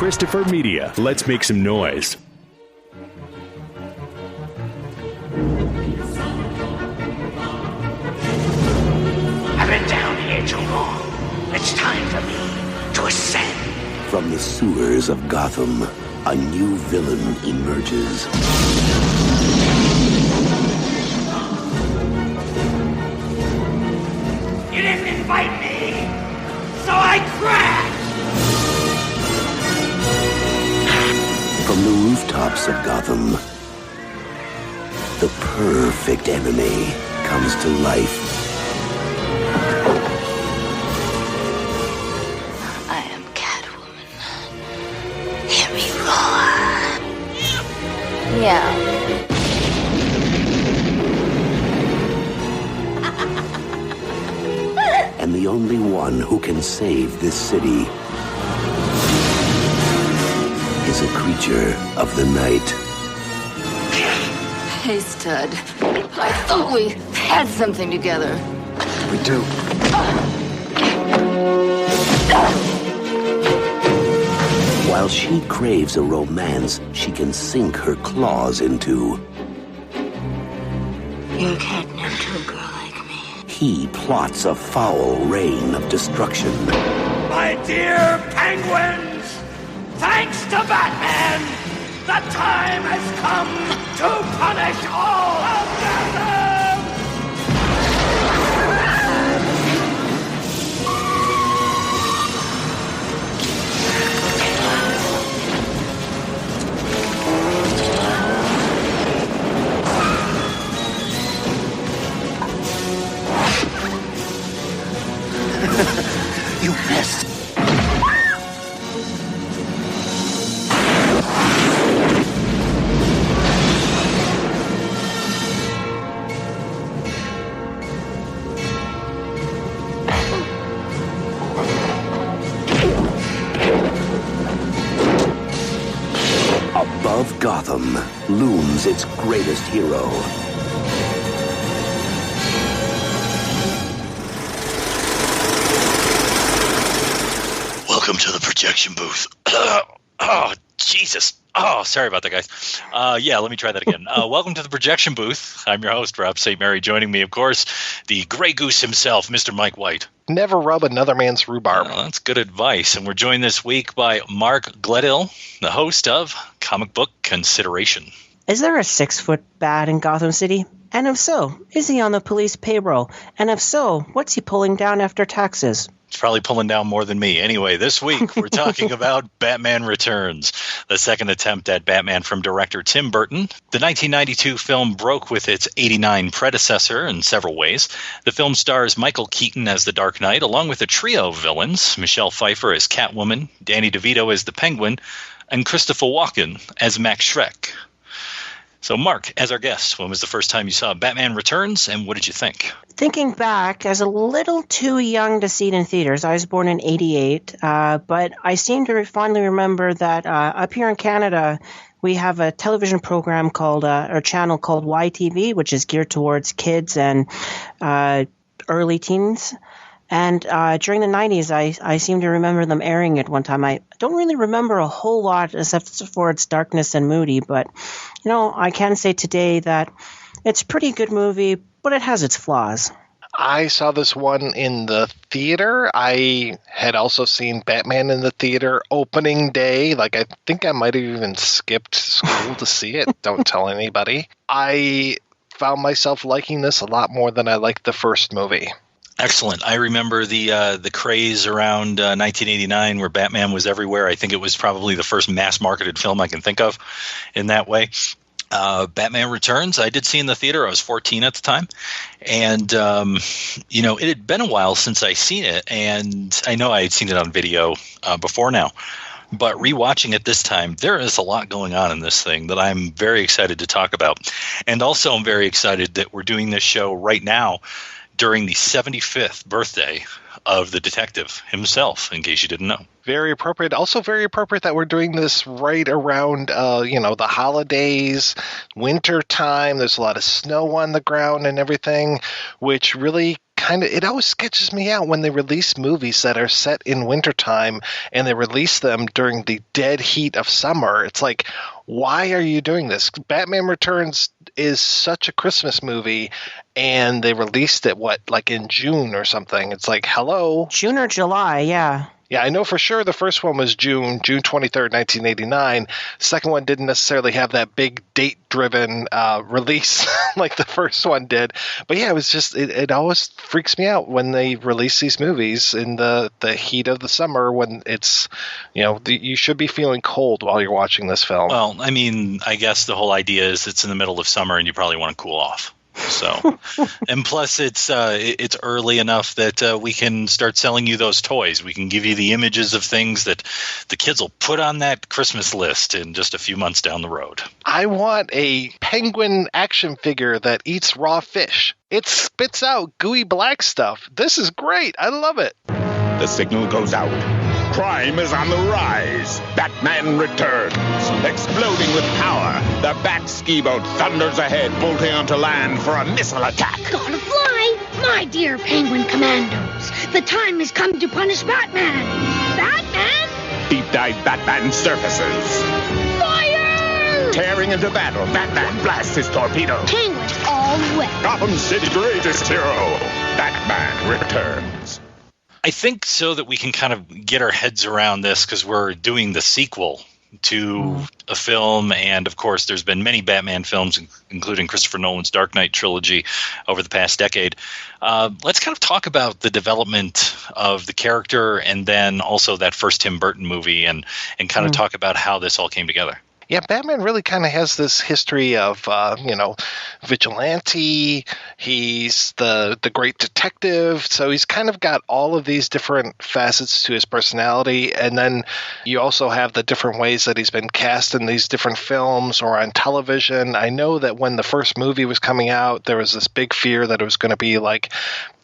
Christopher Media. Let's make some noise. I've been down here too long. It's time for me to ascend. From the sewers of Gotham, a new villain emerges. You didn't invite me, so I crashed! From the rooftops of Gotham, the perfect enemy comes to life. I am Catwoman. Hear me roar. Yeah. And the only one who can save this city is a creature of the night. Hey, stud. I thought we had something together. We do. While she craves a romance she can sink her claws into, You're catnip to a girl like me. he plots a foul reign of destruction. My dear penguins, thanks to Batman, the time has come to punish all of Gotham! You missed. Above Gotham looms its greatest hero. Welcome to the projection booth. Oh, Jesus. Oh, sorry about that, guys. Let me try that again. Welcome to the projection booth. I'm your host, Rob St. Mary. Joining me, of course, the Grey Goose himself, Mr. Mike White. Never rub another man's rhubarb. Well, that's good advice. And we're joined this week by Mark-gledhill, the host of Comic Book Consideration. Is there a 6-foot bat in Gotham City? And if so, is he on the police payroll? And if so, what's he pulling down after taxes? It's probably pulling down more than me. Anyway, this week we're talking about Batman Returns, the second attempt at Batman from director Tim Burton. The 1992 film broke with its 89 predecessor in several ways. The film stars Michael Keaton as the Dark Knight, along with a trio of villains, Michelle Pfeiffer as Catwoman, Danny DeVito as the Penguin, and Christopher Walken as Max Schreck. So, Mark, as our guest, when was the first time you saw Batman Returns, and what did you think? Thinking back, as a little too young to see it in theaters, I was born in 88, but I seem to fondly remember that up here in Canada, we have a television program called, or channel called YTV, which is geared towards kids and early teens. And during the 90s, I seem to remember them airing it one time. I don't really remember a whole lot except for its darkness and moody, but, I can say today that it's a pretty good movie, but it has its flaws. I saw this one in the theater. I had also seen Batman in the theater opening day. I think I might have even skipped school to see it. Don't tell anybody. I found myself liking this a lot more than I liked the first movie. Excellent. I remember the craze around 1989 where Batman was everywhere. I think it was probably the first mass-marketed film I can think of in that way. Batman Returns, I did see in the theater. I was 14 at the time. And, it had been a while since I seen it. And I know I had seen it on video before now. But rewatching it this time, there is a lot going on in this thing that I'm very excited to talk about. And also I'm very excited that we're doing this show right now during the 75th birthday of the detective himself, in case you didn't know. Very appropriate. Also very appropriate that we're doing this right around, the holidays, winter time. There's a lot of snow on the ground and everything, which really it always sketches me out when they release movies that are set in wintertime and they release them during the dead heat of summer. It's like, why are you doing this? Batman Returns is such a Christmas movie, and they released it, like in June or something. It's like, hello? June or July, yeah. Yeah, I know for sure the first one was June 23rd, 1989. Second one didn't necessarily have that big date-driven release like the first one did. But yeah, it was just, it always freaks me out when they release these movies in the heat of the summer when it's, you should be feeling cold while you're watching this film. Well, I mean, I guess the whole idea is it's in the middle of summer and you probably want to cool off. So, and plus it's early enough that we can start selling you those toys. We can give you the images of things that the kids will put on that Christmas list in just a few months down the road. I want a penguin action figure that eats raw fish. It spits out gooey black stuff. This is great. I love it. The signal goes out. Crime is on the rise. Batman returns. Exploding with power, the Bat ski boat thunders ahead, bolting onto land for a missile attack. Gotta fly, my dear penguin commandos. The time has come to punish Batman. Batman? Deep dive Batman surfaces. Fire! Tearing into battle, Batman blasts his torpedo. Penguins all wet. Gotham City's greatest hero, Batman returns. I think so that we can kind of get our heads around this because we're doing the sequel to a film, and of course there's been many Batman films, including Christopher Nolan's Dark Knight trilogy over the past decade. Let's kind of talk about the development of the character and then also that first Tim Burton movie and kind of talk about how this all came together. Yeah, Batman really kind of has this history of, vigilante. He's the great detective. So he's kind of got all of these different facets to his personality. And then you also have the different ways that he's been cast in these different films or on television. I know that when the first movie was coming out, there was this big fear that it was going to be like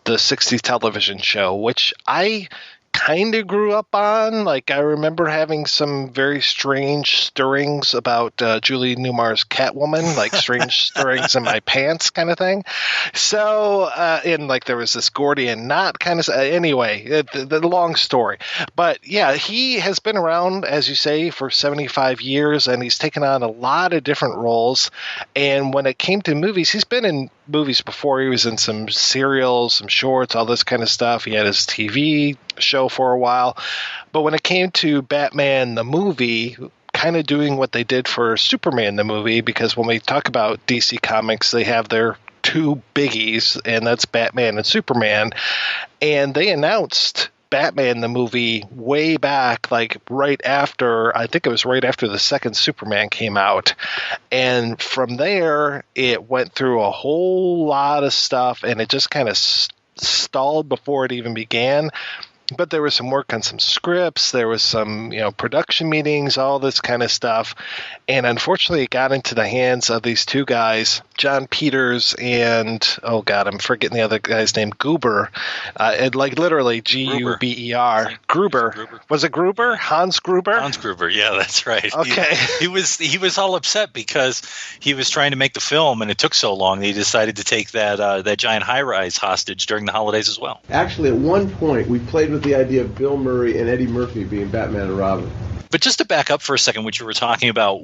the 60s television show, which I kind of grew up on. Like, I remember having some very strange stirrings about Julie Newmar's Catwoman, like strange stirrings in my pants kind of thing. So, and like there was this Gordian knot kind of, anyway, the long story. But yeah, he has been around, as you say, for 75 years, and he's taken on a lot of different roles. And when it came to movies, he's been in movies before. He was in some serials, some shorts, all this kind of stuff. He had his TV show for a while. But when it came to Batman the movie, kind of doing what they did for Superman the movie, because when we talk about DC Comics, they have their two biggies, and that's Batman and Superman. And they announced Batman the movie way back, like right after, I think it was right after the second Superman came out. And from there, it went through a whole lot of stuff, and it just kind of stalled before it even began. But there was some work on some scripts. There was some, production meetings, all this kind of stuff. And unfortunately, it got into the hands of these two guys, Jon-Peters and, oh God, I'm forgetting the other guy's name, Guber. Like literally Guber. Gruber. Was it Gruber? Hans Gruber? Hans Gruber, yeah, that's right. Okay. He was all upset because he was trying to make the film and it took so long that he decided to take that giant high-rise hostage during the holidays as well. Actually, at one point, we played with the idea of Bill Murray and Eddie Murphy being Batman and Robin. But just to back up for a second, what you were talking about,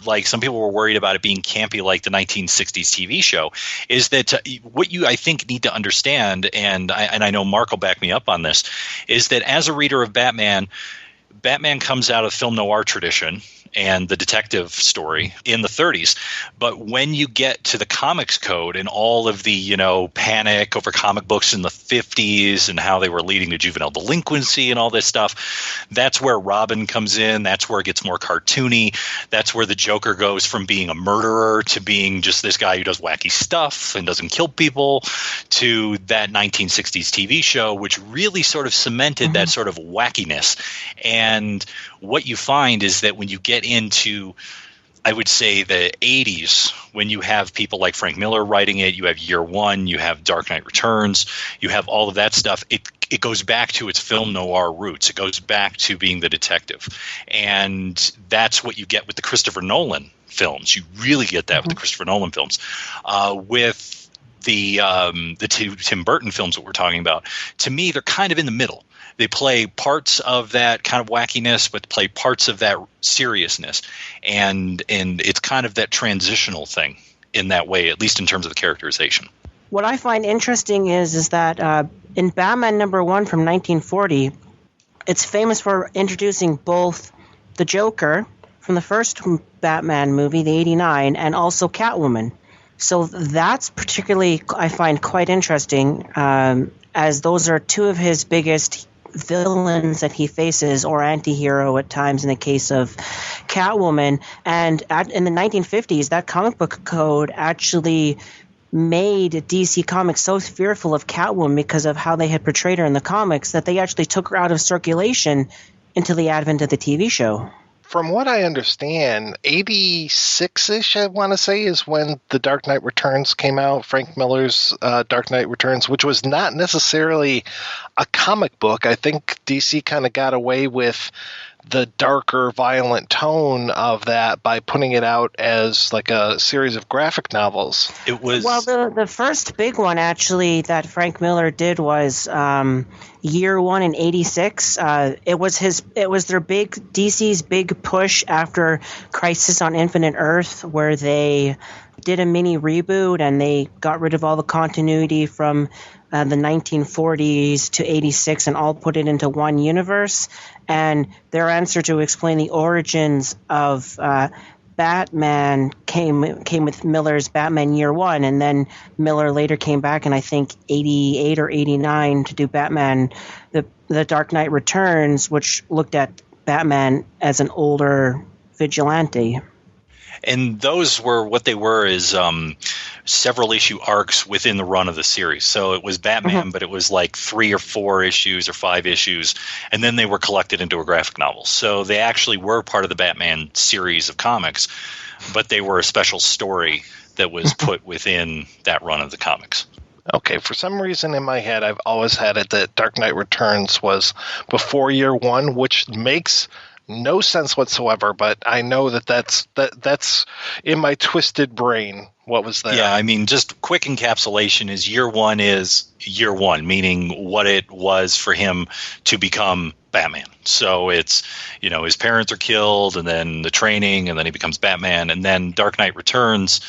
like some people were worried about it being campy like the 1960s TV show, is that what you, I think, need to understand, and I know Mark will back me up on this, is that as a reader of Batman comes out of film noir tradition and the detective story in the 30s. But when you get to the comics code and all of the, panic over comic books in the 50s and how they were leading to juvenile delinquency and all this stuff, that's where Robin comes in. That's where it gets more cartoony. That's where the Joker goes from being a murderer to being just this guy who does wacky stuff and doesn't kill people to that 1960s TV show, which really sort of cemented that sort of wackiness. And what you find is that when you get into, I would say, the 80s, when you have people like Frank Miller writing it, you have Year One, you have Dark Knight Returns, you have all of that stuff, it goes back to its film noir roots. It goes back to being the detective. And that's what you get with the Christopher Nolan films. You really get that with the Christopher Nolan films. With the two Tim Burton films that we're talking about, to me, they're kind of in the middle. They play parts of that kind of wackiness, but play parts of that seriousness, and it's kind of that transitional thing in that way, at least in terms of the characterization. What I find interesting is that in Batman #1 from 1940, it's famous for introducing both the Joker from the first Batman movie, the 89, and also Catwoman. So that's particularly, I find, quite interesting, as those are two of his biggest villains that he faces, or anti-hero at times in the case of Catwoman. And in the 1950s, that comic book code actually made DC Comics so fearful of Catwoman because of how they had portrayed her in the comics that they actually took her out of circulation until the advent of the TV show. From what I understand, 86-ish, I want to say, is when The Dark Knight Returns came out, Frank Miller's Dark Knight Returns, which was not necessarily a comic book. I think DC kind of got away with the darker, violent tone of that by putting it out as like a series of graphic novels. It was the first big one actually that Frank Miller did was Year One in '86. It was their DC's big push after Crisis on Infinite Earth, where they did a mini reboot and they got rid of all the continuity from the 1940s to '86 and all put it into one universe. And their answer to explain the origins of Batman came with Miller's Batman Year One, and then Miller later came back in, I think, 88 or 89 to do Batman, the Dark Knight Returns, which looked at Batman as an older vigilante. And those were what they were is several issue arcs within the run of the series. So it was Batman, but it was like 3 or 4 issues or 5 issues, and then they were collected into a graphic novel. So they actually were part of the Batman series of comics, but they were a special story that was put within that run of the comics. Okay, for some reason in my head, I've always had it that Dark Knight Returns was before Year One, which makes no sense whatsoever, but I know that's in my twisted brain. What was that? Yeah, I mean, just quick encapsulation is Year One is Year One, meaning what it was for him to become Batman. So it's, his parents are killed, and then the training, and then he becomes Batman. And then Dark Knight Returns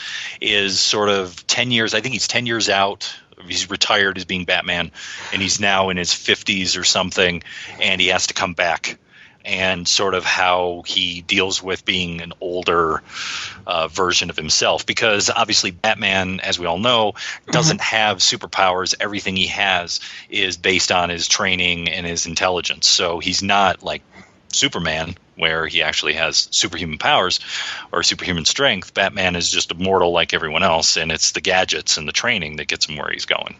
is sort of 10 years, I think he's 10 years out. He's retired as being Batman, and he's now in his 50s or something, and he has to come back. And sort of how he deals with being an older version of himself. Because obviously Batman, as we all know, doesn't have superpowers. Everything he has is based on his training and his intelligence. So he's not like Superman, where he actually has superhuman powers or superhuman strength. Batman is just a mortal like everyone else, and it's the gadgets and the training that gets him where he's going.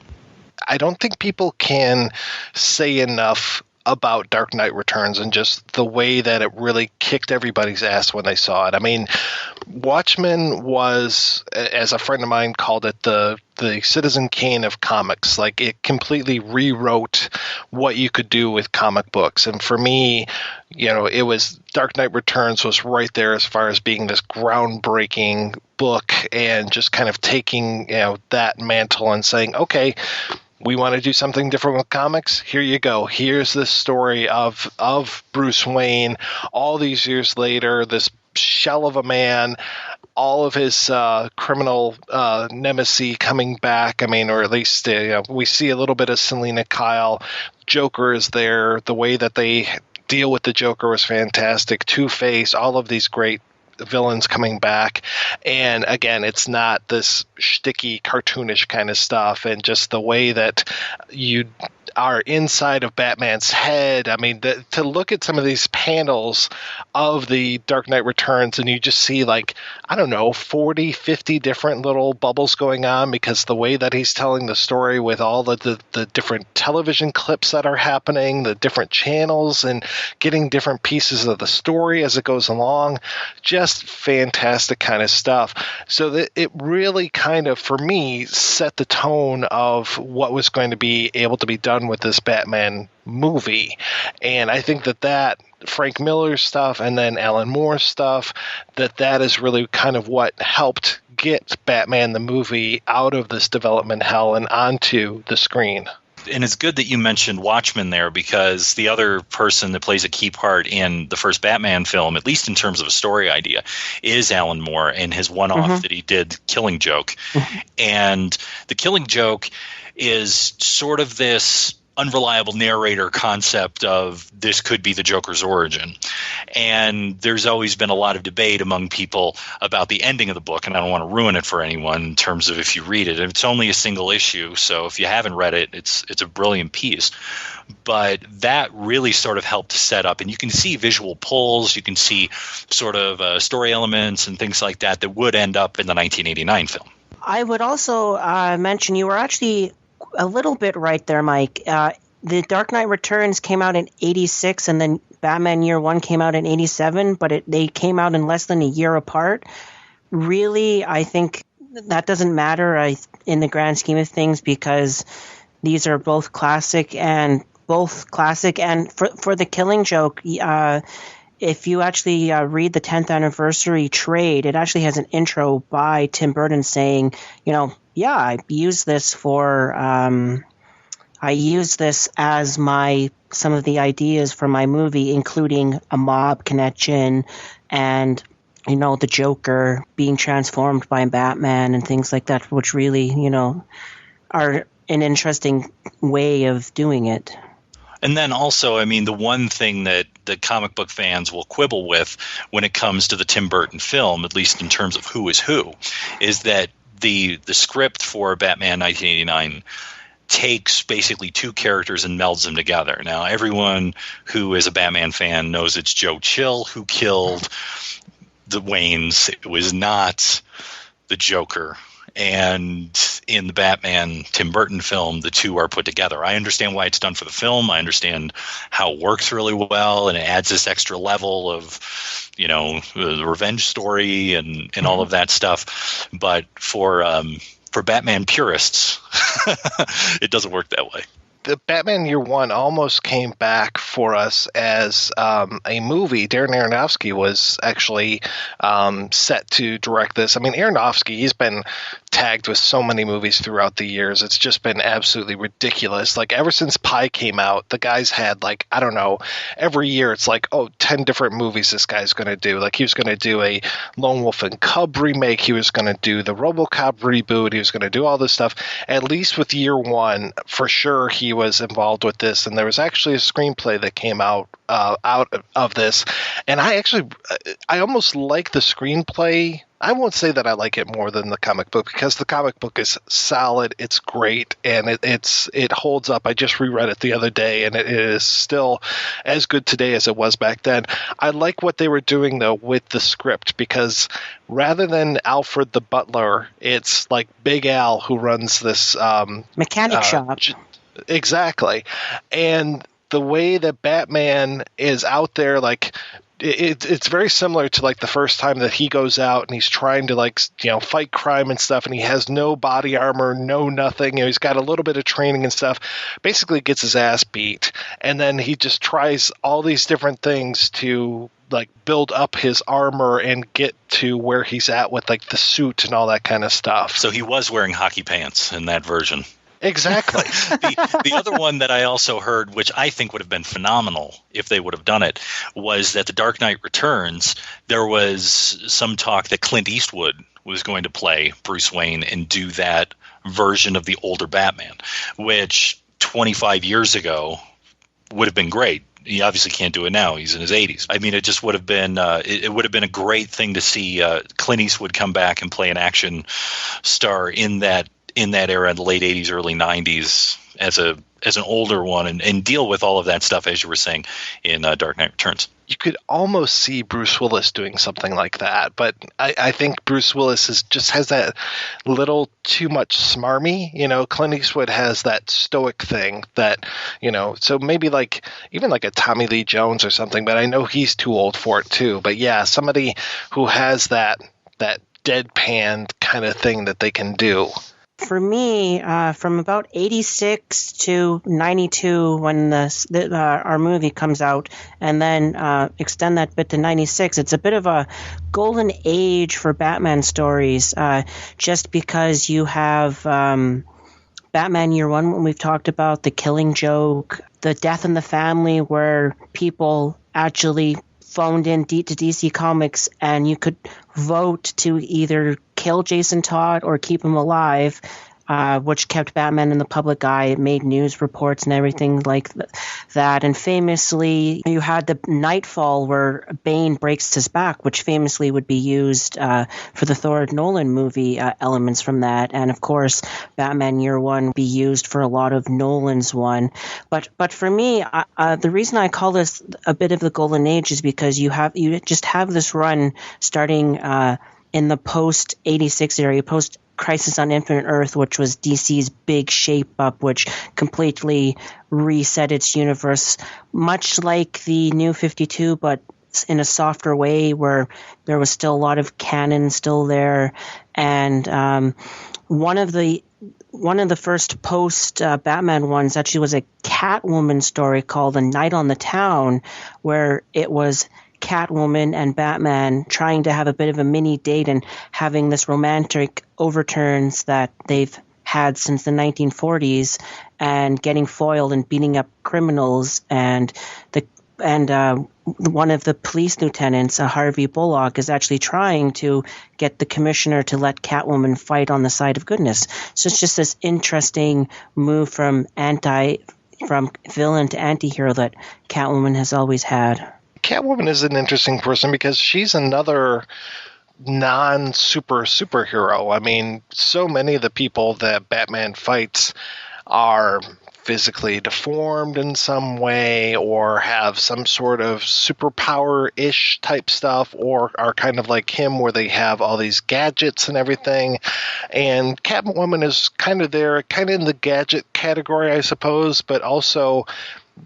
I don't think people can say enough about Dark Knight Returns and just the way that it really kicked everybody's ass when they saw it. I mean, Watchmen was, as a friend of mine called it, the Citizen Kane of comics. Like, it completely rewrote what you could do with comic books. And for me, it was Dark Knight Returns was right there as far as being this groundbreaking book and just kind of taking, that mantle and saying, okay, we want to do something different with comics. Here you go. Here's this story of Bruce Wayne all these years later, this shell of a man, all of his criminal nemesis coming back. I mean, or at least we see a little bit of Selina Kyle. Joker is there. The way that they deal with the Joker was fantastic. Two-Face, all of these great villains coming back, and again, it's not this shticky, cartoonish kind of stuff, and just the way that you are inside of Batman's head. I mean, to look at some of these panels of the Dark Knight Returns, and you just see 40, 50 different little bubbles going on, because the way that he's telling the story with all the different television clips that are happening, the different channels, and getting different pieces of the story as it goes along, just fantastic kind of stuff. So that it really kind of, for me, set the tone of what was going to be able to be done with this Batman movie. And I think that Frank Miller's stuff and then Alan Moore's stuff, that is really kind of what helped get Batman the movie out of this development hell and onto the screen. And it's good that you mentioned Watchmen there, because the other person that plays a key part in the first Batman film, at least in terms of a story idea, is Alan Moore and his one-off that he did, Killing Joke. And the Killing Joke is sort of this unreliable narrator concept of this could be the Joker's origin. And there's always been a lot of debate among people about the ending of the book, and I don't want to ruin it for anyone in terms of if you read it. It's only a single issue, so if you haven't read it, it's a brilliant piece. But that really sort of helped set up, and you can see visual pulls, you can see sort of story elements and things like that that would end up in the 1989 film. I would also mention you were actually a little bit right there, Mike. The Dark Knight Returns came out in 86, and then Batman Year One came out in 87, but they came out in less than a year apart. Really, I think that doesn't matter in the grand scheme of things, because these are both classic. And for the Killing Joke, if you actually read the 10th anniversary trade, it actually has an intro by Tim Burton saying, I use this as some of the ideas for my movie, including a mob connection and, the Joker being transformed by Batman and things like that, which really, are an interesting way of doing it. And then also, the one thing that the comic book fans will quibble with when it comes to the Tim Burton film, at least in terms of who is who, is that the script for Batman 1989 takes basically two characters and melds them together. Now, everyone who is a Batman fan knows it's Joe Chill who killed the Waynes. It was not the Joker. And in the Batman Tim Burton film, the two are put together. I understand why it's done for the film. I understand how it works really well, and it adds this extra level of, the revenge story and all of that stuff. But for Batman purists, it doesn't work that way. The Batman Year One almost came back for us as a movie. Darren Aronofsky was actually set to direct this. Aronofsky, he's been tagged with so many movies throughout the years. It's just been absolutely ridiculous. Like, ever since Pi came out, the guy's had, every year it's 10 different movies this guy's going to do. Like, he was going to do a Lone Wolf and Cub remake. He was going to do the RoboCop reboot. He was going to do all this stuff. At least with Year One, for sure, he was involved with this. And there was actually a screenplay that came out of this. And I almost like the screenplay. I won't say that I like it more than the comic book, because the comic book is solid, it's great, and it holds up. I just reread it the other day, and it is still as good today as it was back then. I like what they were doing, though, with the script, because rather than Alfred the butler, it's like Big Al who runs this mechanic shop. Exactly. And the way that Batman is out there, it's very similar to the first time that he goes out and he's trying to fight crime and stuff, and he has no body armor, no nothing. He's got a little bit of training and stuff. Basically gets his ass beat, and then he just tries all these different things to build up his armor and get to where he's at with the suit and all that kind of stuff. So he was wearing hockey pants in that version. Exactly. The other one that I also heard, which I think would have been phenomenal if they would have done it, was that The Dark Knight Returns, there was some talk that Clint Eastwood was going to play Bruce Wayne and do that version of the older Batman, which 25 years ago would have been great. He obviously can't do it now. He's in his 80s. It just would have been it would have been a great thing to see Clint Eastwood come back and play an action star in that era, in the late 80s, early 90s, as an older one, and deal with all of that stuff, as you were saying, in Dark Knight Returns. You could almost see Bruce Willis doing something like that, but I think Bruce Willis just has that little too much smarmy. Clint Eastwood has that stoic thing that, so maybe even a Tommy Lee Jones or something, but I know he's too old for it too. But yeah, somebody who has that deadpan kind of thing that they can do. For me, from about 86 to 92 when our movie comes out, and then extend that bit to 96, it's a bit of a golden age for Batman stories, just because you have Batman Year One, when we've talked about, The Killing Joke, The Death in the Family, where people actually phoned in to DC Comics and you could vote to either kill Jason Todd or keep him alive, which kept Batman in the public eye. It made news reports and everything like that. And famously, you had the Nightfall where Bane breaks his back, which famously would be used for the Thor Nolan movie, elements from that. And of course, Batman Year One be used for a lot of Nolan's one. But for me, the reason I call this a bit of the golden age is because you just have this run starting in the post-86 area, post-Crisis on Infinite Earth, which was DC's big shape-up, which completely reset its universe, much like the New 52, but in a softer way, where there was still a lot of canon still there. And one of the first post-Batman ones actually was a Catwoman story called A Night on the Town, where it was Catwoman and Batman trying to have a bit of a mini date and having this romantic overturns that they've had since the 1940s, and getting foiled and beating up criminals. And one of the police lieutenants, Harvey Bullock, is actually trying to get the commissioner to let Catwoman fight on the side of goodness. So it's just this interesting move from villain to anti-hero that Catwoman has always had. Catwoman is an interesting person because she's another non-superhero. I mean, so many of the people that Batman fights are physically deformed in some way, or have some sort of superpower-ish type stuff, or are kind of like him where they have all these gadgets and everything. And Catwoman is kind of there, kind of in the gadget category, I suppose, but also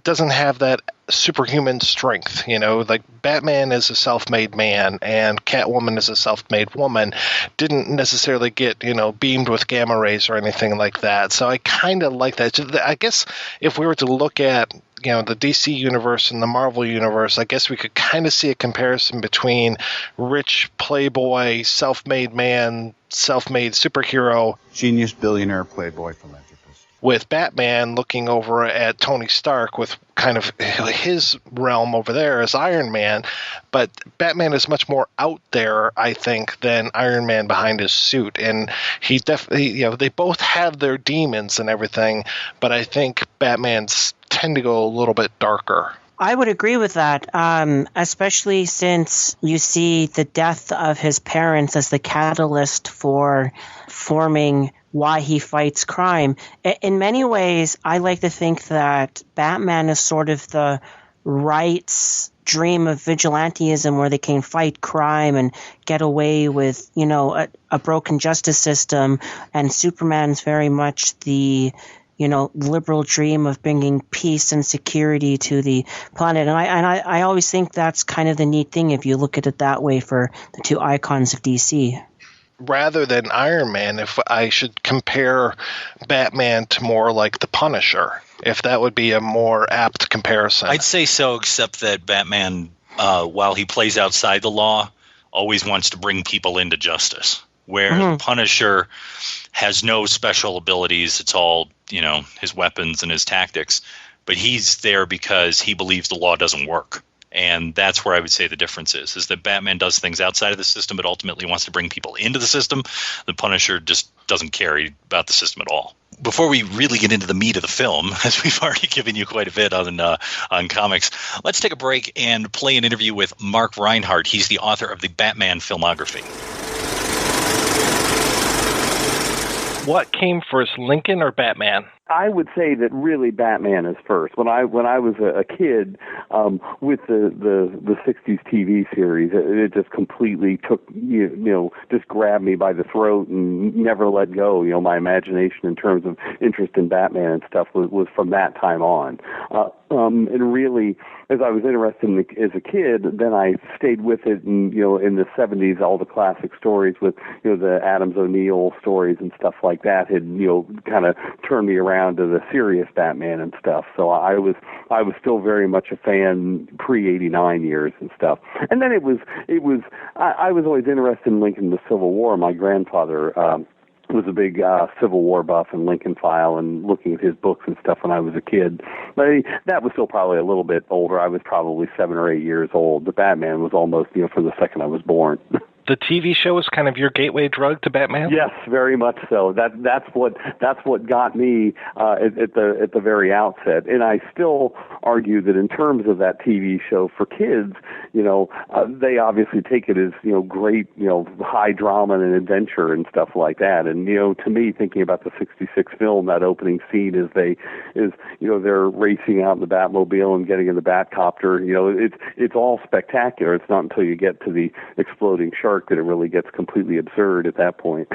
doesn't have that superhuman strength. Like Batman is a self-made man and Catwoman is a self-made woman, didn't necessarily get beamed with gamma rays or anything like that. So I kind of like that. I guess if we were to look at the DC universe and the Marvel universe, I guess we could kind of see a comparison between rich playboy, self-made man, self-made superhero, genius billionaire playboy philanthropist, with Batman looking over at Tony Stark with kind of his realm over there as Iron Man. But Batman is much more out there, I think, than Iron Man behind his suit. And he definitely, they both have their demons and everything, but I think Batman's tend to go a little bit darker. I would agree with that, especially since you see the death of his parents as the catalyst for forming why he fights crime. In many ways, I like to think that Batman is sort of the right's dream of vigilantism, where they can fight crime and get away with, a broken justice system, and Superman's very much the liberal dream of bringing peace and security to the planet. And I always think that's kind of the neat thing if you look at it that way for the two icons of DC. Rather than Iron Man, if I should compare Batman to more like the Punisher, if that would be a more apt comparison. I'd say so, except that Batman, while he plays outside the law, always wants to bring people into justice, where the Punisher has no special abilities. It's all, his weapons and his tactics, but he's there because he believes the law doesn't work. And that's where I would say the difference is that Batman does things outside of the system, but ultimately wants to bring people into the system. The Punisher just doesn't care about the system at all. Before we really get into the meat of the film, as we've already given you quite a bit on comics, let's take a break and play an interview with Mark Reinhart. He's the author of the Batman Filmography. What came first, Lincoln or Batman? I would say that really Batman is first. When I was a kid, with the 60s TV series, it just completely took, just grabbed me by the throat and never let go. My imagination in terms of interest in Batman and stuff was from that time on. And really, as I was interested in as a kid, then I stayed with it, and in the 70s, all the classic stories with the Adams O'Neill stories and stuff like that had kind of turned me around to the serious Batman and stuff. So I was still very much a fan pre-'89 years and stuff. And then I was always interested in linking the Civil War. My grandfather was a big Civil War buff and Lincoln file and looking at his books and stuff when I was a kid. But that was still probably a little bit older. I was probably 7 or 8 years old. The Batman was almost, from the second I was born. The TV show was kind of your gateway drug to Batman? Yes, very much so. That's what got me at the very outset. And I still argue that in terms of that TV show for kids, they obviously take it as great high drama and adventure and stuff like that. And to me, thinking about the '66 film, that opening scene they're racing out in the Batmobile and getting in the Batcopter. It's all spectacular. It's not until you get to the exploding shark that it really gets completely absurd at that point.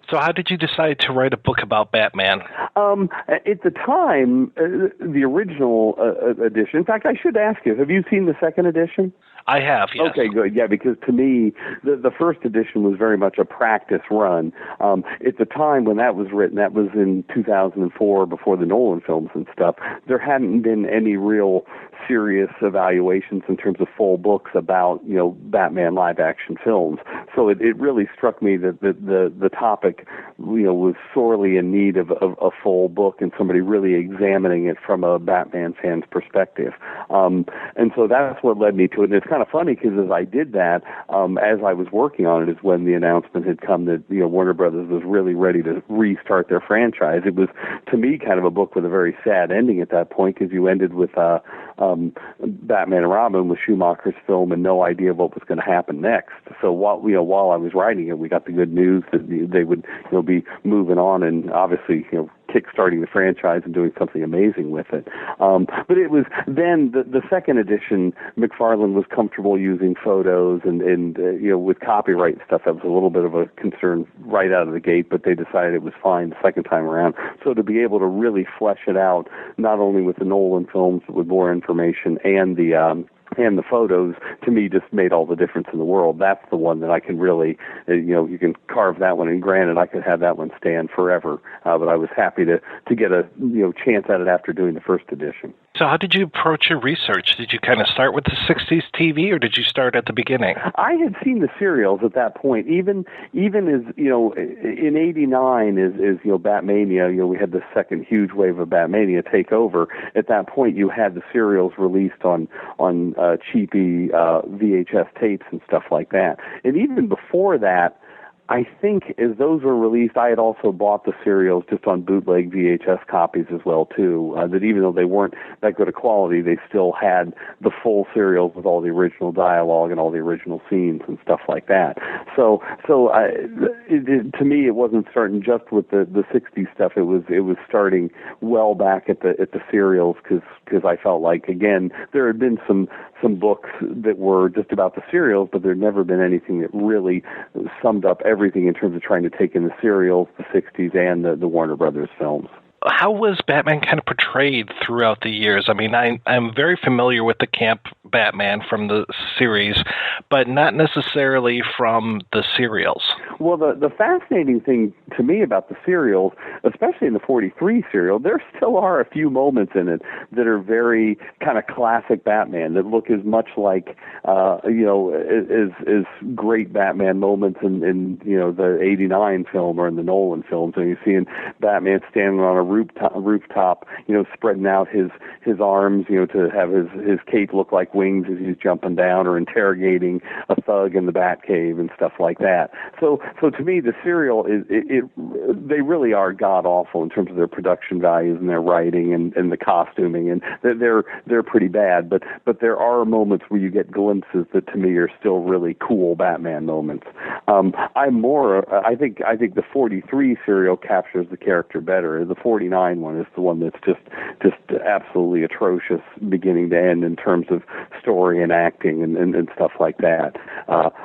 So how did you decide to write a book about Batman? At the time, the original edition, in fact, I should ask you, have you seen the second edition? I have, yes. Okay, good. Yeah, because to me, the first edition was very much a practice run. At the time when that was written, that was in 2004, before the Nolan films and stuff, there hadn't been any real serious evaluations in terms of full books about, Batman live-action films. So it really struck me that the topic, was sorely in need of a full book and somebody really examining it from a Batman fan's perspective. And so that's what led me to it. And it's kind of funny because as I did that, as I was working on it is when the announcement had come that, Warner Brothers was really ready to restart their franchise. It was, to me, kind of a book with a very sad ending at that point because you ended with Batman and Robin with Schumacher's film and no idea what was going to happen next. So while I was writing it, we got the good news that they would be moving on and obviously kickstarting the franchise and doing something amazing with it. But it was then the second edition, McFarlane was comfortable using photos and with copyright and stuff, that was a little bit of a concern right out of the gate, but they decided it was fine the second time around. So to be able to really flesh it out, not only with the Nolan films, but with more information and the photos, to me, just made all the difference in the world. That's the one that I can really, you can carve that one. And granted, I could have that one stand forever. But I was happy to get a chance at it after doing the first edition. So how did you approach your research? Did you kind of start with the 60s TV, or did you start at the beginning? I had seen the serials at that point. Even as, in '89, as Batmania, we had the second huge wave of Batmania take over. At that point, you had the serials released on cheapy VHS tapes and stuff like that. And even before that, I think as those were released, I had also bought the serials just on bootleg VHS copies as well, too, that even though they weren't that good a quality, they still had the full serials with all the original dialogue and all the original scenes and stuff like that. So to me, it wasn't starting just with the 60s stuff. It was starting well back at the serials because I felt like, again, there had been some books that were just about the serials, but there had never been anything that really summed up everything in terms of trying to take in the serials, the 60s, and the Warner Brothers films. How was Batman kind of portrayed throughout the years? I mean, I'm very familiar with the camp Batman from the series, but not necessarily from the serials. Well, the fascinating thing to me about the serials, especially in the 43 serial, there still are a few moments in it that are very kind of classic Batman that look as much like, as great Batman moments in the '89 film or in the Nolan films. And you're seeing Batman standing on a rooftop, spreading out his arms, to have his cape look like wings as he's jumping down, or interrogating a thug in the Batcave and stuff like that. So to me, the serial they really are god awful in terms of their production values and their writing and the costuming, and they're pretty bad. But there are moments where you get glimpses that to me are still really cool Batman moments. I think the 43 serial captures the character better. The 49 one is the one that's just absolutely atrocious beginning to end in terms of story and acting and stuff like that.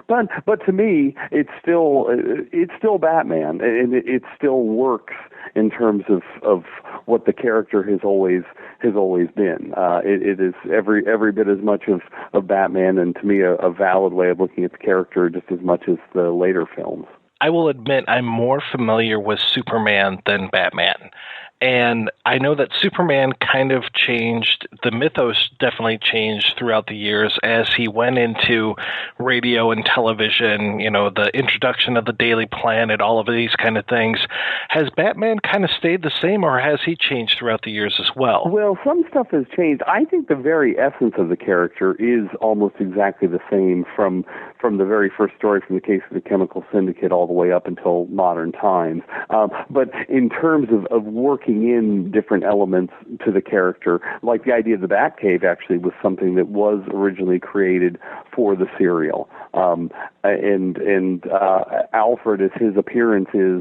But to me, it's still Batman, and it still works in terms of what the character has always been. It is every bit as much of Batman, and to me a valid way of looking at the character just as much as the later films. I will admit I'm more familiar with Superman than Batman. And I know that Superman kind of changed, the mythos definitely changed throughout the years as he went into radio and television, the introduction of the Daily Planet, all of these kind of things. Has Batman kind of stayed the same, or has he changed throughout the years as well? Well, some stuff has changed. I think the very essence of the character is almost exactly the same from the very first story, from the Case of the Chemical Syndicate all the way up until modern times. But in terms of working in different elements to the character, like the idea of the Batcave actually was something that was originally created for the serial. And Alfred, as his appearance is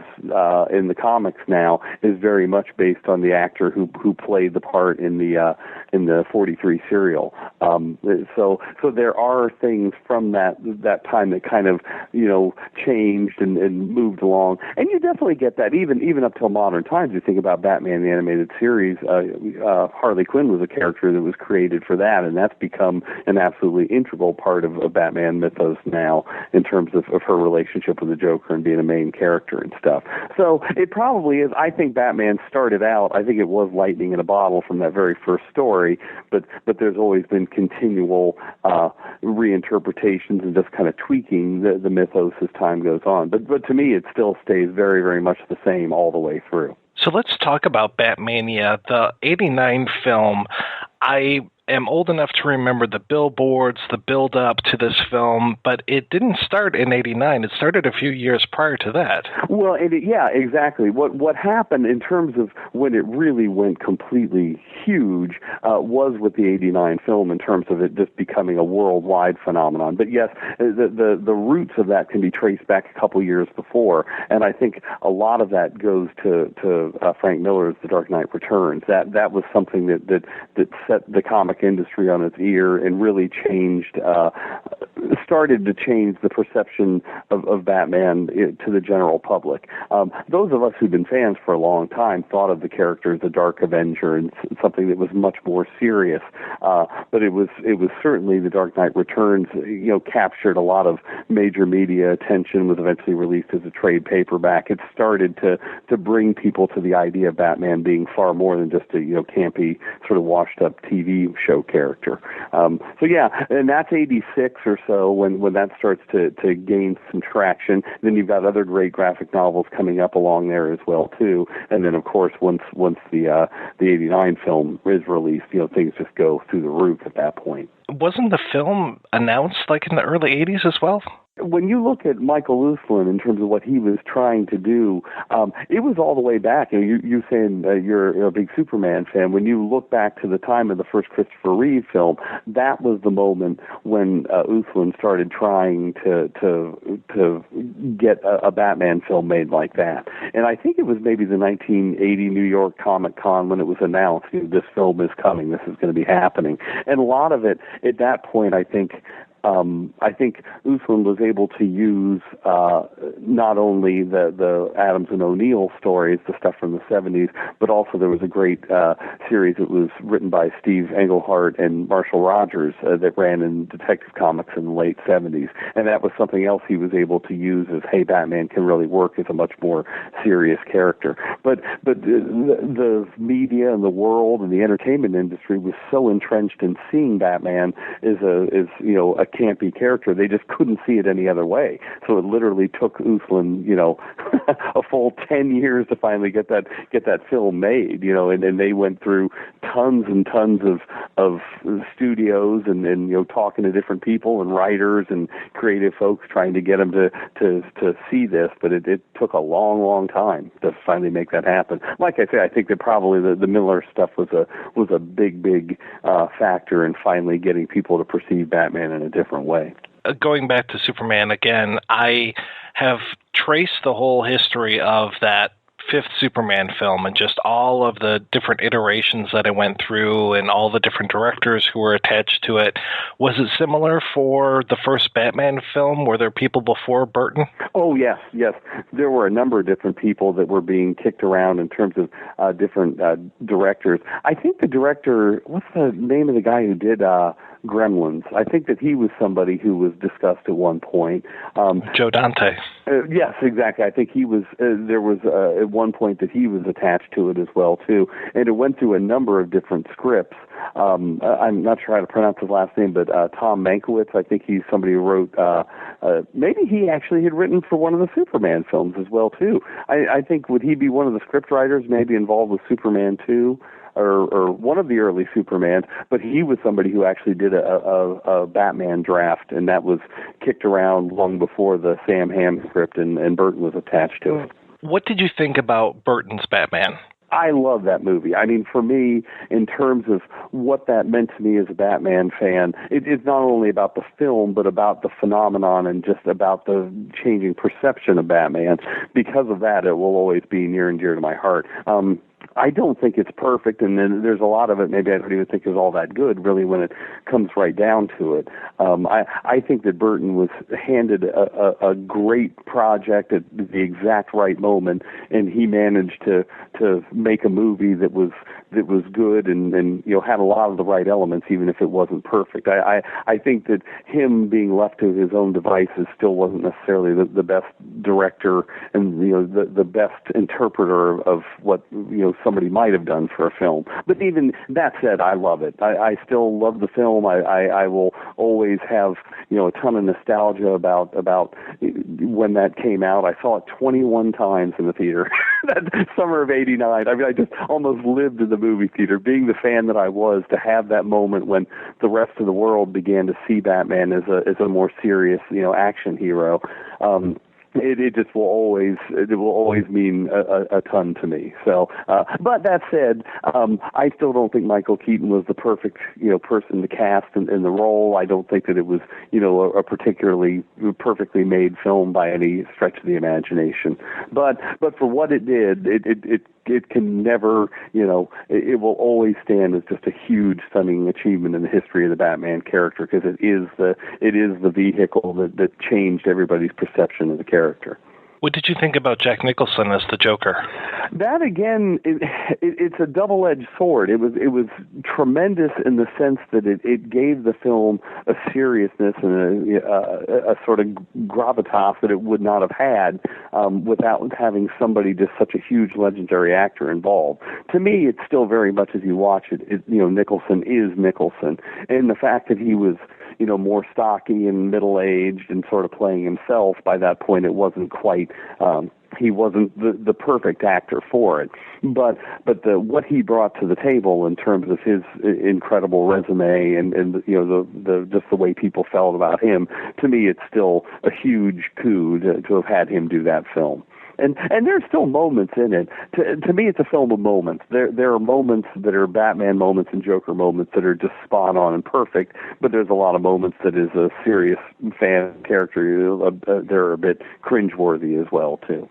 in the comics now, is very much based on the actor who played the part in the 43 serial. So there are things from that time that kind of changed and moved along, and you definitely get that even up till modern times. You think about Batman the Animated Series, Harley Quinn was a character that was created for that, and that's become an absolutely integral part of Batman mythos now in terms of her relationship with the Joker and being a main character and stuff. So it probably is. I think Batman started out, I think it was lightning in a bottle from that very first story, but there's always been continual reinterpretations and just kind of tweaking the mythos as time goes on. But to me, it still stays very, very much the same all the way through. So let's talk about Batmania, the 89 film. I am old enough to remember the billboards, the build-up to this film, but it didn't start in 89. It started a few years prior to that. Well, yeah, exactly. What happened in terms of when it really went completely huge was with the 89 film in terms of it just becoming a worldwide phenomenon. But yes, the roots of that can be traced back a couple years before, and I think a lot of that goes to Frank Miller's The Dark Knight Returns. That was something that set the comic industry on its ear and really started to change the perception of Batman to the general public. Those of us who've been fans for a long time thought of the character as a dark Avenger and something that was much more serious. But it was certainly The Dark Knight Returns, captured a lot of major media attention, was eventually released as a trade paperback. It started to bring people to the idea of Batman being far more than just a campy, sort of washed up TV show character. So yeah, and that's 86 or so when that starts to gain some traction. Then you've got other great graphic novels coming up along there as well too. And then of course once the 89 film is released, things just go through the roof at that point. Wasn't the film announced like in the early 80s as well? When you look at Michael Uslan in terms of what he was trying to do, it was all the way back. You're saying you're a big Superman fan. When you look back to the time of the first Christopher Reeve film, that was the moment when Uslan started trying to get a Batman film made like that. And I think it was maybe the 1980 New York Comic Con when it was announced, this film is coming, this is going to be happening. And a lot of it, at that point, I think Uslan was able to use not only the Adams and O'Neill stories, the stuff from the 70s, but also there was a great series that was written by Steve Englehart and Marshall Rogers that ran in Detective Comics in the late 70s. And that was something else he was able to use as, hey, Batman can really work as a much more serious character. But the media and the world and the entertainment industry was so entrenched in seeing Batman as a campy character, they just couldn't see it any other way. So it literally took Uslan, a full 10 years to finally get that film made, and they went through tons and tons of studios and talking to different people and writers and creative folks trying to get them to see this, but it took a long, long time to finally make that happen. Like I say, I think that probably the Miller stuff was a big factor in finally getting people to perceive Batman in a different way. Going back to Superman again, I have traced the whole history of that fifth Superman film and just all of the different iterations that it went through and all the different directors who were attached to it, was it similar for the first Batman film? Were there people before Burton? Oh, yes. There were a number of different people that were being kicked around in terms of different directors. I think the director, what's the name of the guy who did Gremlins? I think that he was somebody who was discussed at one point. Joe Dante. Yes, exactly. I think he was. There was at one point that he was attached to it as well too, and it went through a number of different scripts. I'm not sure how to pronounce his last name, but Tom Mankiewicz. I think he's somebody who wrote. Maybe he actually had written for one of the Superman films as well too. I think would he be one of the script writers, maybe involved with Superman 2? Or one of the early Supermans, but he was somebody who actually did a Batman draft, and that was kicked around long before the Sam Hamm script, and Burton was attached to it. What did you think about Burton's Batman? I love that movie. I mean, for me, in terms of what that meant to me as a Batman fan, it's not only about the film, but about the phenomenon and just about the changing perception of Batman. Because of that, it will always be near and dear to my heart. I don't think it's perfect, and then there's a lot of it maybe I don't even think is all that good, really, when it comes right down to it. I think that Burton was handed a great project at the exact right moment, and he managed to make a movie that was good and had a lot of the right elements, even if it wasn't perfect. I think that him being left to his own devices still wasn't necessarily the best director and the best interpreter of what somebody might have done for a film. But even that said, I love it. I still love the film. I will always have a ton of nostalgia about when that came out. I saw it 21 times in the theater that summer of '89. I mean, I just almost lived in the movie theater, being the fan that I was, to have that moment when the rest of the world began to see Batman as a more serious action hero. It just will always mean a ton to me. So, but that said, I still don't think Michael Keaton was the perfect person to cast in the role. I don't think that it was a particularly perfectly made film by any stretch of the imagination. But for what it did, it can never, it will always stand as just a huge, stunning achievement in the history of the Batman character, because it is the vehicle that changed everybody's perception of the character. What did you think about Jack Nicholson as the Joker? That again, it's a double-edged sword. It was tremendous in the sense that it gave the film a seriousness and a sort of gravitas that it would not have had without having somebody, just such a huge legendary actor involved. To me, it's still very much as you watch it, Nicholson is Nicholson, and the fact that he was more stocky and middle-aged and sort of playing himself, by that point it wasn't quite, he wasn't the perfect actor for it. But what he brought to the table in terms of his incredible resume and the just the way people felt about him, to me it's still a huge coup to have had him do that film. And there's still moments in it. To me, it's a film of moments. There are moments that are Batman moments and Joker moments that are just spot on and perfect, but there's a lot of moments that is a serious fan character. They're a bit cringeworthy as well, too.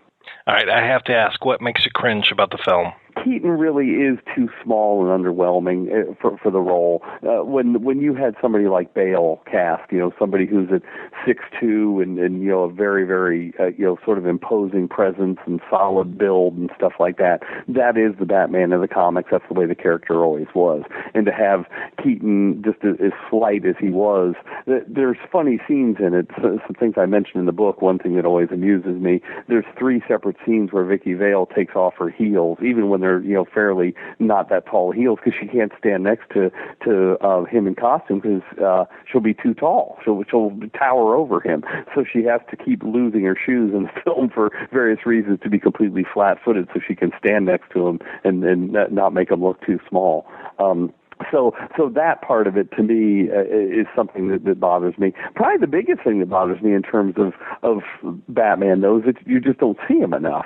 All right, I have to ask, what makes you cringe about the film? Keaton really is too small and underwhelming for the role. When you had somebody like Bale cast, somebody who's at 6'2" and a very, very sort of imposing presence and solid build and stuff like that, that is the Batman of the comics. That's the way the character always was. And to have Keaton just as slight as he was, there's funny scenes in it. Some things I mentioned in the book. One thing that always amuses me: there's 3 separate scenes where Vicky Vale takes off her heels, even when they're fairly not that tall heels, because she can't stand next to him in costume because she'll be too tall. She'll tower over him, so she has to keep losing her shoes in the film for various reasons to be completely flat-footed, so she can stand next to him and not make him look too small. So that part of it, to me, is something that bothers me. Probably the biggest thing that bothers me in terms of Batman, though, is that you just don't see him enough.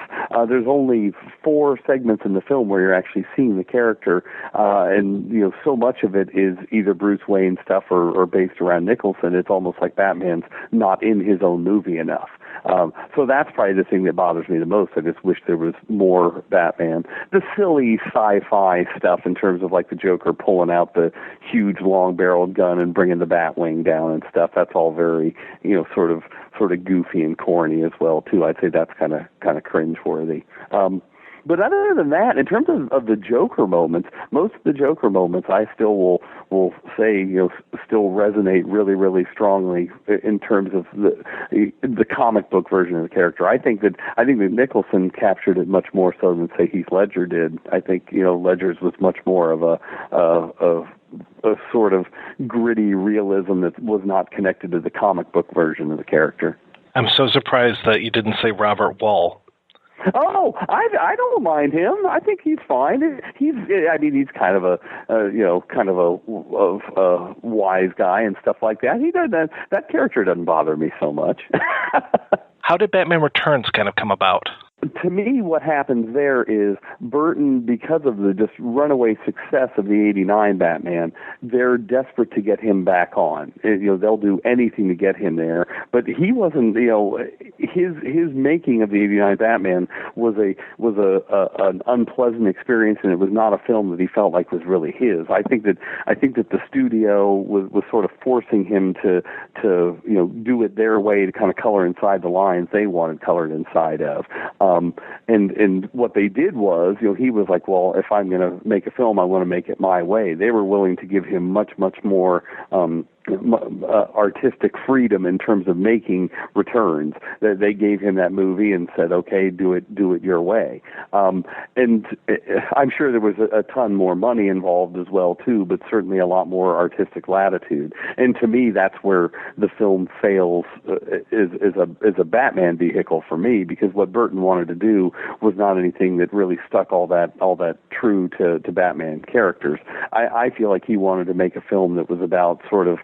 There's only 4 segments in the film where you're actually seeing the character, and so much of it is either Bruce Wayne stuff or based around Nicholson. It's almost like Batman's not in his own movie enough. So that's probably the thing that bothers me the most. I just wish there was more Batman. The silly sci-fi stuff in terms of like the Joker pulling out the huge long-barreled gun and bringing the Batwing down and stuff, that's all very, sort of goofy and corny as well too. I'd say that's kind of cringe-worthy. But other than that, in terms of the Joker moments, most of the Joker moments I still will say, still resonate really, really strongly in terms of the comic book version of the character. I think that Nicholson captured it much more so than, say, Heath Ledger did. I think, Ledger's was much more of a sort of gritty realism that was not connected to the comic book version of the character. I'm so surprised that you didn't say Robert Wall. Oh, I don't mind him. I think he's fine. He's kind of a wise guy and stuff like that. He does that character doesn't bother me so much. How did Batman Returns kind of come about? To me, what happens there is Burton, because of the just runaway success of the '89 Batman, they're desperate to get him back on. They'll do anything to get him there. But he wasn't. His making of the '89 Batman was an unpleasant experience, and it was not a film that he felt like was really his. I think that the studio was sort of forcing him to do it their way, to kind of color inside the lines they wanted colored inside of. And what they did was, he was like, well, if I'm going to make a film, I want to make it my way. They were willing to give him much, much more artistic freedom in terms of making Returns. They gave him that movie and said, okay, do it your way. And I'm sure there was a ton more money involved as well too, but certainly a lot more artistic latitude. And to me, that's where the film fails is a Batman vehicle for me, because what Burton wanted to do was not anything that really stuck all that true to Batman characters. I feel like he wanted to make a film that was about sort of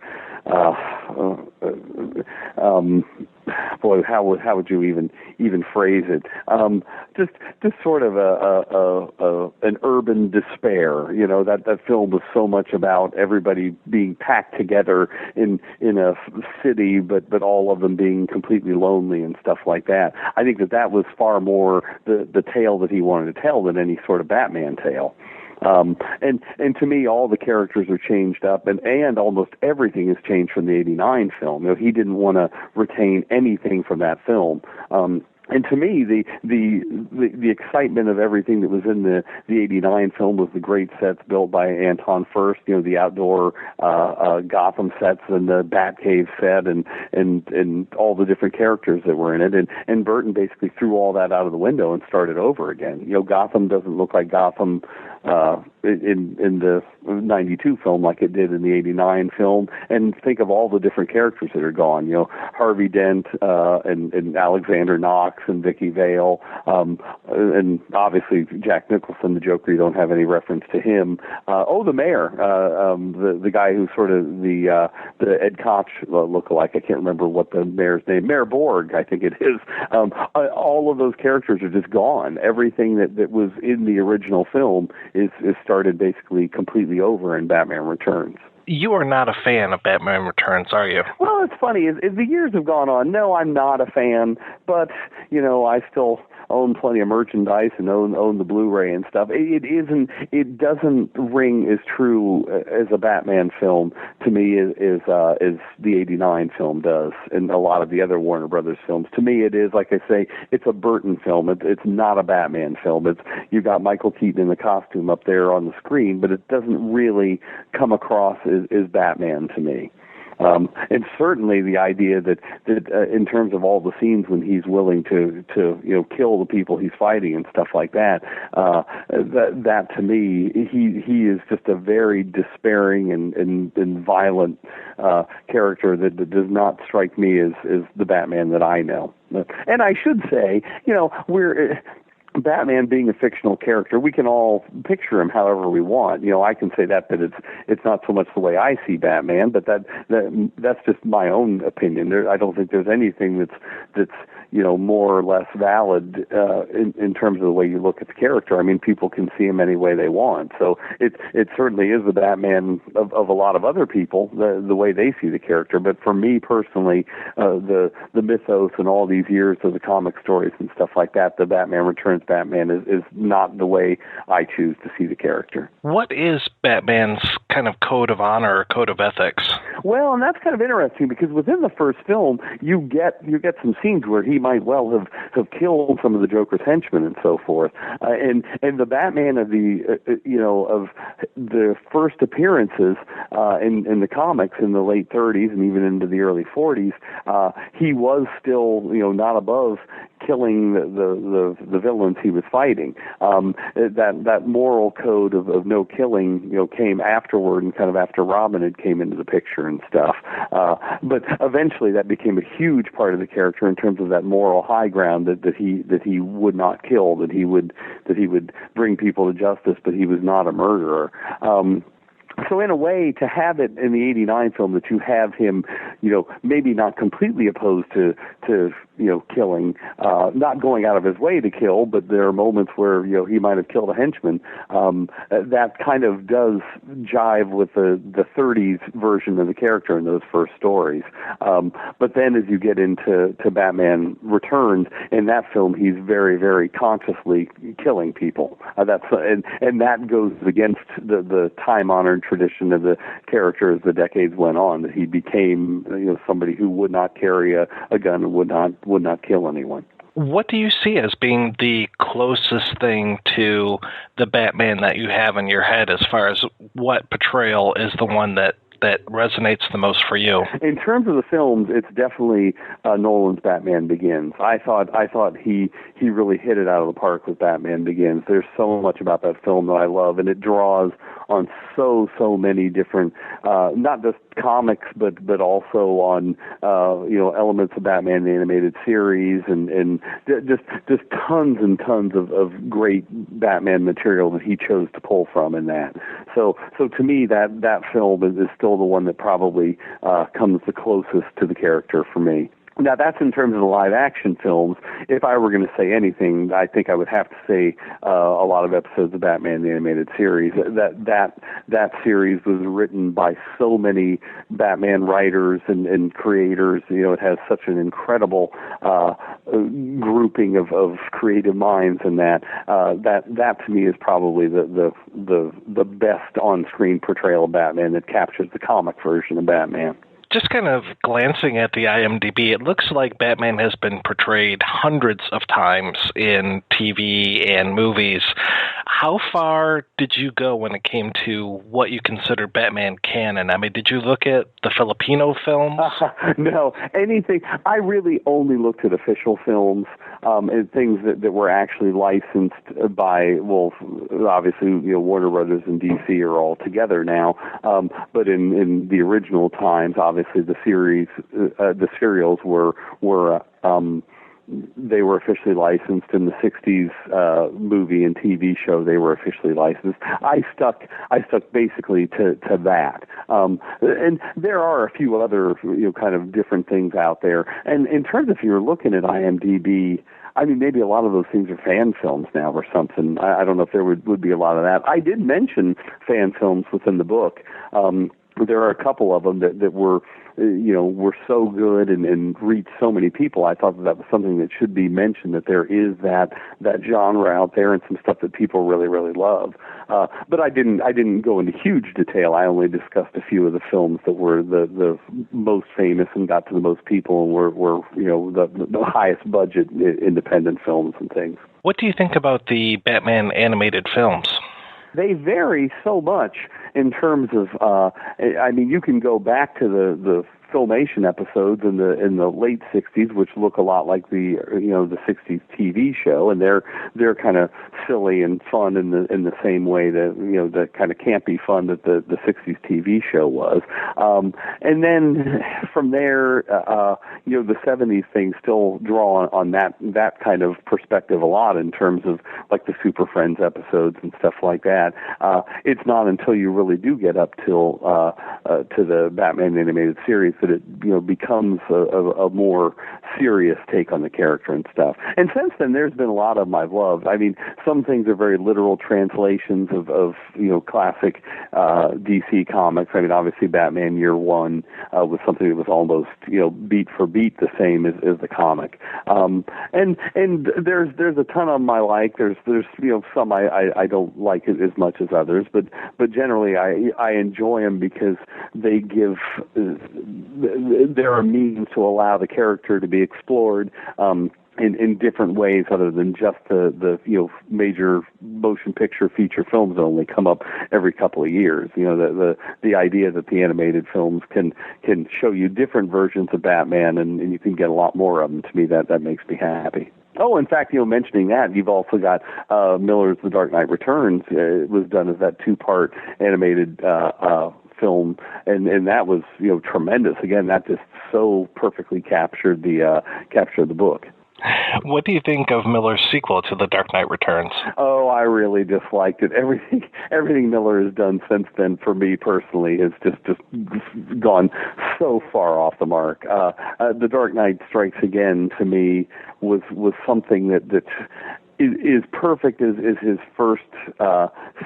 boy, how would you even phrase it? Just sort of an urban despair. That film was so much about everybody being packed together in a city, but all of them being completely lonely and stuff like that. I think that was far more the tale that he wanted to tell than any sort of Batman tale. And to me, all the characters are changed up, and almost everything has changed from the '89 film. He didn't want to retain anything from that film. And to me, the excitement of everything that was in the '89 film was the great sets built by Anton Furst. The outdoor Gotham sets and the Batcave set and all the different characters that were in it. And Burton basically threw all that out of the window and started over again. Gotham doesn't look like Gotham in the '92 film like it did in the '89 film. And think of all the different characters that are gone. Harvey Dent and Alexander Knox and Vicky Vale, and obviously Jack Nicholson, the Joker. You don't have any reference to him. The mayor, the guy who's sort of the Ed Koch lookalike. I can't remember what the mayor's name. Mayor Borg, I think it is. All of those characters are just gone. Everything that was in the original film is started basically completely over in Batman Returns. You are not a fan of Batman Returns, are you? Well, it's funny. As the years have gone on, no, I'm not a fan, but, I still own plenty of merchandise and own the Blu-ray and stuff. It doesn't ring as true as a Batman film to me as the '89 film does, and a lot of the other Warner Brothers films. To me, it is, like I say, it's a Burton film. It's not a Batman film. You got Michael Keaton in the costume up there on the screen, but it doesn't really come across as Batman to me. And certainly the idea that in terms of all the scenes when he's willing to kill the people he's fighting and stuff like that, that to me, he is just a very despairing and violent character that does not strike me as the Batman that I know. And I should say, Batman being a fictional character, we can all picture him however we want. I can say that it's not so much the way I see Batman, but that's just my own opinion. I don't think there's anything that's more or less valid in terms of the way you look at the character. I mean, people can see him any way they want. So it certainly is the Batman of a lot of other people, the way they see the character. But for me personally, the mythos and all these years of the comic stories and stuff like that, the Batman Returns Batman is not the way I choose to see the character. What is Batman's kind of code of honor or code of ethics? Well, and that's kind of interesting because within the first film, you get some scenes where he might well have killed some of the Joker's henchmen and so forth. And the Batman of of the first appearances in the comics in the late 30s and even into the early 40s, he was still not above killing the villains he was fighting. That moral code of no killing came afterward and kind of after Robin had came into the picture and stuff. But eventually that became a huge part of the character in terms of that moral high ground that he would not kill, that he would bring people to justice, but he was not a murderer. So in a way, to have it in the 89 film that you have him, maybe not completely opposed to killing, not going out of his way to kill, but there are moments where, he might have killed a henchman. That kind of does jive with the 30s version of the character in those first stories. But then as you get into Batman Returns, in that film, he's very, very consciously killing people. And that goes against the time-honored tradition of the character as the decades went on, that he became somebody who would not carry a gun and would not kill anyone. What do you see as being the closest thing to the Batman that you have in your head as far as what portrayal is the one that resonates the most for you? In terms of the films, it's definitely Nolan's Batman Begins. I thought he really hit it out of the park with Batman Begins. There's so much about that film that I love, and it draws on so many different, not just comics, but also on elements of Batman the Animated Series, and just tons and tons of great Batman material that he chose to pull from in that. So to me, that film is still the one that probably comes the closest to the character for me. Now, that's in terms of the live-action films. If I were going to say anything, I think I would have to say a lot of episodes of Batman the Animated Series. That series was written by so many Batman writers and creators. It has such an incredible grouping of creative minds in that. That to me is probably the best on-screen portrayal of Batman that captures the comic version of Batman. Just kind of glancing at the IMDb, it looks like Batman has been portrayed hundreds of times in TV and movies. How far did you go when it came to what you consider Batman canon? I mean, did you look at the Filipino films? No, anything. I really only looked at official films and things that were actually licensed by, well, obviously, Warner Brothers and DC are all together now. But in the original times, obviously, the serials were they were officially licensed. In the 60s movie and TV show, they were officially licensed. I stuck basically to that. And there are a few other kind of different things out there. And in terms of if you're looking at IMDb, I mean, maybe a lot of those things are fan films now or something. I don't know if there would be a lot of that. I did mention fan films within the book. There are a couple of them that were so good and reached so many people. I thought that was something that should be mentioned, that there is that genre out there and some stuff that people really, really love. But I didn't go into huge detail. I only discussed a few of the films that were the most famous and got to the most people and were the highest budget independent films and things. What do you think about the Batman animated films? They vary so much in terms of, you can go back to the Filmation episodes in the late '60s, which look a lot like the '60s TV show, and they're kind of silly and fun in the same way that the kind of campy fun that the '60s TV show was. And then from there, the '70s things still draw on that kind of perspective a lot in terms of like the Super Friends episodes and stuff like that. It's not until you really do get up till to the Batman animated series that it becomes a more serious take on the character and stuff. And since then, there's been a lot of them I've loved. I mean, some things are very literal translations of classic DC comics. I mean, obviously, Batman Year One was something that was almost beat for beat the same as the comic. And there's a ton of them I like. There's some I don't like it as much as others, but generally I enjoy them because they give they're a means to allow the character to be explored in different ways other than just the major motion picture feature films that only come up every couple of years. The idea that the animated films can show you different versions of Batman and you can get a lot more of them, to me that makes me happy. Oh, in fact, mentioning that, you've also got Miller's The Dark Knight Returns. It was done as that two-part animated film, and that was tremendous. Again, that just so perfectly captured the book. What do you think of Miller's sequel to The Dark Knight Returns? Oh, I really disliked it. Everything Miller has done since then, for me personally, has just gone so far off the mark. The Dark Knight Strikes Again, to me, was something that is perfect as his first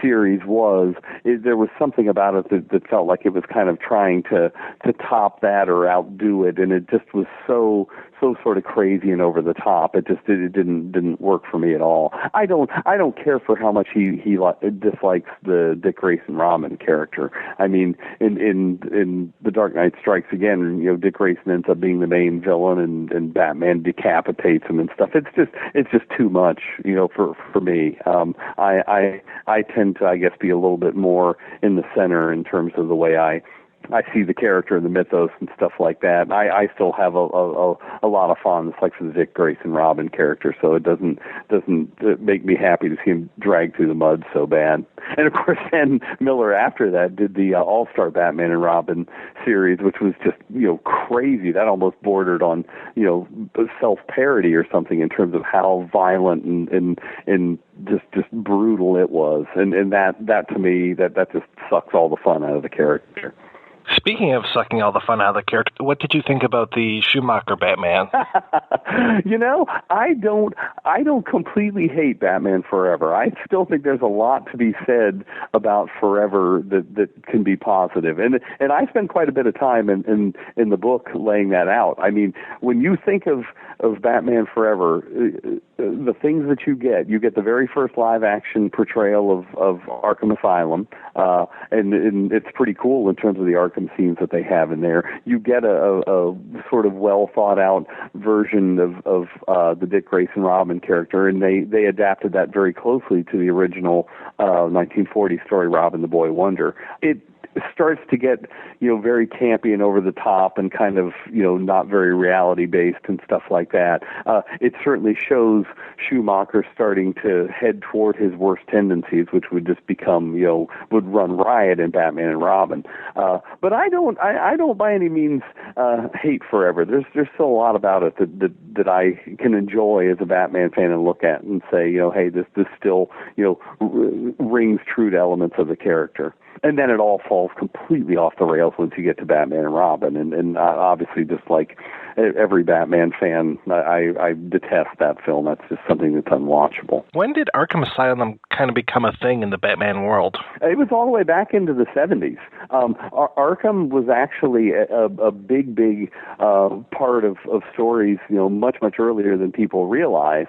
series was. There was something about it that felt like it was kind of trying to top that or outdo it, and it just was so sort of crazy and over the top. It didn't work for me at all. I don't care for how much he dislikes the Dick Grayson Robin character. I mean, in The Dark Knight Strikes Again, Dick Grayson ends up being the main villain, and Batman decapitates him and stuff. It's just too much, for me. I tend to, I guess, be a little bit more in the center in terms of the way I see the character and the mythos and stuff like that. I still have a lot of fondness like for the Dick Grayson Robin character, so it doesn't make me happy to see him dragged through the mud so bad. And of course, then Miller after that did the All-Star Batman and Robin series, which was just crazy. That almost bordered on self-parody or something in terms of how violent and just brutal it was. And that to me that just sucks all the fun out of the character. Speaking of sucking all the fun out of the character, what did you think about the Schumacher Batman? I don't completely hate Batman Forever. I still think there's a lot to be said about Forever that can be positive. And I spend quite a bit of time in the book laying that out. I mean, when you think of Batman Forever, the things that you get the very first live action portrayal of Arkham Asylum, and it's pretty cool in terms of the Arkham scenes that they have in there. You get a sort of well thought out version of the Dick Grayson Robin character, and they adapted that very closely to the original 1940 story Robin the Boy Wonder. It starts to get very campy and over the top and kind of not very reality based and stuff like that. It certainly shows Schumacher starting to head toward his worst tendencies, which would just become would run riot in Batman and Robin. But I don't by any means hate Forever. There's still a lot about it that I can enjoy as a Batman fan and look at and say hey, this still rings true to elements of the character. And then it all falls completely off the rails once you get to Batman and Robin. And obviously, just like every Batman fan, I detest that film. That's just something that's unwatchable. When did Arkham Asylum kind of become a thing in the Batman world? It was all the way back into the 70s. Arkham was actually a big part of stories, much earlier than people realize.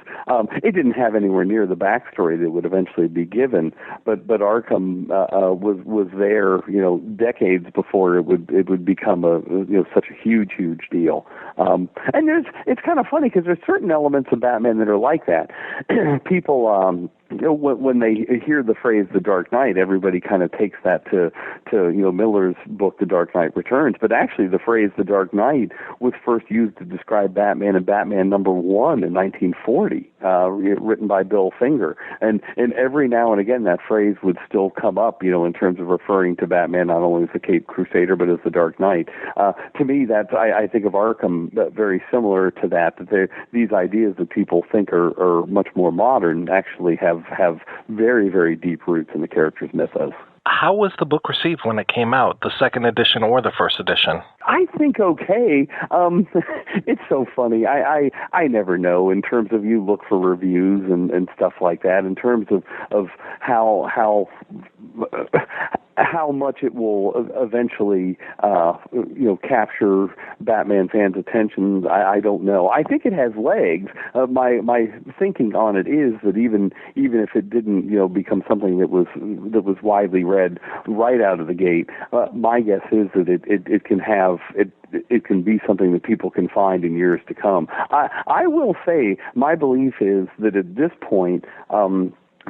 It didn't have anywhere near the backstory that would eventually be given, but Arkham was there, decades before it would become such a huge deal. And it's kind of funny because there's certain elements of Batman that are like that. People when they hear the phrase "The Dark Knight," everybody kind of takes that to Miller's book, The Dark Knight Returns. But actually, the phrase "The Dark Knight" was first used to describe Batman in Batman #1 in 1940, written by Bill Finger. And every now and again, that phrase would still come up, in terms of referring to Batman not only as the Caped Crusader but as the Dark Knight. To me, I think of Arkham very similar to that. That these ideas that people think are much more modern actually have very, very deep roots in the character's mythos. How was the book received when it came out, the second edition or the first edition? I think okay. It's so funny. I never know in terms of you look for reviews and stuff like that. In terms of how much it will eventually capture Batman fans' attention, I don't know. I think it has legs. My thinking on it is that even if it didn't become something that was widely read right out of the gate, my guess is that it can have it can be something that people can find in years to come. I will say my belief is that at this point,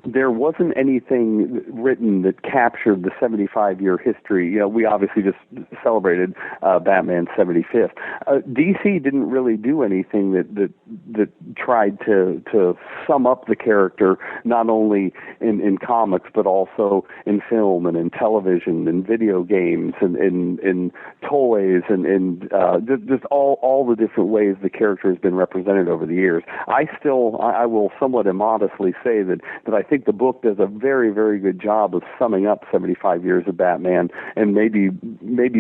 there wasn't anything written that captured the 75-year history. We obviously just celebrated Batman's 75th. DC didn't really do anything that tried to sum up the character, not only in comics, but also in film and in television and video games and in toys and just all the different ways the character has been represented over the years. I will somewhat immodestly say that I think the book does a very, very good job of summing up 75 years of Batman, and maybe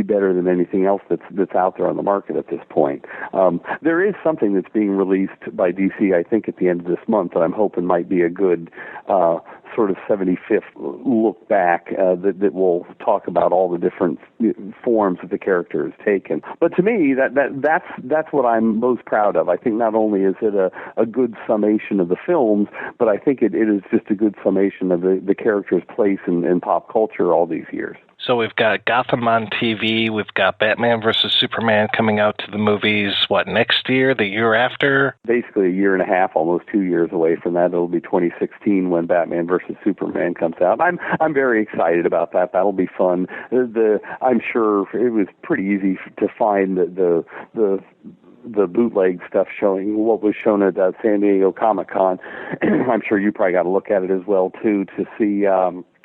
better than anything else that's out there on the market at this point. There is something that's being released by DC, I think, at the end of this month that I'm hoping might be a good sort of 75th look back that will talk about all the different forms that the character has taken. But to me, that's what I'm most proud of. I think not only is it a good summation of the films, but I think it is just a good summation of the character's place in pop culture all these years. So we've got Gotham on TV, we've got Batman vs. Superman coming out to the movies, next year, the year after? Basically a year and a half, almost 2 years away from that. It'll be 2016 when Batman vs. Superman comes out. I'm very excited about that. That'll be fun. I'm sure it was pretty easy to find the bootleg stuff showing what was shown at San Diego Comic-Con. I'm sure you probably got to look at it as well, too, to see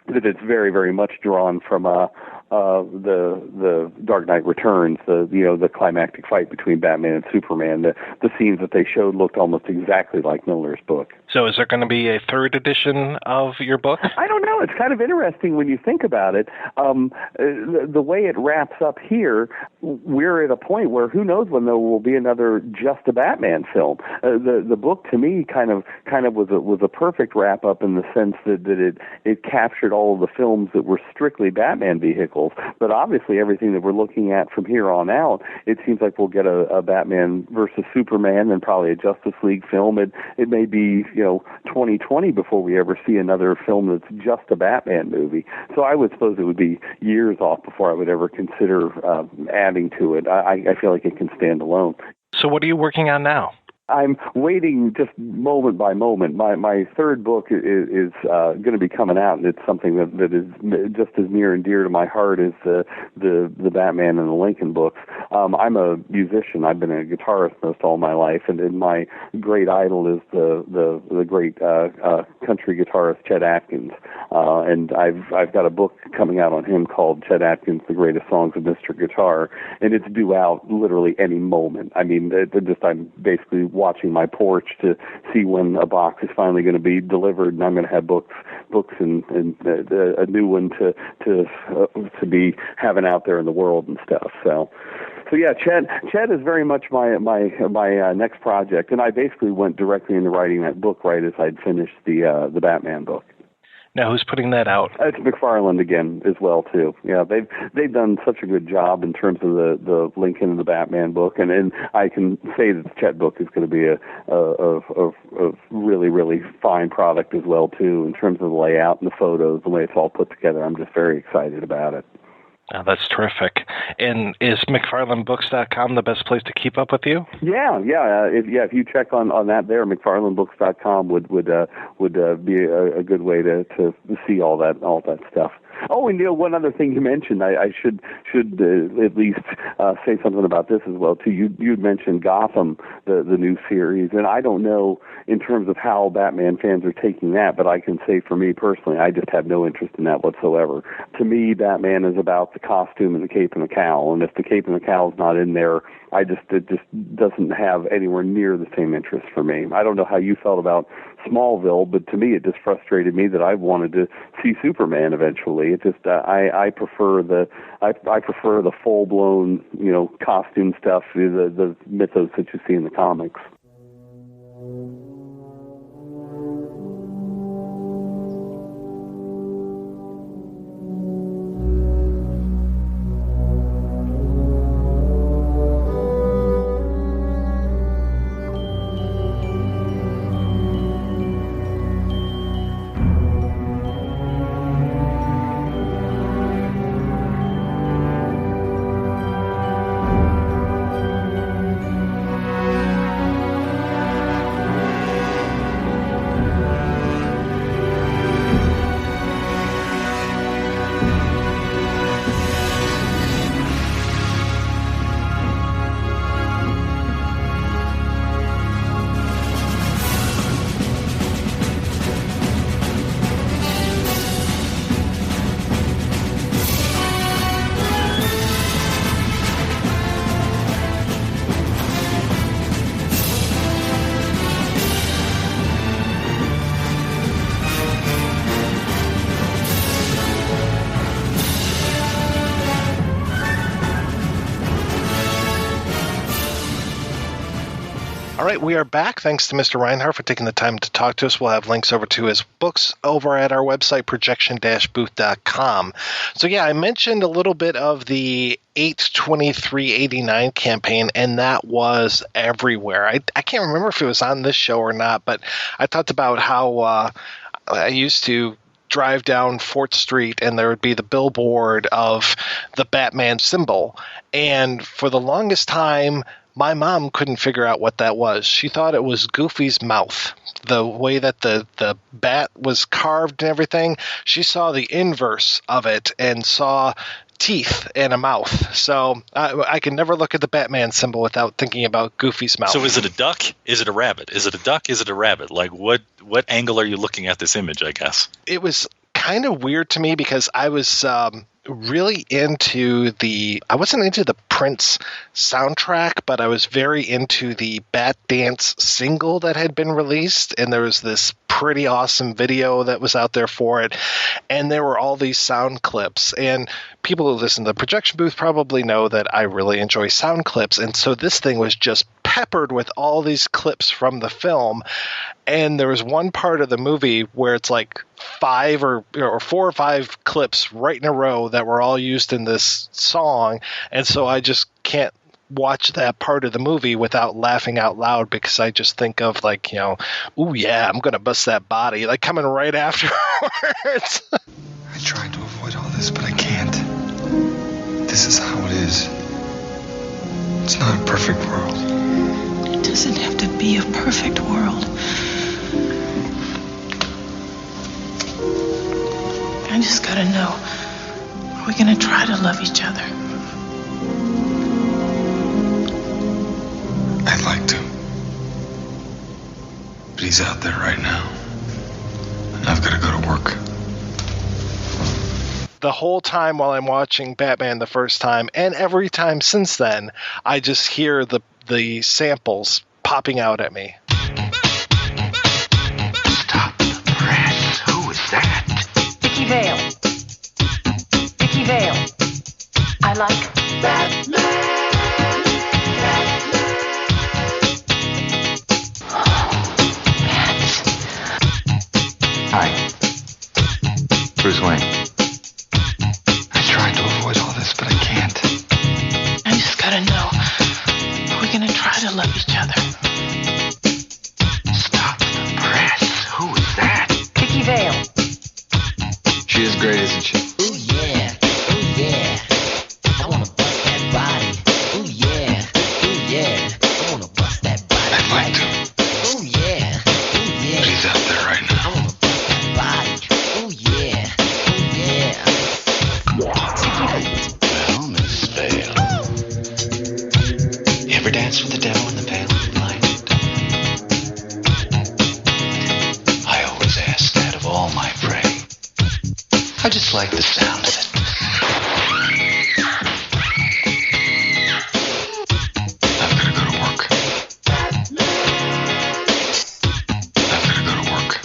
that it's very, very much drawn from the Dark Knight Returns, the climactic fight between Batman and Superman. The scenes that they showed looked almost exactly like Miller's book. So is there going to be a third edition of your book? I don't know. It's kind of interesting when you think about it. The way it wraps up here, we're at a point where who knows when there will be another Just a Batman film. The book to me kind of was a perfect wrap up in the sense that it captured all of the films that were strictly Batman vehicles. But obviously everything that we're looking at from here on out, it seems like we'll get a Batman versus Superman and probably a Justice League film. It may be 2020 before we ever see another film that's just a Batman movie. So I would suppose it would be years off before I would ever consider adding to it. I feel like it can stand alone. So what are you working on now? I'm waiting just moment by moment. My third book is going to be coming out, and it's something that is just as near and dear to my heart as the Batman and the Lincoln books. I'm a musician. I've been a guitarist most all my life, and my great idol is the great country guitarist Chet Atkins. And I've got a book coming out on him called Chet Atkins: The Greatest Songs of Mr. Guitar, and it's due out literally any moment. I mean, I'm basically watching my porch to see when a box is finally going to be delivered, and I'm going to have books and a new one to be having out there in the world and stuff. So yeah, Chet is very much my next project, and I basically went directly into writing that book right as I'd finished the Batman book. Now, who's putting that out? It's McFarlane again as well too. Yeah, they've done such a good job in terms of the Lincoln and the Batman book, and I can say that the Chet book is going to be a really, really fine product as well too in terms of the layout and the photos, the way it's all put together. I'm just very excited about it. Oh, that's terrific. And is McFarlandBooks.com the best place to keep up with you? Yeah. If you check on that there, McFarlandBooks.com would be a good way to see all that stuff. Oh, and one other thing you mentioned, I should at least say something about this as well too. You'd mentioned Gotham, the new series, and I don't know in terms of how Batman fans are taking that, but I can say for me personally, I just have no interest in that whatsoever. To me, Batman is about the costume and the cape and the cowl, and if the cape and the cowl's not in there, it just doesn't have anywhere near the same interest for me. I don't know how you felt about Smallville, but to me it just frustrated me that I wanted to see Superman eventually. It just I prefer the full blown costume stuff, the mythos that you see in the comics. All right, we are back. Thanks to Mr. Reinhart for taking the time to talk to us. We'll have links over to his books over at our website, projection-booth.com. So, yeah, I mentioned a little bit of the 8/23/89 campaign, and that was everywhere. I can't remember if it was on this show or not, but I talked about how I used to drive down 4th Street and there would be the billboard of the Batman symbol. And for the longest time, my mom couldn't figure out what that was. She thought it was Goofy's mouth. The way that the bat was carved and everything, she saw the inverse of it and saw teeth and a mouth. So I can never look at the Batman symbol without thinking about Goofy's mouth. So is it a duck? Is it a rabbit? Is it a duck? Is it a rabbit? Like what angle are you looking at this image, I guess? It was kind of weird to me because I was really into I wasn't into the Prince soundtrack, but I was very into the Bat Dance single that had been released, and there was this pretty awesome video that was out there for it, and there were all these sound clips, and people who listen to the Projection Booth probably know that I really enjoy sound clips, and so this thing was just peppered with all these clips from the film. And there was one part of the movie where it's like 4 or 5 clips right in a row that were all used in this song. And so I just can't watch that part of the movie without laughing out loud, because I just think of like, ooh, yeah, I'm going to bust that body, like coming right afterwards. I tried to avoid all this, but I can't. This is how it is. It's not a perfect world. It doesn't have to be a perfect world. I just gotta know, are we gonna try to love each other? I'd like to. But he's out there right now. And I've gotta go to work. The whole time while I'm watching Batman the first time, and every time since then, I just hear the samples popping out at me. Stop the press. Who is that? Vicky Vale. Vicky Vale. I like Batman. Hi. Bruce Wayne. I tried to avoid all this, but I can't. I just gotta know, are we gonna try to love each other? Stop the press. Who is that? Vicky Vale. She is great, isn't she? Oh yeah. Oh yeah. just like the sound of it. I've got to go to work. I've got to go to work.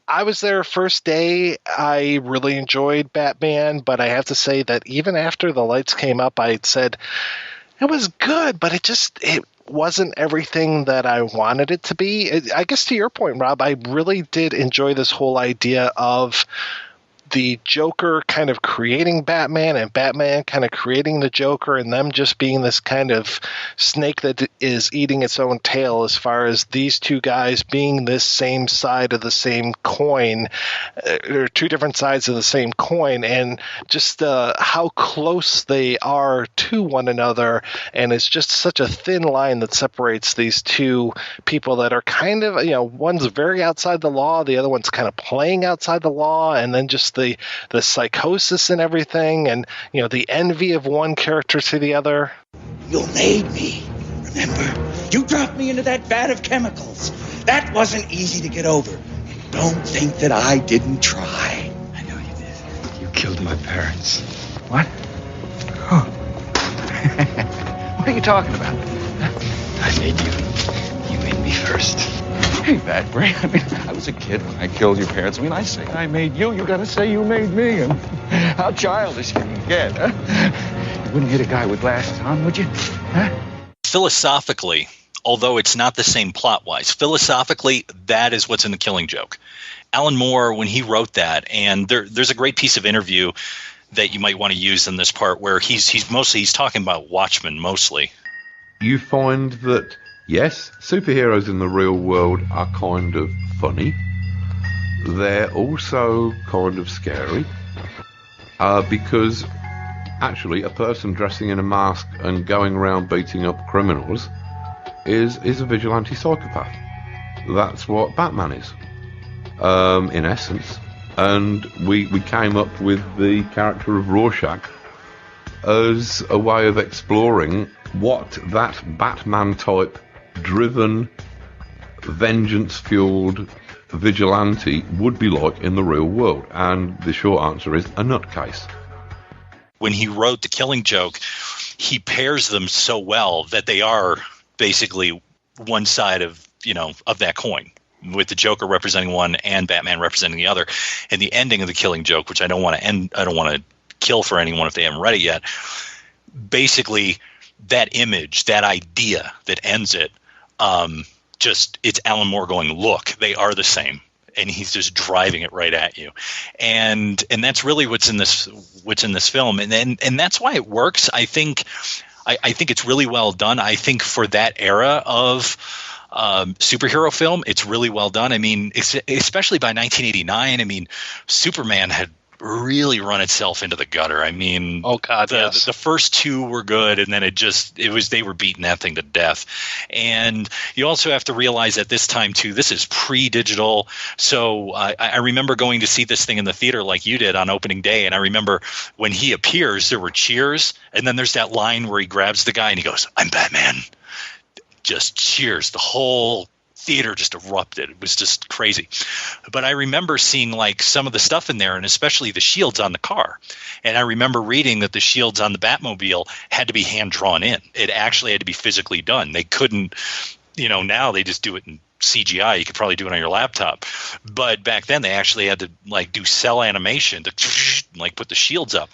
I was there first day. I really enjoyed Batman, but I have to say that even after the lights came up, I said it was good, but it wasn't everything that I wanted it to be. I guess to your point, Rob, I really did enjoy this whole idea of the Joker kind of creating Batman and Batman kind of creating the Joker, and them just being this kind of snake that is eating its own tail, as far as these two guys being this same side of the same coin, or two different sides of the same coin, and just how close they are to one another. And it's just such a thin line that separates these two people that are kind of, one's very outside the law, the other one's kind of playing outside the law, and then just the psychosis and everything, and the envy of one character to the other. You made me, remember? You dropped me into that vat of chemicals. That wasn't easy to get over. Don't think that I didn't try. I know you did. You killed my parents. What? Oh. What are you talking about? I made you. You made me first. Hey, Bad Brain. I mean, I was a kid when I killed your parents. I mean, I say I made you. You gotta say you made me. And how childish can you get, huh? You wouldn't hit a guy with glasses on, would you? Huh? Philosophically, although it's not the same plot-wise, philosophically, that is what's in The Killing Joke. Alan Moore, when he wrote that, and there's a great piece of interview that you might want to use in this part where he's talking about Watchmen mostly. You find that, yes, superheroes in the real world are kind of funny. They're also kind of scary. Because actually a person dressing in a mask and going around beating up criminals is a vigilante psychopath. That's what Batman is, in essence. And we came up with the character of Rorschach as a way of exploring what that Batman-type driven, vengeance-fueled vigilante would be like in the real world. And the short answer is a nutcase. When he wrote The Killing Joke, he pairs them so well that they are basically one side of that coin, with the Joker representing one and Batman representing the other. And the ending of The Killing Joke, which I don't want to kill for anyone if they haven't read it yet, basically that image, that idea that ends it, it's Alan Moore going, look, they are the same, and he's just driving it right at you, and that's really what's in this film, and that's why it works. I think it's really well done. I think for that era of superhero film, it's really well done. I mean, especially by 1989. I mean, Superman had really run itself into the gutter. I mean, oh god, yes. The first two were good, and then they were beating that thing to death. And you also have to realize at this time too, this is pre-digital. So I remember going to see this thing in the theater like you did on opening day, and I remember when he appears, there were cheers, and then there's that line where he grabs the guy and he goes, "I'm Batman." Just cheers. The whole theater just erupted. It was just crazy. But I remember seeing like some of the stuff in there, and especially the shields on the car. And I remember reading that the shields on the Batmobile had to be hand drawn in. It actually had to be physically done. They couldn't, now they just do it in CGI. You could probably do it on your laptop. But back then they actually had to like do cell animation to like put the shields up.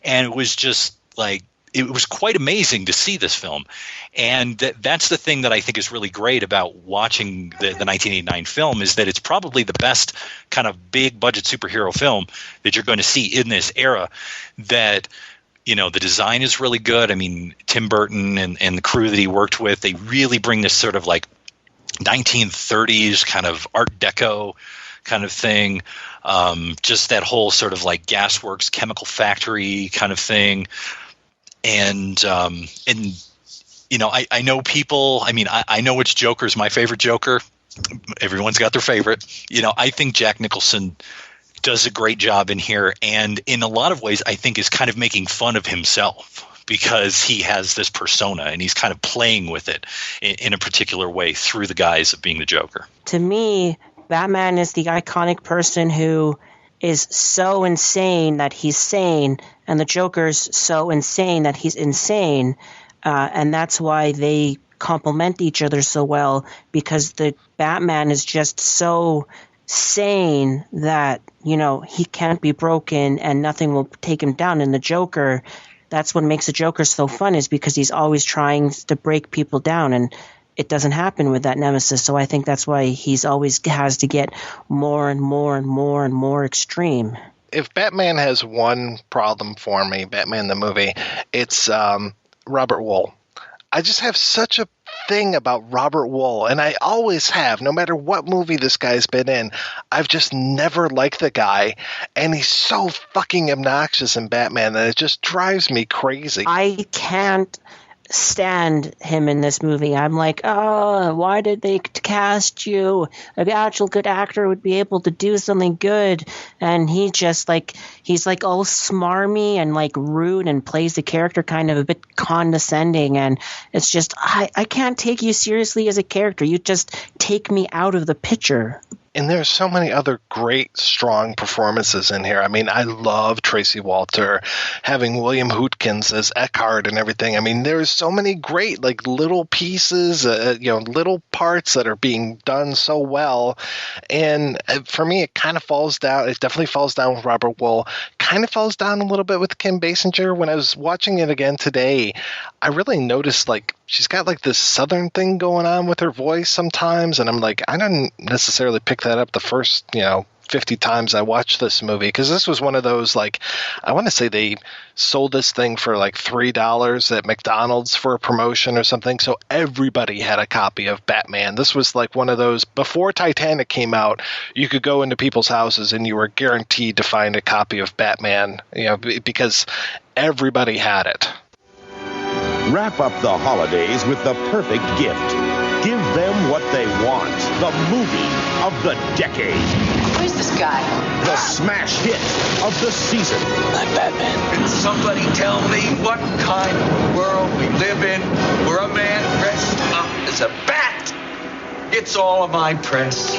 And it was just like, it was quite amazing to see this film. And that's the thing that I think is really great about watching the 1989 film, is that it's probably the best kind of big budget superhero film that you're going to see in this era. That, the design is really good. I mean, Tim Burton and the crew that he worked with, they really bring this sort of like 1930s kind of Art Deco kind of thing. Just that whole sort of like gasworks, chemical factory kind of thing. And I know people, I mean, I know which Joker is my favorite Joker. everyone's got their favorite. I think Jack Nicholson does a great job in here, and in a lot of ways I think is kind of making fun of himself because he has this persona and he's kind of playing with it in a particular way through the guise of being the Joker. To me, Batman is the iconic person who is so insane that he's sane, and the Joker's so insane that he's insane, and that's why they complement each other so well, because the Batman is just so sane that, he can't be broken and nothing will take him down. And the Joker, that's what makes the Joker so fun, is because he's always trying to break people down, and it doesn't happen with that nemesis. So I think that's why he's always has to get more and more and more and more extreme. If Batman has one problem for me, Batman the movie, it's Robert Wuhl. I just have such a thing about Robert Wuhl, and I always have, no matter what movie this guy's been in. I've just never liked the guy, and he's so fucking obnoxious in Batman that it just drives me crazy. I can't stand him in this movie. I'm like, oh, why did they cast you? An actual good actor would be able to do something good, and he's all smarmy and like rude and plays the character kind of a bit condescending, and it's just I can't take you seriously as a character. You just take me out of the picture. And there's so many other great, strong performances in here. I mean, I love Tracy Walter, having William Hootkins as Eckhart and everything. I mean, there's so many great, little pieces, little parts that are being done so well. And for me, it kind of falls down. It definitely falls down with Robert Wuhl. Kind of falls down a little bit with Kim Basinger. When I was watching it again today, I really noticed, she's got this Southern thing going on with her voice sometimes. And I'm like, I didn't necessarily pick that up the first, 50 times I watched this movie, because this was one of those, I want to say they sold this thing for $3 at McDonald's for a promotion or something. So everybody had a copy of Batman. This was one of those, before Titanic came out, you could go into people's houses and you were guaranteed to find a copy of Batman, because everybody had it. Wrap up the holidays with the perfect gift. Give them what they want. The movie of the decade. Who's this guy? The smash hit of the season. I'm Batman. Can somebody tell me what kind of world we live in where a man dressed up as a bat gets all of my press?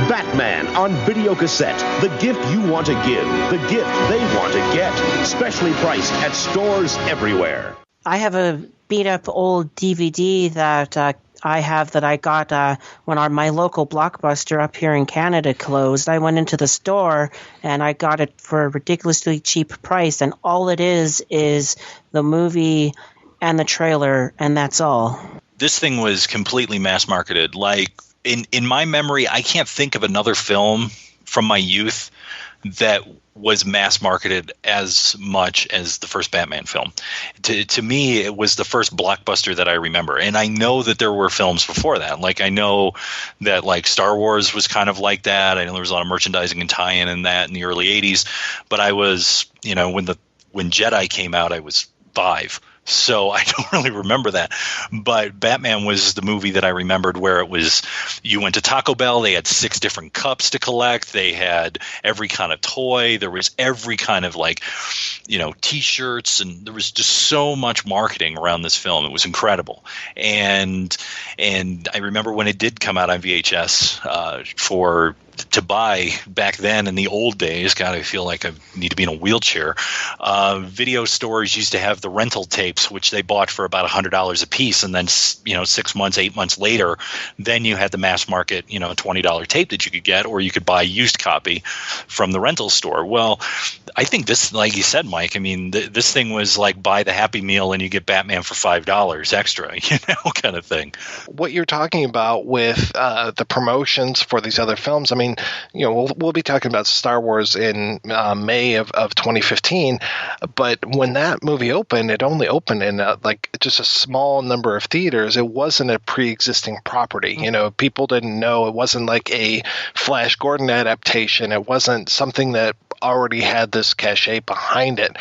Batman on video cassette. The gift you want to give. The gift they want to get. Specially priced at stores everywhere. I have a beat-up old DVD that I got when my local Blockbuster up here in Canada closed. I went into the store and I got it for a ridiculously cheap price, and all it is the movie and the trailer, and that's all. This thing was completely mass-marketed. In my memory, I can't think of another film from my youth that was mass marketed as much as the first Batman film. To me, it was the first blockbuster that I remember. And I know that there were films before that. I know that Star Wars was kind of like that. I know there was a lot of merchandising and tie-in in that in the early 80s. But I was, when Jedi came out, I was 5. So I don't really remember that. But Batman was the movie that I remembered where it was, you went to Taco Bell, they had 6 different cups to collect, they had every kind of toy, there was every kind of T-shirts, and there was just so much marketing around this film. It was incredible. And I remember when it did come out on VHS to buy back then in the old days. God, I feel like I need to be in a wheelchair. Video stores used to have the rental tapes, which they bought for about $100 a piece, and then 6 months, 8 months later, then you had the mass market, $20 tape that you could get, or you could buy a used copy from the rental store. Well, I think this, like you said, Mike, I mean, this thing was like buy the Happy Meal and you get Batman for $5 extra, kind of thing. What you're talking about with the promotions for these other films, I mean, we'll be talking about Star Wars in May of 2015, but when that movie opened, it only opened in just a small number of theaters. It wasn't a pre-existing property. People didn't know. It wasn't like a Flash Gordon adaptation. It wasn't something that already had this cachet behind it.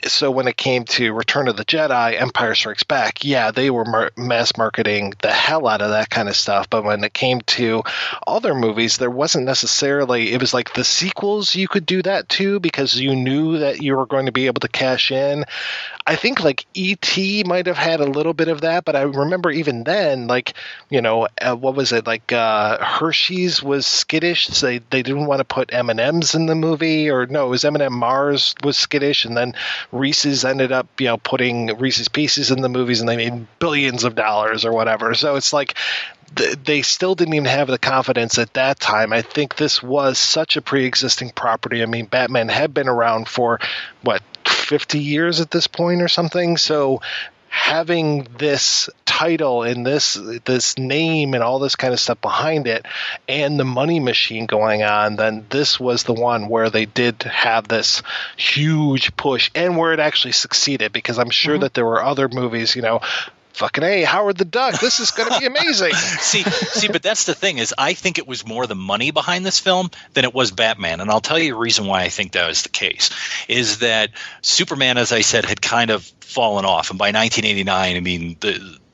So when it came to Return of the Jedi, Empire Strikes Back, yeah, they were mass marketing the hell out of that kind of stuff. But when it came to other movies, there wasn't necessarily, it was like the sequels, you could do that too because you knew that you were going to be able to cash in. I think like E.T. might have had a little bit of that, but I remember even then, like, you know, what was it? Like Hershey's was skittish. So they didn't want to put M&Ms in the movie, or no, it was M&M Mars was skittish, and then Reese's ended up, you know, putting Reese's Pieces in the movies, and they made billions of dollars or whatever. So it's like they still didn't even have the confidence at that time. I think this was such a pre-existing property. I mean, Batman had been around for, what, 50 years at this point or something? So having this title and this name and all this kind of stuff behind it and the money machine going on, then this was the one where they did have this huge push and where it actually succeeded, because I'm sure that there were other movies, you know, fucking hey, Howard the Duck, this is going to be amazing. See, but that's the thing is I think it was more the money behind this film than it was Batman. And I'll tell you a reason why I think that was the case is that Superman, as I said, had kind of fallen off. And by 1989, I mean,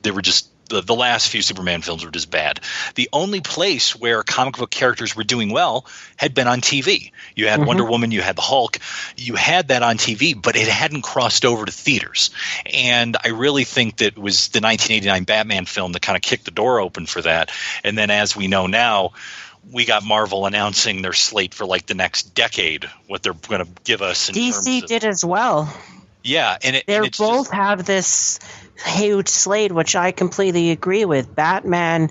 they were just the last few Superman films were just bad. The only place where comic book characters were doing well had been on TV. You had Wonder Woman, you had the Hulk, you had that on TV, but it hadn't crossed over to theaters. And I really think that it was the 1989 Batman film that kind of kicked the door open for that. And then as we know now, we got Marvel announcing their slate for like the next decade, what they're going to give us. DC did as well. Yeah, and they both have this huge slate, which I completely agree with. Batman,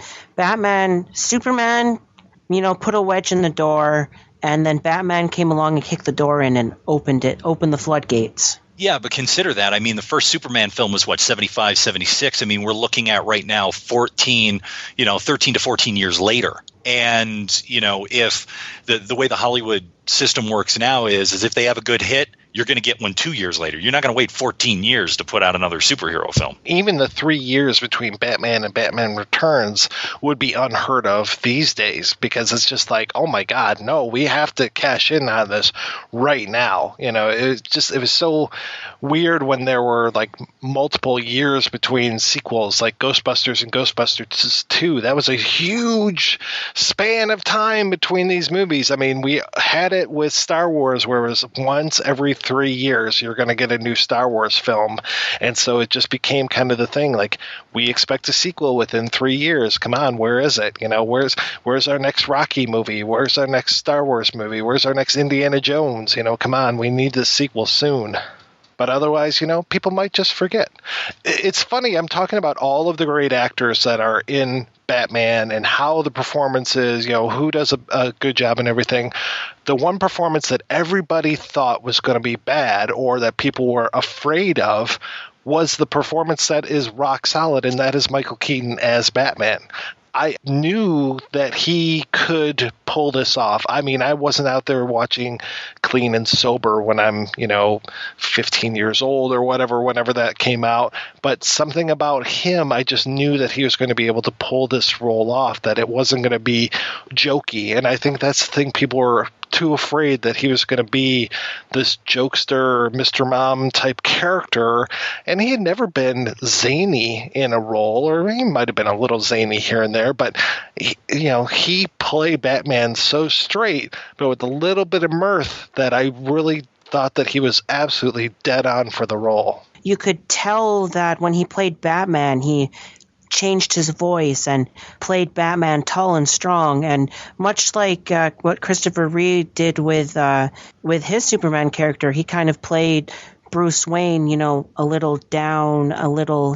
Superman, you know, put a wedge in the door, and then Batman came along and kicked the door in and opened the floodgates. Yeah, but consider that. I mean, the first Superman film was, what, 75, 76? I mean, we're looking at right now 13 to 14 years later. And, you know, if the way the Hollywood system works now is if they have a good hit, you're going to get one 2 years later. You're not going to wait 14 years to put out another superhero film. Even the 3 years between Batman and Batman Returns would be unheard of these days, because it's just like, oh my God, no, we have to cash in on this right now. You know, it was so weird when there were like multiple years between sequels, like Ghostbusters and Ghostbusters 2. That was a huge span of time between these movies. I mean, we had it with Star Wars, where it was once every 3 years you're going to get a new Star Wars film, and so it just became kind of the thing, like, we expect a sequel within 3 years. Come on, where is it? You know, where's our next Rocky movie? Where's our next Star Wars movie? Where's our next Indiana Jones? You know, come on, we need this sequel soon. But otherwise, you know, people might just forget. It's funny, I'm talking about all of the great actors that are in Batman and how the performance is, you know, who does a good job and everything. The one performance that everybody thought was going to be bad, or that people were afraid of, was the performance that is rock solid, and that is Michael Keaton as Batman. I knew that he could pull this off. I mean, I wasn't out there watching Clean and Sober when I'm, 15 years old or whatever, whenever that came out. But something about him, I just knew that he was going to be able to pull this role off, that it wasn't going to be jokey. And I think that's the thing, people were too afraid that he was going to be this jokester, Mr. Mom type character, and he had never been zany in a role, or he might have been a little zany here and there, but he played Batman so straight, but with a little bit of mirth, that I really thought that he was absolutely dead on for the role. You could tell that when he played Batman, he changed his voice and played Batman tall and strong, and much like what Christopher Reeve did with his Superman character, he kind of played Bruce Wayne, a little down, a little,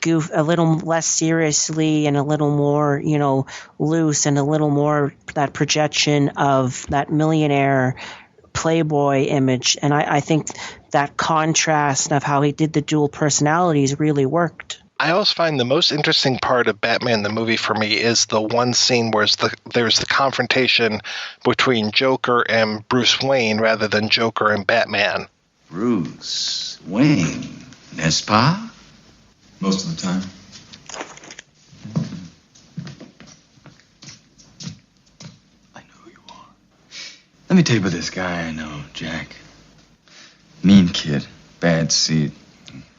goof, a little less seriously, and a little more, loose, and a little more that projection of that millionaire playboy image. And I think that contrast of how he did the dual personalities really worked. I always find the most interesting part of Batman the movie for me is the one scene where there's the confrontation between Joker and Bruce Wayne rather than Joker and Batman. Bruce Wayne, n'est-ce pas? Most of the time. The Let me tell you about this guy I know, Jack. Mean kid, bad seed,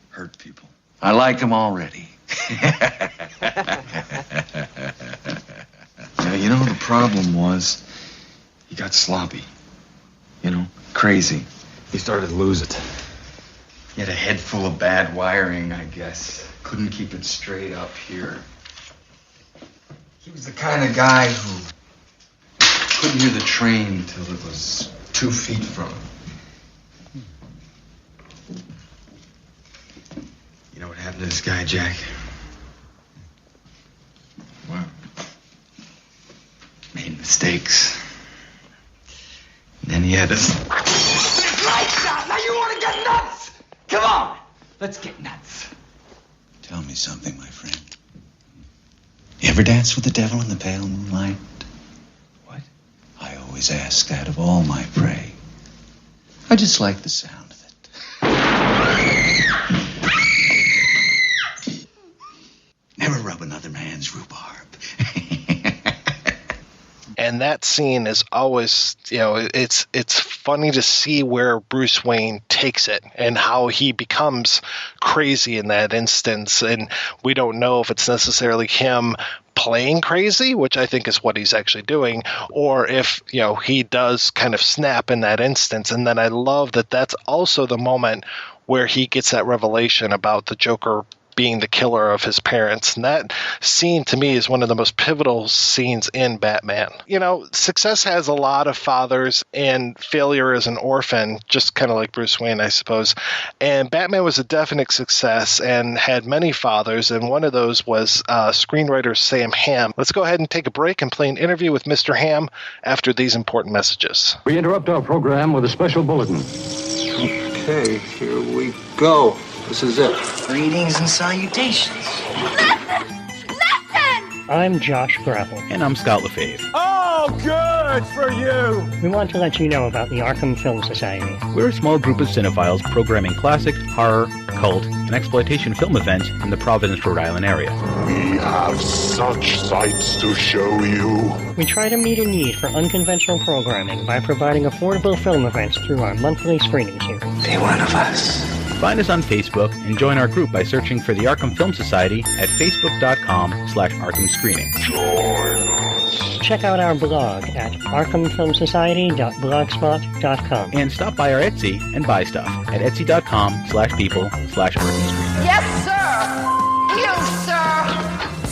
hurt people. I like him already. Yeah, you know, the problem was he got sloppy. You know, crazy. He started to lose it. He had a head full of bad wiring, I guess. Couldn't keep it straight up here. He was the kind of guy who couldn't hear the train till it was 2 feet from him. You know what happened to this guy, Jack? Well, made mistakes. And then he had us. Lights out! Now you want to get nuts! Come on! Let's get nuts. Tell me something, my friend. You ever dance with the devil in the pale moonlight? What? I always ask that of all my prey. I just like the sound of it. Never rub another man's rhubarb. And that scene is always, you know, it's funny to see where Bruce Wayne takes it and how he becomes crazy in that instance. And we don't know if it's necessarily him playing crazy, which I think is what he's actually doing, or if, you know, he does kind of snap in that instance. And then I love that that's also the moment where he gets that revelation about the Joker being the killer of his parents. And that scene to me is one of the most pivotal scenes in Batman. You know, success has a lot of fathers and failure is an orphan, just kind of like Bruce Wayne, I suppose. And Batman was a definite success and had many fathers, and one of those was screenwriter Sam Hamm. Let's go ahead and take a break and play an interview with Mr. Hamm after these important messages. We interrupt our program with a special bulletin. Okay, here we go. This is it. Greetings and salutations. I'm Josh Gravel. And I'm Scott LaFave. Oh, good for you! We want to let you know about the Arkham Film Society. We're a small group of cinephiles programming classic, horror, cult, and exploitation film events in the Providence, Rhode Island area. We have such sights to show you. We try to meet a need for unconventional programming by providing affordable film events through our monthly screening series. Be one of us. Find us on Facebook and join our group by searching for the Arkham Film Society at facebook.com/ArkhamScreening. Join us. Check out our blog at arkhamfilmsociety.blogspot.com. And stop by our Etsy and buy stuff at etsy.com/people/ArkhamScreening. Yes, sir. You, sir.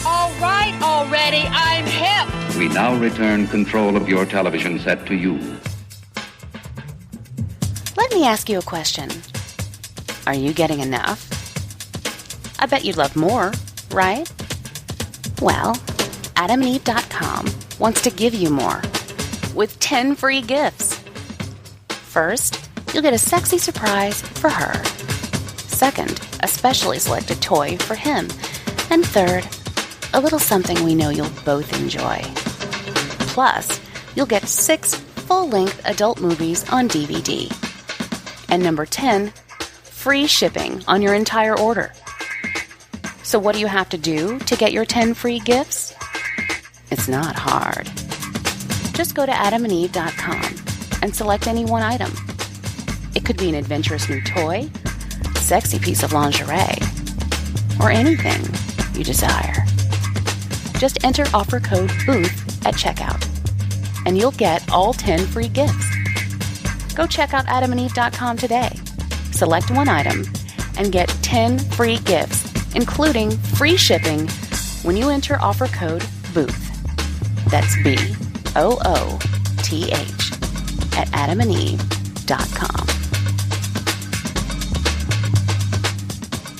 All right already. I'm hip. We now return control of your television set to you. Let me ask you a question. Are you getting enough? I bet you'd love more, right? Well, AdamandEve.com wants to give you more with 10 free gifts. First, you'll get a sexy surprise for her. Second, a specially selected toy for him. And third, a little something we know you'll both enjoy. Plus, you'll get 6 full-length adult movies on DVD. And number 10, free shipping on your entire order. So what do you have to do to get your 10 free gifts? It's not hard. Just go to AdamandEve.com and select any one item. It could be an adventurous new toy, sexy piece of lingerie, or anything you desire. Just enter offer code BOOTH at checkout, and you'll get all 10 free gifts. Go check out AdamandEve.com today. Select one item and get 10 free gifts, including free shipping when you enter offer code BOOTH. That's BOOTH at AdamandEve.com.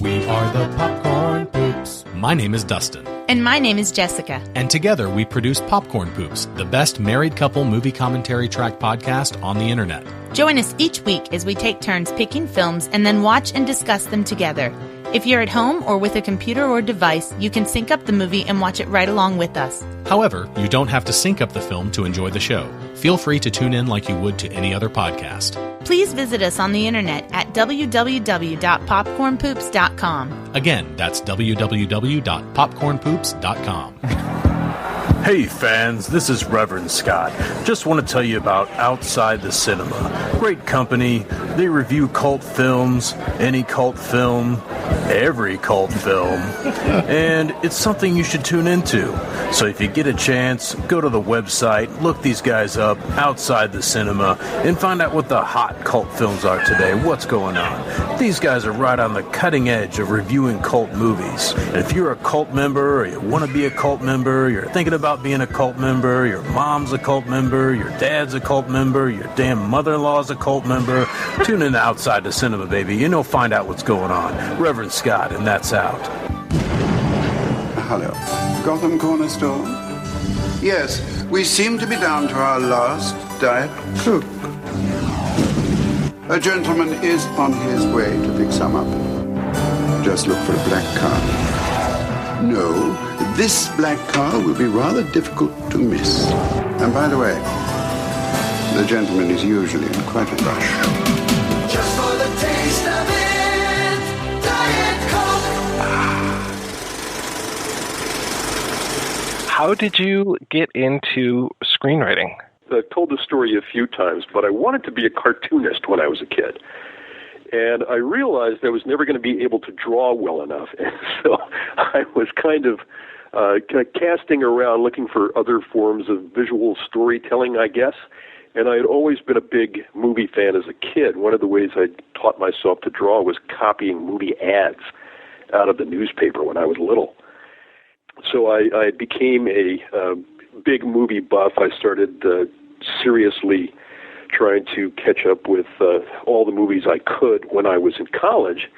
We are the Popcorn Poops. My name is Dustin. And my name is Jessica. And together we produce Popcorn Poops, the best married couple movie commentary track podcast on the internet. Join us each week as we take turns picking films and then watch and discuss them together. If you're at home or with a computer or device, you can sync up the movie and watch it right along with us. However, you don't have to sync up the film to enjoy the show. Feel free to tune in like you would to any other podcast. Please visit us on the internet at www.popcornpoops.com. Again, that's www.popcornpoops.com. Hey fans, this is Reverend Scott. Just want to tell you about Outside the Cinema. Great company. They review cult films, any cult film, every cult film, and it's something you should tune into. So if you get a chance, go to the website, look these guys up, Outside the Cinema, and find out what the hot cult films are today, what's going on. These guys are right on the cutting edge of reviewing cult movies. And if you're a cult member, or you want to be a cult member, you're thinking about being a cult member, your mom's a cult member, your dad's a cult member, your damn mother-in-law's a cult member, tune in to Outside the Cinema, baby, and you'll find out what's going on. Reverend Scott, and that's out. Hello. Gotham Corner Store? Yes, we seem to be down to our last Diet Coke. A gentleman is on his way to pick some up. Just look for a black car. No, this black car will be rather difficult to miss. And by the way, the gentleman is usually in quite a rush. Just for the taste of it, Diet Coke. How did you get into screenwriting? I've told this story a few times, but I wanted to be a cartoonist when I was a kid. And I realized I was never going to be able to draw well enough. And so I was kind of casting around looking for other forms of visual storytelling, I guess. And I had always been a big movie fan as a kid. One of the ways I taught myself to draw was copying movie ads out of the newspaper when I was little. So I became a big movie buff. I started seriously trying to catch up with all the movies I could when I was in college,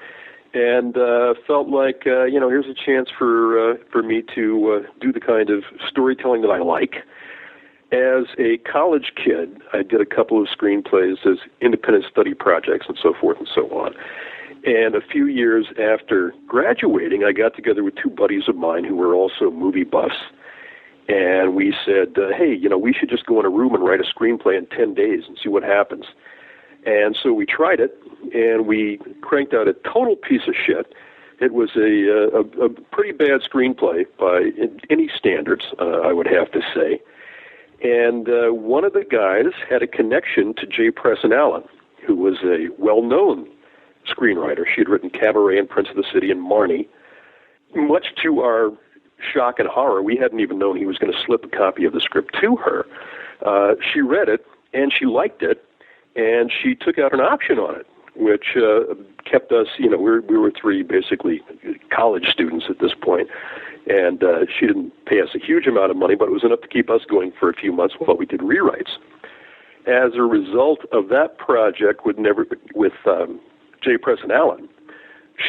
and felt like here's a chance for me to do the kind of storytelling that I like. As a college kid, I did a couple of screenplays as independent study projects and so forth and so on. And a few years after graduating, I got together with two buddies of mine who were also movie buffs. And we said, hey, we should just go in a room and write a screenplay in 10 days and see what happens. And so we tried it, and we cranked out a total piece of shit. It was a pretty bad screenplay by any standards, I would have to say. And one of the guys had a connection to J. Preston Allen, who was a well-known screenwriter. She had written Cabaret and Prince of the City and Marnie. Much to our shock and horror, we hadn't even known he was going to slip a copy of the script to her. She read it, and she liked it, and she took out an option on it, which kept us, we were three basically college students at this point, and she didn't pay us a huge amount of money, but it was enough to keep us going for a few months while we did rewrites. As a result of that project with J. Preston Allen,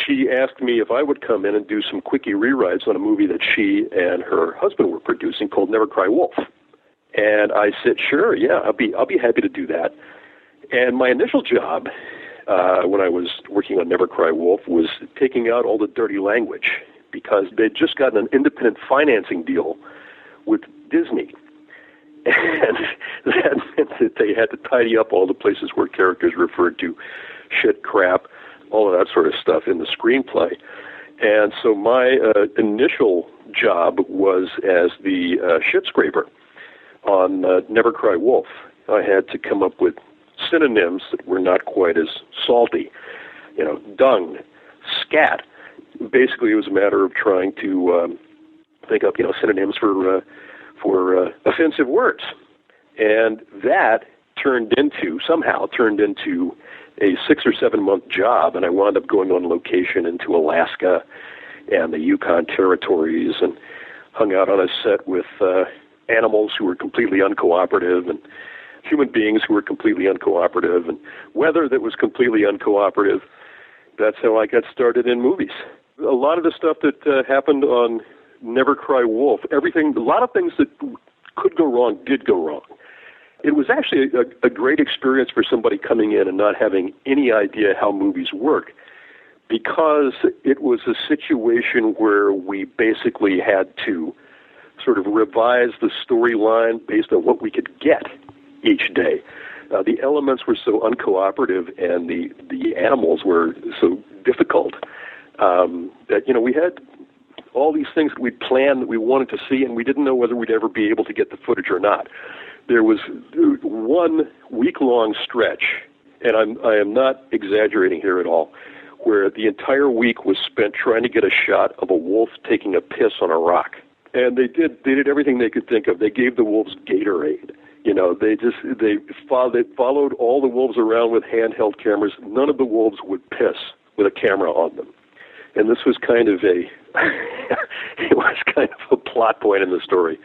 she asked me if I would come in and do some quickie rewrites on a movie that she and her husband were producing called Never Cry Wolf. And I said, sure, yeah, I'll be happy to do that. And my initial job when I was working on Never Cry Wolf was taking out all the dirty language because they'd just gotten an independent financing deal with Disney. And that meant that they had to tidy up all the places where characters referred to shit, crap, all of that sort of stuff in the screenplay. And so my initial job was as the shit scraper on Never Cry Wolf. I had to come up with synonyms that were not quite as salty. Dung, scat. Basically, it was a matter of trying to think up, synonyms for offensive words. And that somehow turned into a 6 or 7 month job, and I wound up going on location into Alaska and the Yukon territories and hung out on a set with animals who were completely uncooperative and human beings who were completely uncooperative and weather that was completely uncooperative. That's how I got started in movies. A lot of the stuff that happened on Never Cry Wolf, a lot of things that could go wrong did go wrong. It was actually a great experience for somebody coming in and not having any idea how movies work, because it was a situation where we basically had to sort of revise the storyline based on what we could get each day. The elements were so uncooperative and the animals were so difficult that, we had all these things that we'd planned that we wanted to see, and we didn't know whether we'd ever be able to get the footage or not. There was 1 week-long stretch, and I am not exaggerating here at all, where the entire week was spent trying to get a shot of a wolf taking a piss on a rock. And they did everything they could think of. They gave the wolves Gatorade. You know, they followed all the wolves around with handheld cameras. None of the wolves would piss with a camera on them. And this was kind of a plot point in the story.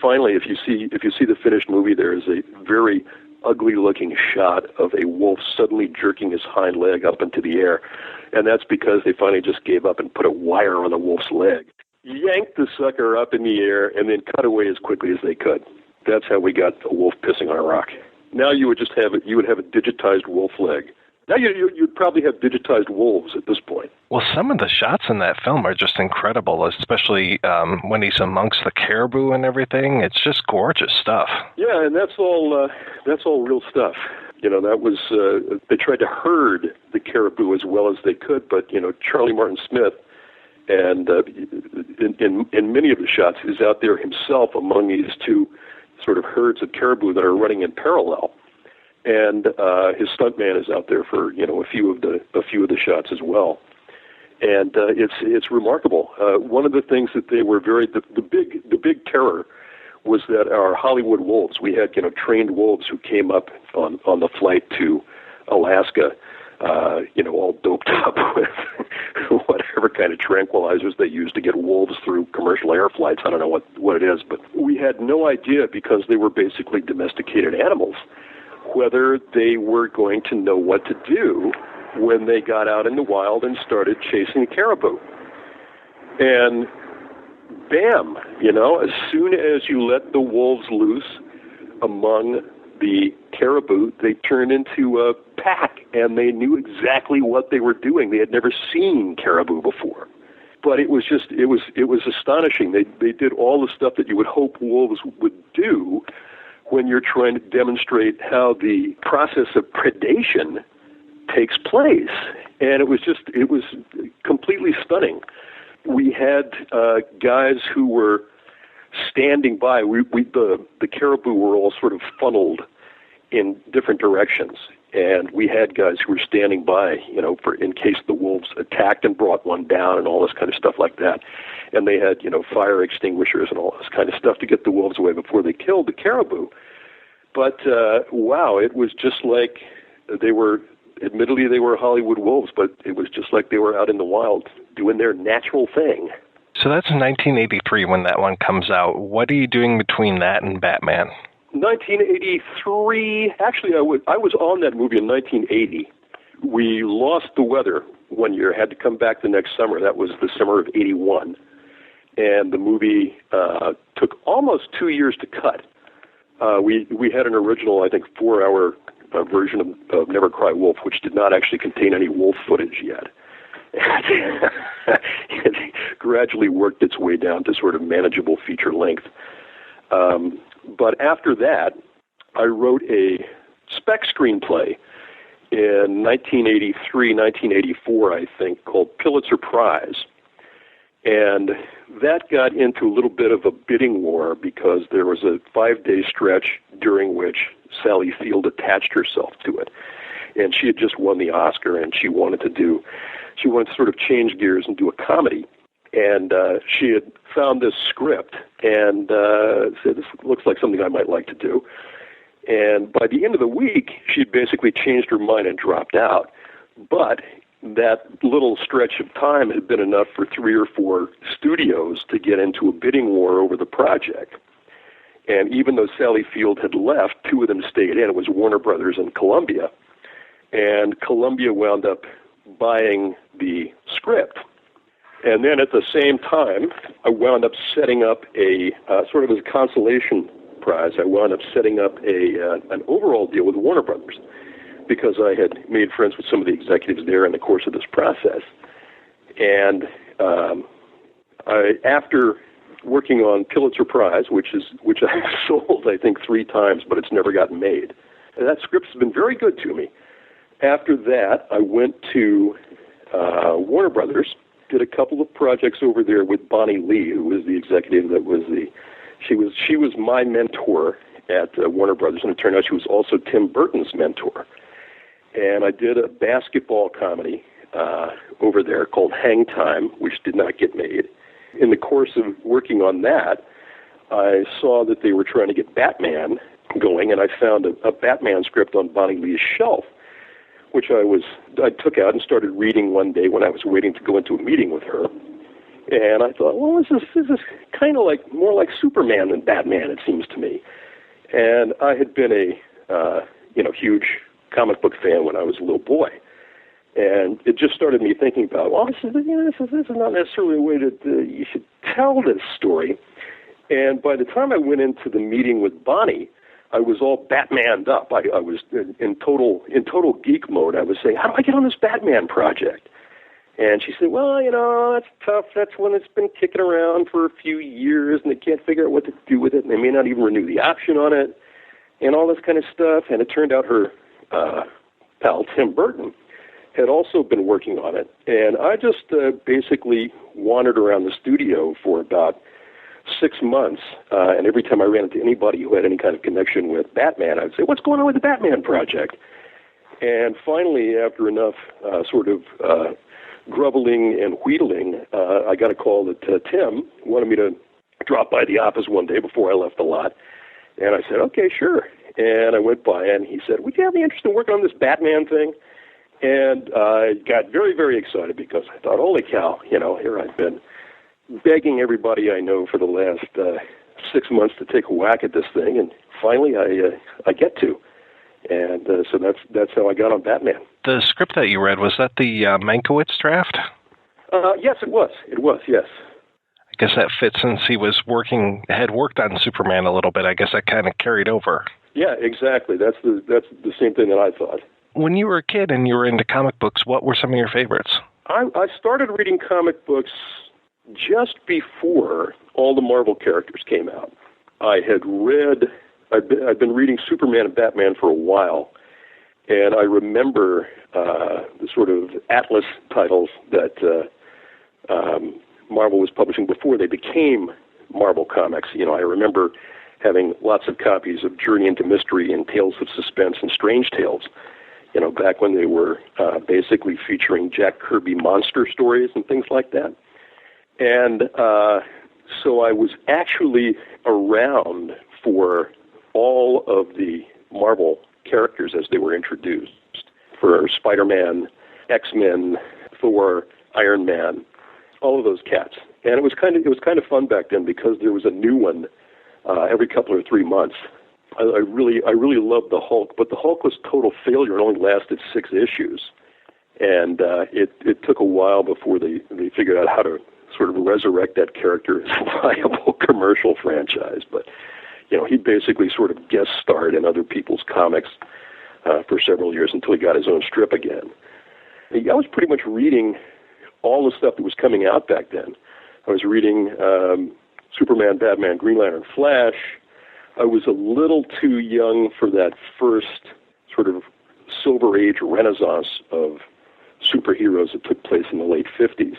Finally, if you see the finished movie, there is a very ugly-looking shot of a wolf suddenly jerking his hind leg up into the air, and that's because they finally just gave up and put a wire on the wolf's leg, yanked the sucker up in the air, and then cut away as quickly as they could. That's how we got a wolf pissing on a rock. Now you would just have you would have a digitized wolf leg. Now you'd probably have digitized wolves at this point. Well, some of the shots in that film are just incredible, especially when he's amongst the caribou and everything. It's just gorgeous stuff. Yeah, and that's all real stuff. You know, that was they tried to herd the caribou as well as they could, but you know, Charlie Martin Smith, and in many of the shots, is out there himself among these two sort of herds of caribou that are running in parallel. And his stuntman is out there for a few of the shots as well, and it's remarkable. One of the things that they were the big terror was that our Hollywood wolves. We had trained wolves who came up on the flight to Alaska, all doped up with whatever kind of tranquilizers they use to get wolves through commercial air flights. I don't know what it is, but we had no idea, because they were basically domesticated animals, whether they were going to know what to do when they got out in the wild and started chasing caribou. And bam, as soon as you let the wolves loose among the caribou, they turned into a pack, and they knew exactly what they were doing. They had never seen caribou before. But it was astonishing. They did all the stuff that you would hope wolves would do when you're trying to demonstrate how the process of predation takes place. And it was completely stunning. We had guys who were standing by. The caribou were all sort of funneled in different directions, and we had guys who were standing by, for in case the wolves attacked and brought one down and all this kind of stuff like that. And they had, fire extinguishers and all this kind of stuff to get the wolves away before they killed the caribou. But, wow, it was just like admittedly they were Hollywood wolves, but it was just like they were out in the wild doing their natural thing. So that's 1983 when that one comes out. What are you doing between that and Batman? 1983, actually I was on that movie in 1980. We lost the weather one year, had to come back the next summer. That was the summer of 81. And the movie took almost 2 years to cut. We had an original, I think, 4-hour version of Never Cry Wolf, which did not actually contain any wolf footage yet. It gradually worked its way down to sort of manageable feature length. But after that, I wrote a spec screenplay in 1983, 1984, I think, called Pulitzer Prize. And that got into a little bit of a bidding war because there was a 5-day stretch during which Sally Field attached herself to it. And she had just won the Oscar, and she wanted to sort of change gears and do a comedy. And she had found this script and said, this looks like something I might like to do. And by the end of the week, she'd basically changed her mind and dropped out. But that little stretch of time had been enough for 3 or 4 studios to get into a bidding war over the project. And even though Sally Field had left, 2 of them stayed in. It was Warner Brothers and Columbia. And Columbia wound up buying the script. And then at the same time, I wound up setting up a sort of as a consolation prize, I wound up setting up an overall deal with Warner Brothers, because I had made friends with some of the executives there in the course of this process. And after working on Pulitzer Prize, which I've sold, I think, 3 times, but it's never gotten made, and that script has been very good to me. After that, I went to Warner Brothers did a couple of projects over there with Bonnie Lee, who was the executive that was she was my mentor at Warner Brothers, and it turned out she was also Tim Burton's mentor. And I did a basketball comedy over there called Hang Time, which did not get made. In the course of working on that, I saw that they were trying to get Batman going, and I found a Batman script on Bonnie Lee's shelf, which I took out and started reading one day when I was waiting to go into a meeting with her. And I thought, well, this is kind of more like Superman than Batman, it seems to me. And I had been a huge comic book fan when I was a little boy. And it just started me thinking about, well, this is not necessarily a way that you should tell this story. And by the time I went into the meeting with Bonnie, I was all Batmaned up. I was in total geek mode. I was saying, how do I get on this Batman project? And she said, well, that's tough. That's one that's been kicking around for a few years, and they can't figure out what to do with it, and they may not even renew the option on it, and all this kind of stuff. And it turned out her pal, Tim Burton, had also been working on it. And I just basically wandered around the studio for about 6 months, and every time I ran into anybody who had any kind of connection with Batman, I would say, what's going on with the Batman project? And finally, after enough groveling and wheedling, I got a call that Tim wanted me to drop by the office one day before I left the lot. And I said, okay, sure. And I went by, and he said, would you have any interest in working on this Batman thing? And I got very, very excited because I thought, holy cow, here I've been begging everybody I know for the last 6 months to take a whack at this thing, and finally I get to. And so that's how I got on Batman. The script that you read, was that the Mankiewicz draft? Yes, it was. It was, yes. I guess that fits since he had worked on Superman a little bit. I guess that kind of carried over. Yeah, exactly. That's the same thing that I thought. When you were a kid and you were into comic books, what were some of your favorites? I started reading comic books just before all the Marvel characters came out. I'd been reading Superman and Batman for a while, and I remember the sort of Atlas titles that Marvel was publishing before they became Marvel Comics. I remember having lots of copies of Journey into Mystery and Tales of Suspense and Strange Tales, back when they were basically featuring Jack Kirby monster stories and things like that. And so I was actually around for all of the Marvel characters as they were introduced, for Spider-Man, X-Men, Thor, Iron Man, all of those cats. And it was kind of fun back then because there was a new one every couple or 3 months. I really loved the Hulk, but the Hulk was total failure. It only lasted 6 issues, and it took a while before they figured out how to sort of resurrect that character as a viable commercial franchise. But he basically sort of guest starred in other people's comics for several years until he got his own strip again. I was pretty much reading all the stuff that was coming out back then. I was reading Superman, Batman, Green Lantern, Flash. I was a little too young for that first sort of Silver Age renaissance of superheroes that took place in the late 50s.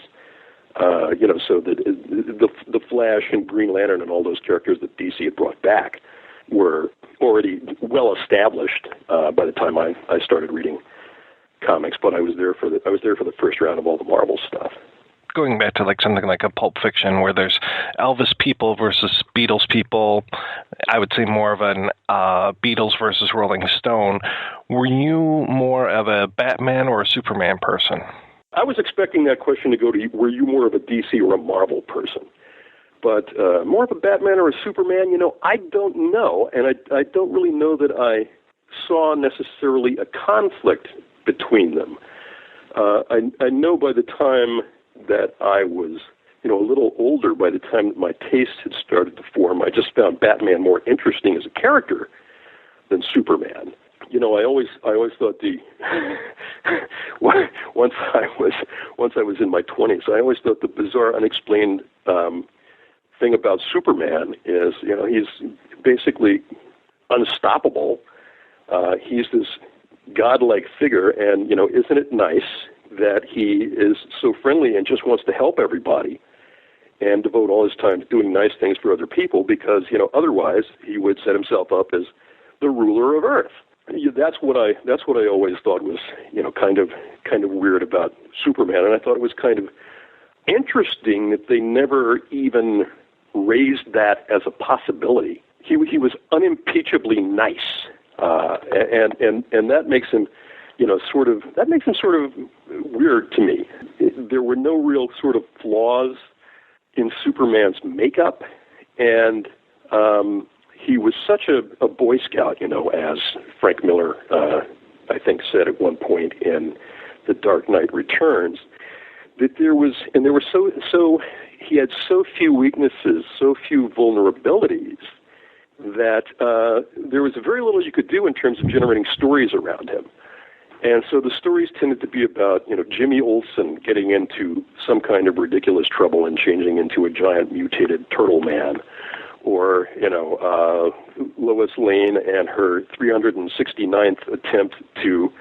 So the Flash and Green Lantern and all those characters that DC had brought back were already well established by the time I started reading comics. But I was there for the first round of all the Marvel stuff. Going back to something like a Pulp Fiction where there's Elvis people versus Beatles people, I would say more of an Beatles versus Rolling Stone. Were you more of a Batman or a Superman person? I was expecting that question to go to, were you more of a DC or a Marvel person? But more of a Batman or a Superman, I don't know. And I don't really know that I saw necessarily a conflict between them. I know by the time that I was, a little older, by the time that my tastes had started to form, I just found Batman more interesting as a character than Superman. I always thought once I was in my 20s, I always thought the bizarre, unexplained thing about Superman is, he's basically unstoppable. He's this godlike figure, and isn't it nice that he is so friendly and just wants to help everybody and devote all his time to doing nice things for other people, because, you know, otherwise he would set himself up as the ruler of Earth. That's what I always thought was, you know, kind of weird about Superman, and I thought it was kind of interesting that they never even raised that as a possibility. He was unimpeachably nice, and that makes him, you know, sort of weird to me. There were no real sort of flaws in Superman's makeup, and he was such a Boy Scout, you know, as Frank Miller, I think, said at one point in The Dark Knight Returns, that he had so few weaknesses, so few vulnerabilities, that there was very little you could do in terms of generating stories around him. And so the stories tended to be about, you know, Jimmy Olsen getting into some kind of ridiculous trouble and changing into a giant mutated turtle man, or, you know, Lois Lane and her 369th attempt to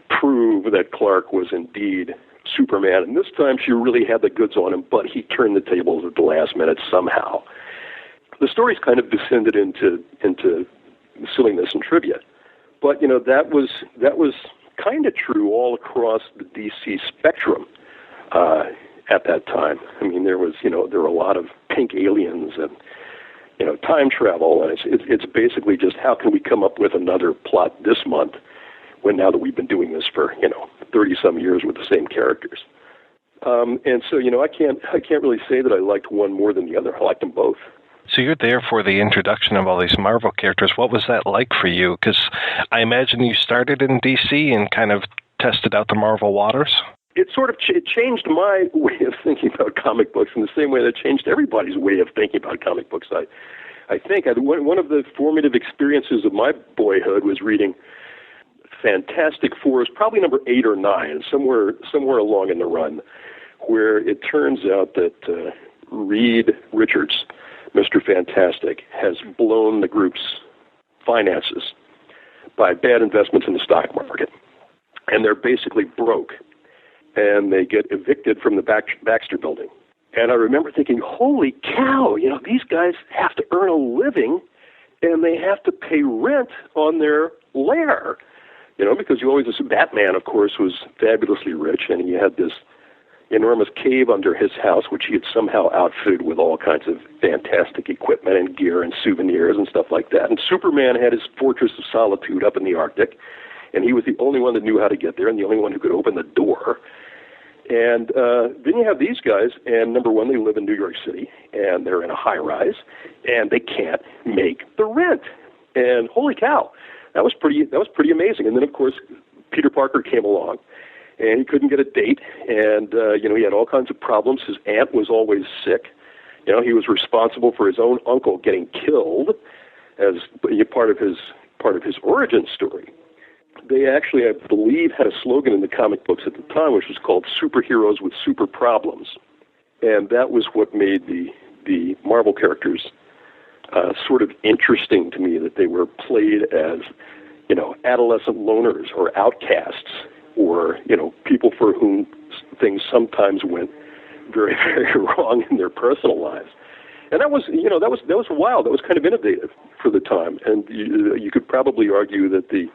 prove that Clark was indeed Superman. And this time she really had the goods on him, but he turned the tables at the last minute somehow. The stories kind of descended into silliness and trivia. But, you know, that was kind of true all across the DC spectrum at that time. I mean, there were a lot of pink aliens and, you know, time travel, and it's basically just how can we come up with another plot this month when now that we've been doing this for, you know, 30-some years with the same characters. And so, you know, I can't really say that I liked one more than the other. I liked them both. So you're there for the introduction of all these Marvel characters. What was that like for you? Because I imagine you started in DC and kind of tested out the Marvel waters. It sort of changed my way of thinking about comic books in the same way that it changed everybody's way of thinking about comic books. I think one of the formative experiences of my boyhood was reading Fantastic Four, probably number 8 or 9, somewhere along in the run, where it turns out that Reed Richards, Mr. Fantastic, has blown the group's finances by bad investments in the stock market. And they're basically broke. And they get evicted from the Baxter building. And I remember thinking, holy cow, you know, these guys have to earn a living and they have to pay rent on their lair. You know, because you always assume Batman, of course, was fabulously rich, and he had this enormous cave under his house, which he had somehow outfitted with all kinds of fantastic equipment and gear and souvenirs and stuff like that. And Superman had his fortress of solitude up in the Arctic, and he was the only one that knew how to get there and the only one who could open the door. And then you have these guys, and number one, they live in New York City, and they're in a high-rise, and they can't make the rent. And holy cow, that was pretty amazing. And then, of course, Peter Parker came along, and he couldn't get a date, and you know, he had all kinds of problems. His aunt was always sick. You know, he was responsible for his own uncle getting killed as part of his origin story. They actually, I believe, had a slogan in the comic books at the time, which was called "Superheroes with Super Problems," and that was what made the Marvel characters sort of interesting to me. That they were played as, you know, adolescent loners or outcasts, or, you know, people for whom things sometimes went very, very wrong in their personal lives. And that was, you know, that was wild. That was kind of innovative for the time. And you could probably argue that the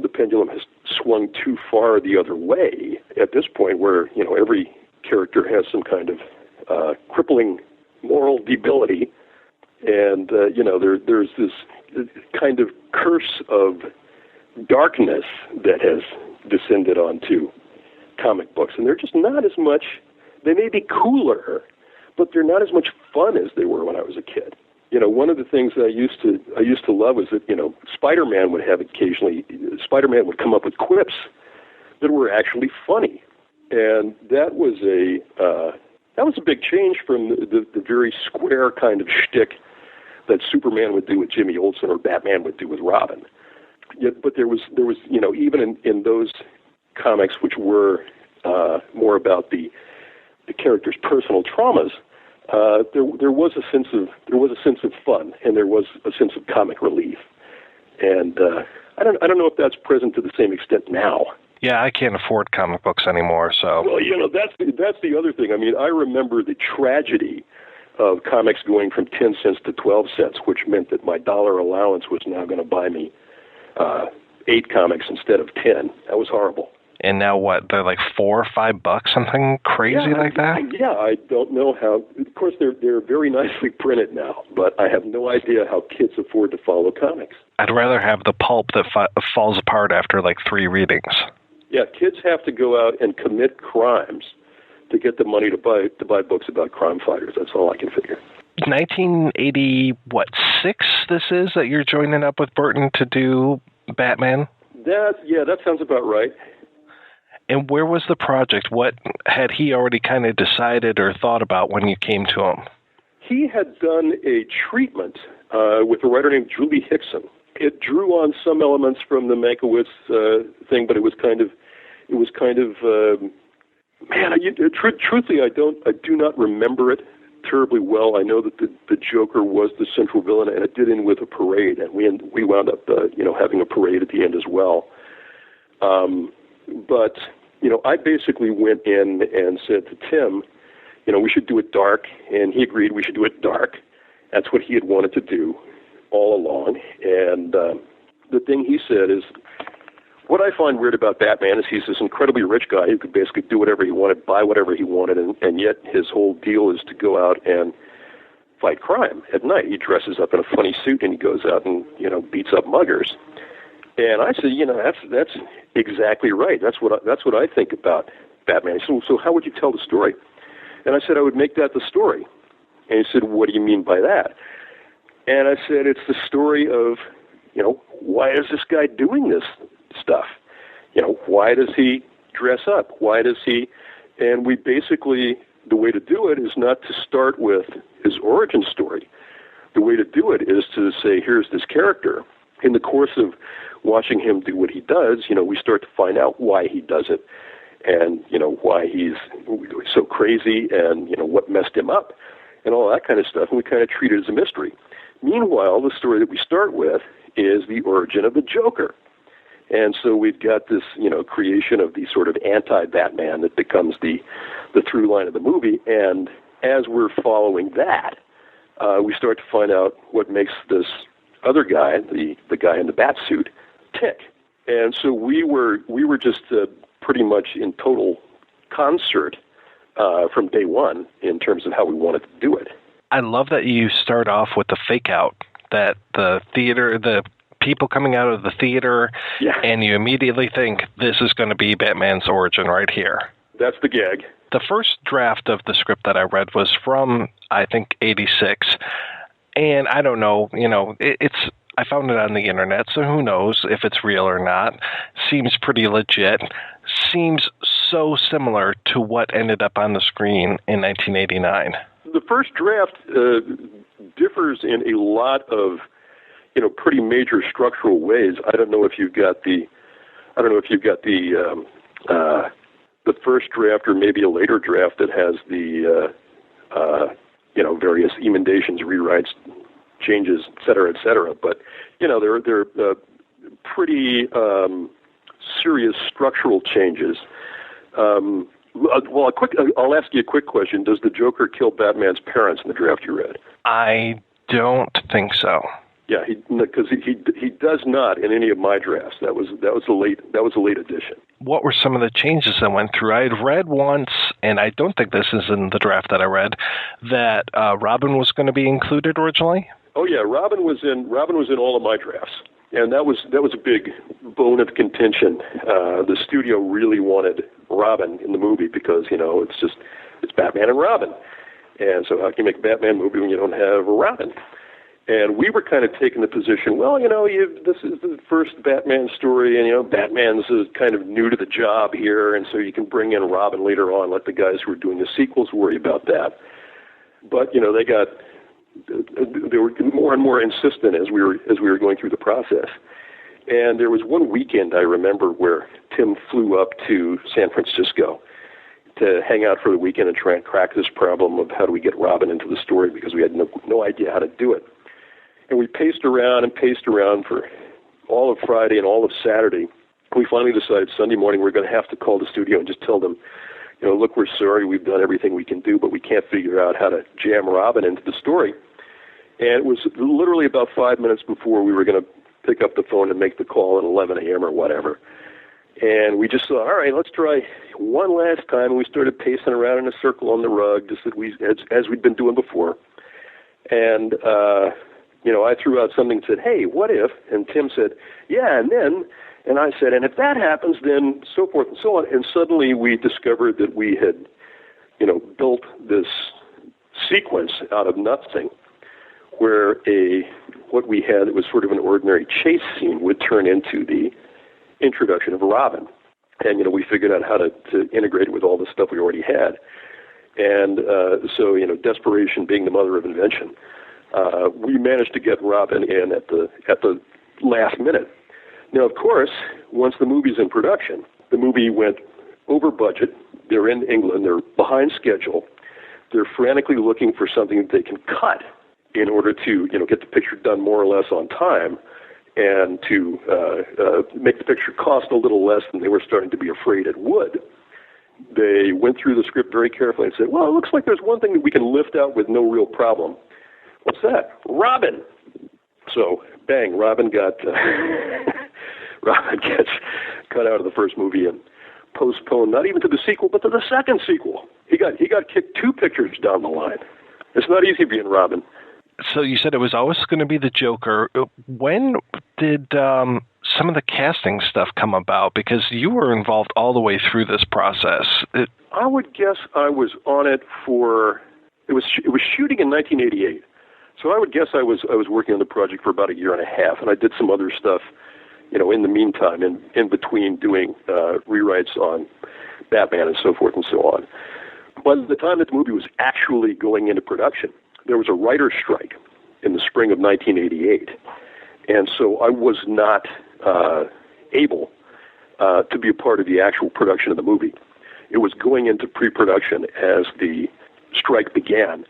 pendulum has swung too far the other way at this point, where, you know, every character has some kind of crippling moral debility. And, you know, there's this kind of curse of darkness that has descended onto comic books. And they're just not as much, they may be cooler, but they're not as much fun as they were when I was a kid. You know, one of the things that I used to love was that, you know, Spider-Man would come up with quips that were actually funny. And that was a big change from the very square kind of shtick that Superman would do with Jimmy Olsen or Batman would do with Robin. Yet, but there was, you know, even in those comics, which were more about the characters' personal traumas, there was a sense of fun, and there was a sense of comic relief. And I don't know if that's present to the same extent now. Yeah, I can't afford comic books anymore, so... Well, that's the other thing. I mean, I remember the tragedy of comics going from 10 cents to 12 cents, which meant that my dollar allowance was now going to buy me 8 comics instead of 10. That was horrible. And now what? They're like $4 or $5, something crazy like that? I don't know how. Of course, they're very nicely printed now, but I have no idea how kids afford to follow comics. I'd rather have the pulp that falls apart after like 3 readings. Yeah, kids have to go out and commit crimes to get the money to buy books about crime fighters. That's all I can figure. 1986 this is that you're joining up with Burton to do Batman? That sounds about right. And where was the project? What had he already kind of decided or thought about when you came to him? He had done a treatment with a writer named Julie Hickson. It drew on some elements from the Mankiewicz thing, but it was kind of truthfully, I do not remember it terribly well. I know that the Joker was the central villain, and it did end with a parade, and we wound up having a parade at the end as well. But I basically went in and said to Tim, we should do it dark, and he agreed we should do it dark. That's what he had wanted to do all along. And the thing he said is, what I find weird about Batman is he's this incredibly rich guy who could basically do whatever he wanted, buy whatever he wanted, and yet his whole deal is to go out and fight crime at night. He dresses up in a funny suit and he goes out and beats up muggers. And I said, that's exactly right. That's what I think about Batman. He said, so how would you tell the story? And I said, I would make that the story. And he said, what do you mean by that? And I said, it's the story of, why is this guy doing this stuff? Why does he dress up? Why does he? And we basically, the way to do it is not to start with his origin story. The way to do it is to say, here's this character. In the course of watching him do what he does, we start to find out why he does it and, why he's so crazy and, what messed him up and all that kind of stuff. And we kind of treat it as a mystery. Meanwhile, the story that we start with is the origin of the Joker. And so we've got this, creation of the sort of anti-Batman that becomes the through line of the movie. And as we're following that, we start to find out what makes this other guy, the guy in the bat suit, tick. And so we were just pretty much in total concert from day one in terms of how we wanted to do it. I love that you start off with the fake out, that the theater, the people coming out of the theater, and you immediately think this is going to be Batman's origin right here. That's the gag. The first draft of the script that I read was from, I think, 86. And I don't know, I found it on the internet, so who knows if it's real or not. Seems pretty legit. Seems so similar to what ended up on the screen in 1989. The first draft differs in a lot of, pretty major structural ways. I don't know if you've got the first draft or maybe a later draft that has the various emendations, rewrites, changes, et cetera. But, they're pretty serious structural changes. I'll ask you a quick question. Does the Joker kill Batman's parents in the draft you read? I don't think so. Yeah, because he does not in any of my drafts. That was a late addition. What were some of the changes that went through? I had read once, and I don't think this is in the draft that I read, that Robin was going to be included originally. Oh yeah, Robin was in all of my drafts, and that was a big bone of contention. The studio really wanted Robin in the movie because it's Batman and Robin, and so how can you make a Batman movie when you don't have a Robin? And we were kind of taking the position, this is the first Batman story, and, Batman's kind of new to the job here, and so you can bring in Robin later on, let the guys who are doing the sequels worry about that. But, they were more and more insistent as we were going through the process. And there was one weekend, I remember, where Tim flew up to San Francisco to hang out for the weekend and try and crack this problem of how do we get Robin into the story, because we had no idea how to do it. And we paced around for all of Friday and all of Saturday, we finally decided Sunday morning we're going to have to call the studio and just tell them, look, we're sorry, we've done everything we can do, but we can't figure out how to jam Robin into the story. And it was literally about 5 minutes before we were going to pick up the phone and make the call at 11 a.m. or whatever. And we just thought, all right, let's try one last time. And we started pacing around in a circle on the rug, just as we'd been doing before. And, I threw out something and said, hey, what if? And Tim said, yeah, and then... And I said, and if that happens, then so forth and so on. And suddenly we discovered that we had, built this sequence out of nothing where what we had that was sort of an ordinary chase scene would turn into the introduction of Robin. And, we figured out how to integrate it with all the stuff we already had. And so, desperation being the mother of invention, we managed to get Robin in at the last minute. Now, of course, once the movie's in production, the movie went over budget. They're in England. They're behind schedule. They're frantically looking for something that they can cut in order to, get the picture done more or less on time and to make the picture cost a little less than they were starting to be afraid it would. They went through the script very carefully and said, well, it looks like there's one thing that we can lift out with no real problem. What's that? Robin. So, bang, Robin gets cut out of the first movie and postponed not even to the sequel, but to the second sequel. He got kicked 2 pictures down the line. It's not easy being Robin. So you said it was always going to be the Joker. When did some of the casting stuff come about? Because you were involved all the way through this process. I would guess I was on it for it was shooting in 1988. So I would guess I was working on the project for about a year and a half, and I did some other stuff, in the meantime, in between doing rewrites on Batman and so forth and so on. By the time that the movie was actually going into production, there was a writer's strike in the spring of 1988, and so I was not able to be a part of the actual production of the movie. It was going into pre-production as the strike began,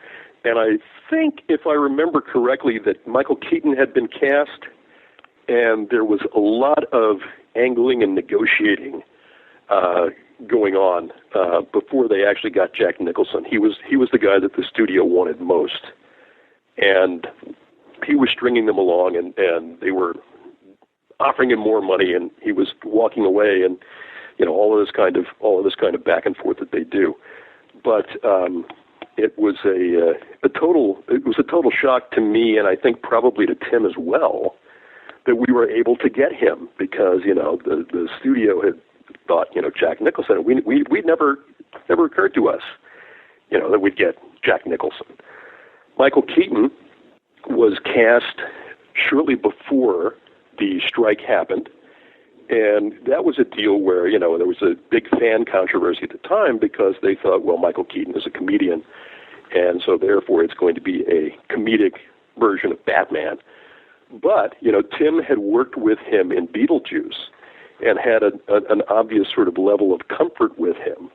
and I think, if I remember correctly, that Michael Keaton had been cast, and there was a lot of angling and negotiating going on before they actually got Jack Nicholson. He was the guy that the studio wanted most, and he was stringing them along, and they were offering him more money, and he was walking away, and all of this kind of back and forth that they do. But it was a total shock to me, and I think probably to Tim as well, that we were able to get him, because the studio had thought Jack Nicholson. We'd never occurred to us that we'd get Jack Nicholson. Michael Keaton was cast shortly before the strike happened, and that was a deal where there was a big fan controversy at the time, because they thought, well, Michael Keaton is a comedian, and so therefore it's going to be a comedic version of Batman. But Tim had worked with him in Beetlejuice and had an obvious sort of level of comfort with him,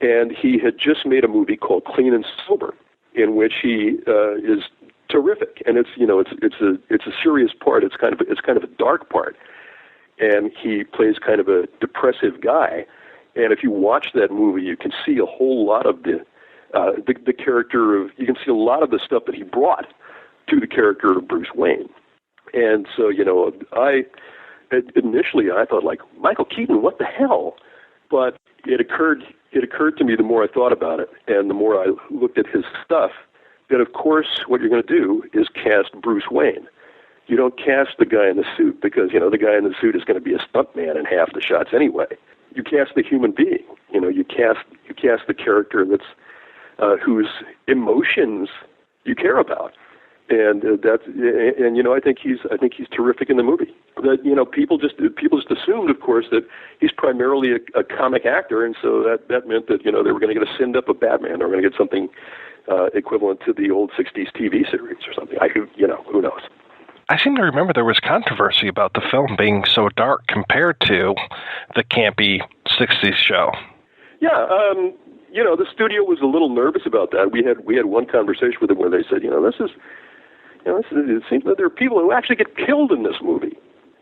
and he had just made a movie called Clean and Sober, in which he is terrific, and it's a serious part. It's kind of a dark part, and he plays kind of a depressive guy. And if you watch that movie, you can see a whole lot of the character of. You can see a lot of the stuff that he brought to the character of Bruce Wayne. And so initially I thought, like, Michael Keaton, what the hell? But it occurred to me the more I thought about it, and the more I looked at his stuff, that of course what you're going to do is cast Bruce Wayne. You don't cast the guy in the suit, because the guy in the suit is going to be a stuntman in half the shots anyway. You cast the human being. You cast the character that's whose emotions you care about. And I think he's terrific in the movie. That people just assumed, of course, that he's primarily a comic actor, and so that meant that they were going to get a send up of Batman. They were going to get something equivalent to the old '60s TV series or something. Who knows? I seem to remember there was controversy about the film being so dark compared to the campy '60s show. Yeah. The studio was a little nervous about that. We had one conversation with them where they said, it seems that there are people who actually get killed in this movie.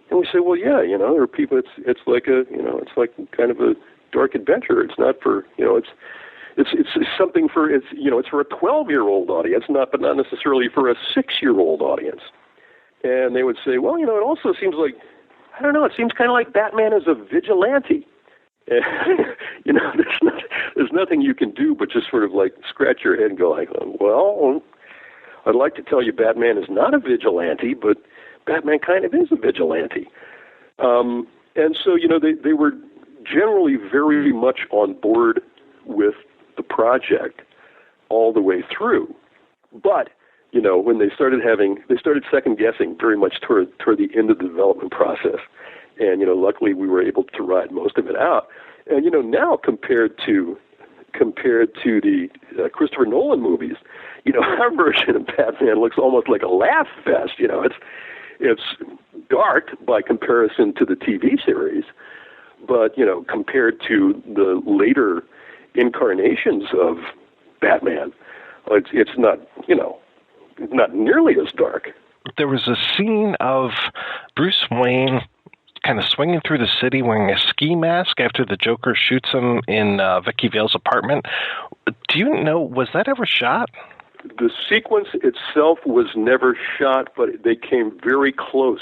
And we say, well, yeah, there are people. It's like it's like kind of a dark adventure. It's not for it's something for it's for a 12-year-old audience, but not necessarily for a 6-year-old audience. And they would say, well, it also seems like, I don't know, it seems kind of like Batman is a vigilante. There's nothing you can do but just sort of like scratch your head and go like, well, I'd like to tell you Batman is not a vigilante, but Batman kind of is a vigilante. And so, they were generally very much on board with the project all the way through. But, when they started second guessing very much toward the end of the development process. And, luckily we were able to ride most of it out. And, now compared to the Christopher Nolan movies, our version of Batman looks almost like a laugh fest. It's dark by comparison to the TV series, but, compared to the later incarnations of Batman, it's not, not nearly as dark. There was a scene of Bruce Wayne kind of swinging through the city wearing a ski mask after the Joker shoots him in Vicky Vale's apartment. Do you know, was that ever shot? The sequence itself was never shot, but they came very close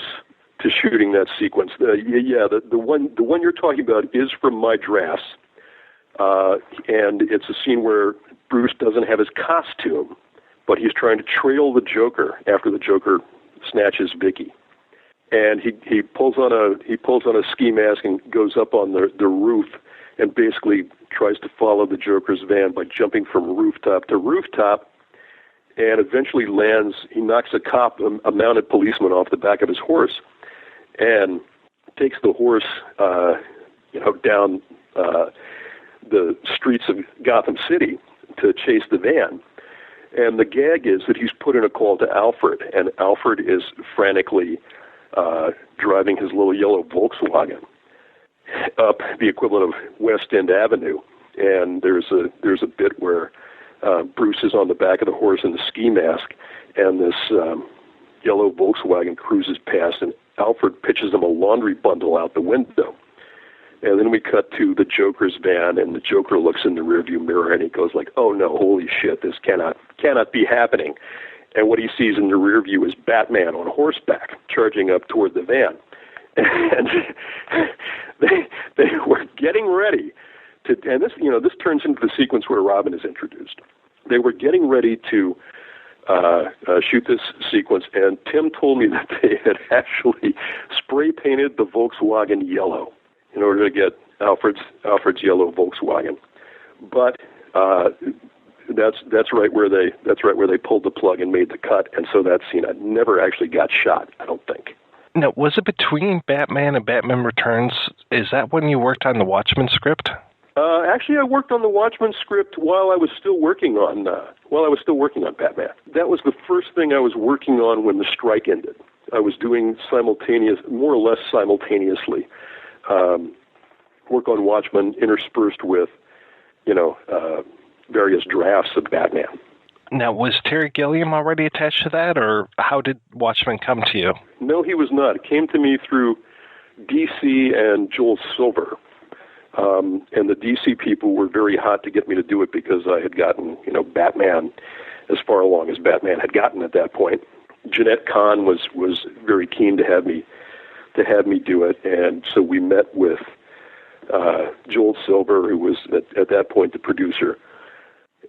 to shooting that sequence. The one you're talking about is from my drafts, and it's a scene where Bruce doesn't have his costume, but he's trying to trail the Joker after the Joker snatches Vicky. And he pulls on a ski mask and goes up on the roof and basically tries to follow the Joker's van by jumping from rooftop to rooftop, and eventually lands. He knocks a mounted policeman off the back of his horse, and takes the horse down the streets of Gotham City to chase the van. And the gag is that he's put in a call to Alfred, and Alfred is frantically driving his little yellow Volkswagen up the equivalent of West End Avenue. And there's a bit where Bruce is on the back of the horse in the ski mask, and this yellow Volkswagen cruises past, and Alfred pitches him a laundry bundle out the window. And then we cut to the Joker's van, and the Joker looks in the rearview mirror, and he goes like, "Oh no, holy shit, this cannot be happening." And what he sees in the rear view is Batman on horseback charging up toward the van. And they were getting ready to, and this turns into the sequence where Robin is introduced. They were getting ready to shoot this sequence, and Tim told me that they had actually spray painted the Volkswagen yellow in order to get Alfred's yellow Volkswagen. But that's right where they pulled the plug and made the cut, and so that scene never actually got shot, I don't think. Now, was it between Batman and Batman Returns? Is that when you worked on the Watchmen script? Actually, I worked on the Watchmen script while I was still working on Batman. That was the first thing I was working on when the strike ended. I was doing more or less simultaneously, work on Watchmen interspersed with, various drafts of Batman. Now, was Terry Gilliam already attached to that, or how did Watchmen come to you? No, he was not. It came to me through DC and Joel Silver. And the DC people were very hot to get me to do it because I had gotten, Batman as far along as Batman had gotten at that point. Jeanette Kahn was very keen to have me do it, and so we met with Joel Silver, who was at that point the producer.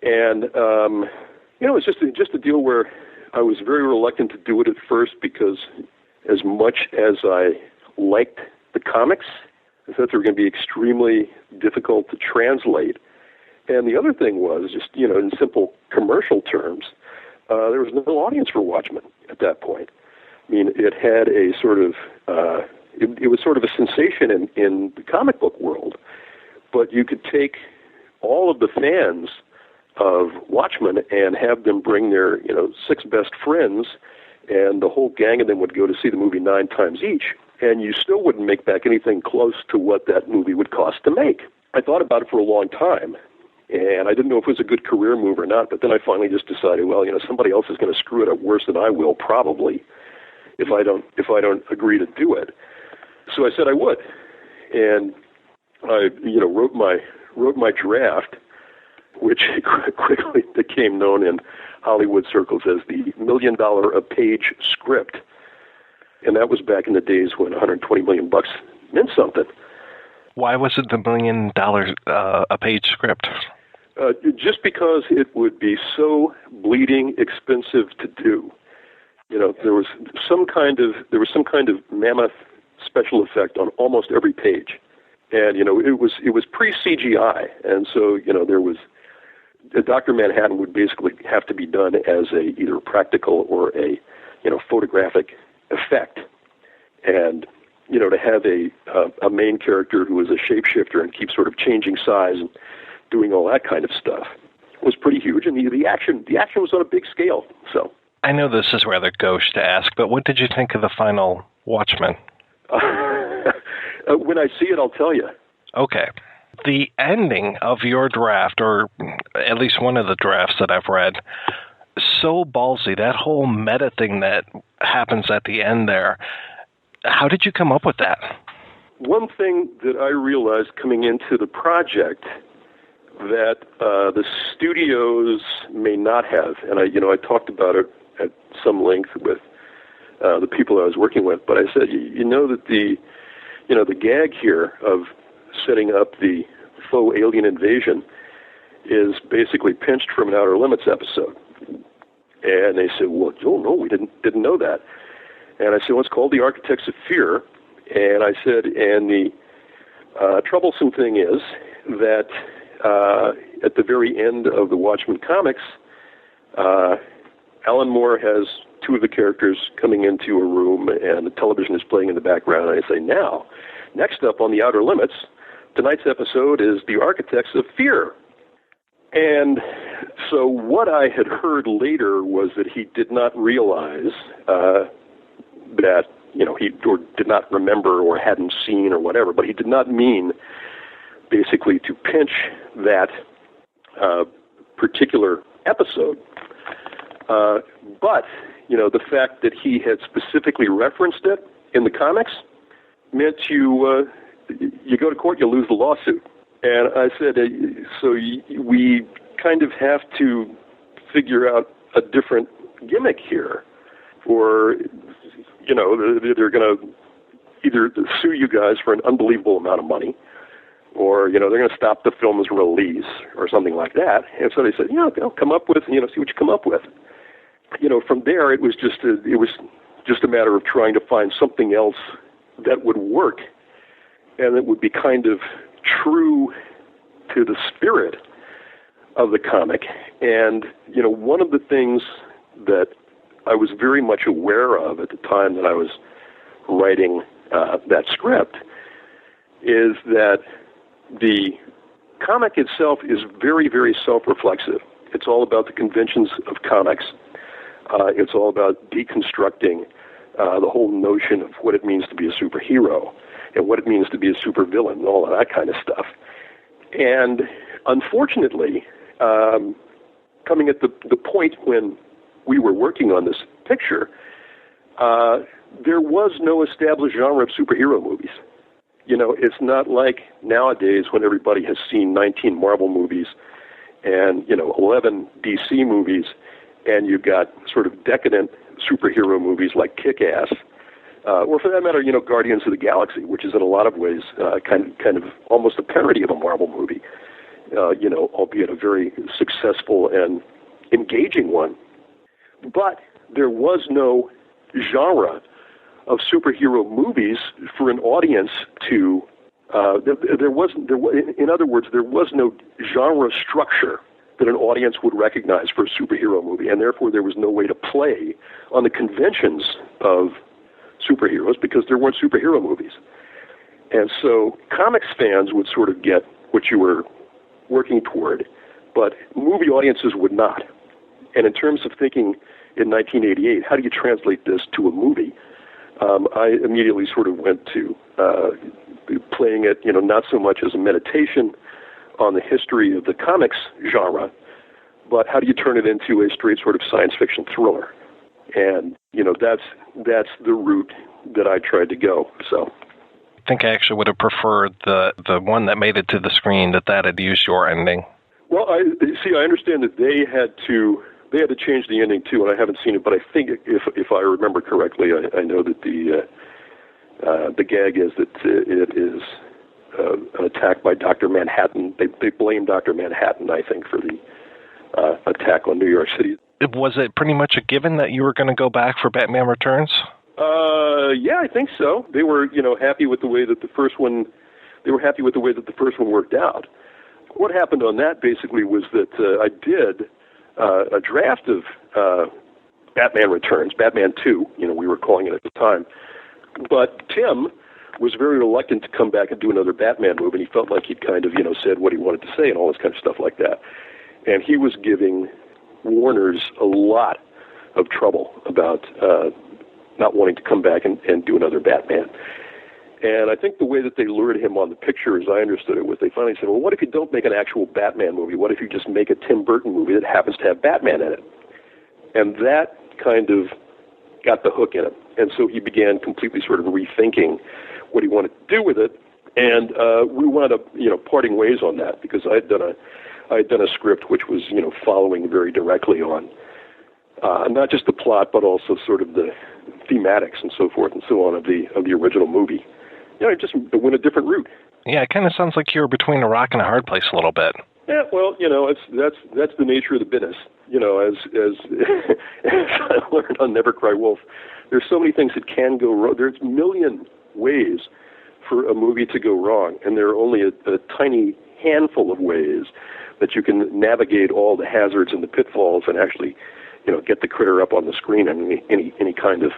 And it was just a deal where I was very reluctant to do it at first because as much as I liked the comics, I thought they were going to be extremely difficult to translate. And the other thing was just, in simple commercial terms, there was no audience for Watchmen at that point. I mean, it had a sort of, it was sort of a sensation in the comic book world, but you could take all of the fans of Watchmen and have them bring their, 6 best friends, and the whole gang of them would go to see the movie 9 times each, and you still wouldn't make back anything close to what that movie would cost to make. I thought about it for a long time, and I didn't know if it was a good career move or not, but then I finally just decided, well, somebody else is going to screw it up worse than I will, probably, if I don't agree to do it. So I said I would, and I, wrote my draft, which quickly became known in Hollywood circles as the $1 million a page script, and that was back in the days when $120 million meant something. Why was it the $1 million a page script? Just because it would be so bleeding expensive to do. There was some kind of mammoth special effect on almost every page, and it was pre-CGI, and so there was Dr. Manhattan would basically have to be done as either practical or a photographic effect, and to have a main character who was a shapeshifter and keep sort of changing size and doing all that kind of stuff was pretty huge, and the action was on a big scale. So I know this is rather gauche to ask, but what did you think of the final Watchmen? When I see it, I'll tell you. Okay. The ending of your draft, or at least one of the drafts that I've read, so ballsy, that whole meta thing that happens at the end there. How did you come up with that? One thing that I realized coming into the project that the studios may not have, and I talked about it at some length with the people I was working with, but I said, that the gag here of setting up the faux alien invasion is basically pinched from an Outer Limits episode. And they said, well, Joel, no, we didn't know that. And I said, well, it's called The Architects of Fear. And I said, and the troublesome thing is that at the very end of the Watchmen comics, Alan Moore has two of the characters coming into a room, and the television is playing in the background. And I say, now, next up on The Outer Limits, tonight's episode is The Architects of Fear. And so what I had heard later was that he did not realize that, he or did not remember or hadn't seen or whatever, but he did not mean basically to pinch that particular episode. But, the fact that he had specifically referenced it in the comics meant you go to court, you lose the lawsuit. And I said, so we kind of have to figure out a different gimmick here, or, they're going to either sue you guys for an unbelievable amount of money, or, they're going to stop the film's release or something like that. And so they said, come up with, see what you come up with. From there, it was just a matter of trying to find something else that would work and that would be kind of true to the spirit of the comic. And, one of the things that I was very much aware of at the time that I was writing that script is that the comic itself is very, very self-reflexive. It's all about the conventions of comics. It's all about deconstructing the whole notion of what it means to be a superhero and what it means to be a supervillain and all of that kind of stuff. And unfortunately, coming at the point when we were working on this picture, there was no established genre of superhero movies. It's not like nowadays when everybody has seen 19 Marvel movies and, 11 DC movies, and you've got sort of decadent superhero movies like Kick-Ass, or for that matter, Guardians of the Galaxy, which is in a lot of ways kind of almost a parody of a Marvel movie, albeit a very successful and engaging one. But there was no genre of superhero movies for an audience to. In other words, there was no genre structure that an audience would recognize for a superhero movie, and therefore there was no way to play on the conventions of superheroes because there weren't superhero movies. And so comics fans would sort of get what you were working toward, but movie audiences would not. And in terms of thinking in 1988, how do you translate this to a movie? I immediately sort of went to playing it, not so much as a meditation on the history of the comics genre, but how do you turn it into a straight sort of science fiction thriller? And, that's the route that I tried to go. So think I actually would have preferred the one that made it to the screen, that had used your ending. Well, I understand that they had to change the ending too, and I haven't seen it, but I think if I remember correctly, I know that the gag is that it is an attack by Dr. Manhattan. They blame Dr. Manhattan, I think, for the attack on New York City. Was it pretty much a given that you were going to go back for Batman Returns? Yeah, I think so. They were, happy with the way that the first one. They were happy with the way that the first one worked out. What happened on that basically was that I did a draft of Batman Returns, Batman 2. We were calling it at the time. But Tim was very reluctant to come back and do another Batman movie, and he felt like he'd kind of, said what he wanted to say and all this kind of stuff like that. And he was giving Warner's a lot of trouble about not wanting to come back and do another Batman. And I think the way that they lured him on the picture, as I understood it, was they finally said, well, what if you don't make an actual Batman movie? What if you just make a Tim Burton movie that happens to have Batman in it? And that kind of got the hook in him. And so he began completely sort of rethinking what he wanted to do with it. And we wound up, parting ways on that, because I had done a script which was, following very directly on not just the plot, but also sort of the thematics and so forth and so on of the original movie. It just went a different route. Yeah, it kind of sounds like you were between a rock and a hard place a little bit. Yeah, well, that's the nature of the business. As I learned on Never Cry Wolf, there's so many things that can go wrong. There's a million ways for a movie to go wrong, and there are only a tiny handful of ways that you can navigate all the hazards and the pitfalls and actually, get the critter up on the screen in any kind of,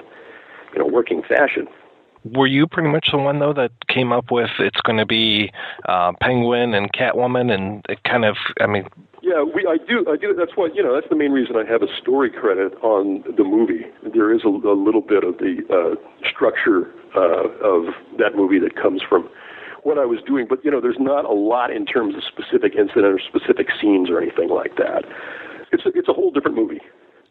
working fashion. Were you pretty much the one, though, that came up with it's going to be Penguin and Catwoman, and it kind of, Yeah, I do. That's why, that's the main reason I have a story credit on the movie. There is a little bit of the structure of that movie that comes from what I was doing, but, there's not a lot in terms of specific incident or specific scenes or anything like that. It's a whole different movie.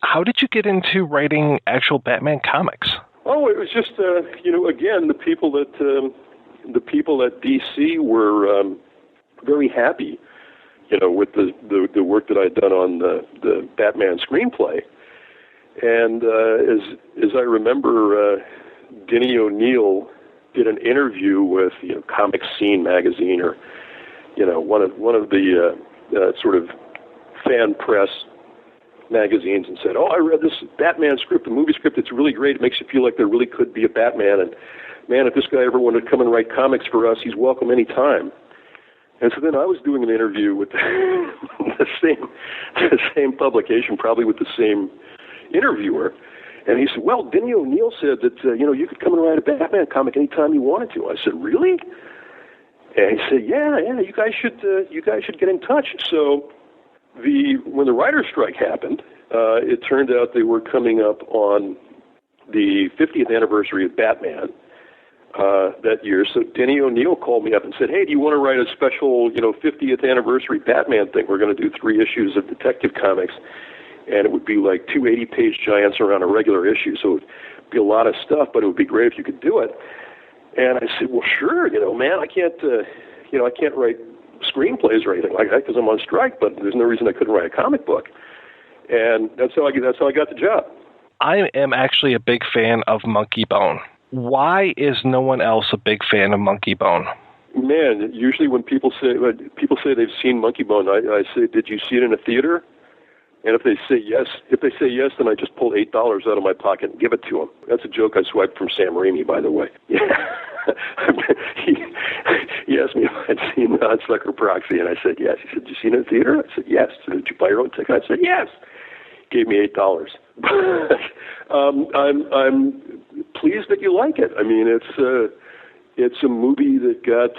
How did you get into writing actual Batman comics? Oh, it was just, again, the people at DC were very happy, with the work that I'd done on the Batman screenplay. And as I remember, Denny O'Neil did an interview with Comic Scene magazine, or one of the sort of fan press magazines, and said, I read this Batman script, the movie script, it's really great, it makes you feel like there really could be a Batman, and man, if this guy ever wanted to come and write comics for us, he's welcome any time. And so then I was doing an interview with the same publication, probably with the same interviewer, and he said, well, Denny O'Neil said that you could come and write a Batman comic anytime you wanted to. I said, really? And he said, yeah, you guys should get in touch. So when the writer's strike happened, it turned out they were coming up on the 50th anniversary of Batman that year. So Denny O'Neil called me up and said, hey, do you want to write a special 50th anniversary Batman thing? We're going to do 3 issues of Detective Comics, and it would be like 2 80-page giants around a regular issue. So it would be a lot of stuff, but it would be great if you could do it. And I said, well, sure, man, I can't write screenplays or anything like that because I'm on strike, but there's no reason I couldn't write a comic book. And that's how I got the job. I am actually a big fan of Monkey Bone. Why is no one else a big fan of Monkey Bone? Man, usually when people say they've seen Monkey Bone, I say, did you see it in a theater? And if they say yes, then I just pull $8 out of my pocket and give it to them. That's a joke I swiped from Sam Raimi, by the way. He asked me if I'd seen Non-Sucker Proxy, and I said yes. He said, did you see it in a theater? I said yes. He said, did you buy your own ticket? I said yes. He gave me $8. I'm pleased that you like it. I mean, it's a movie that got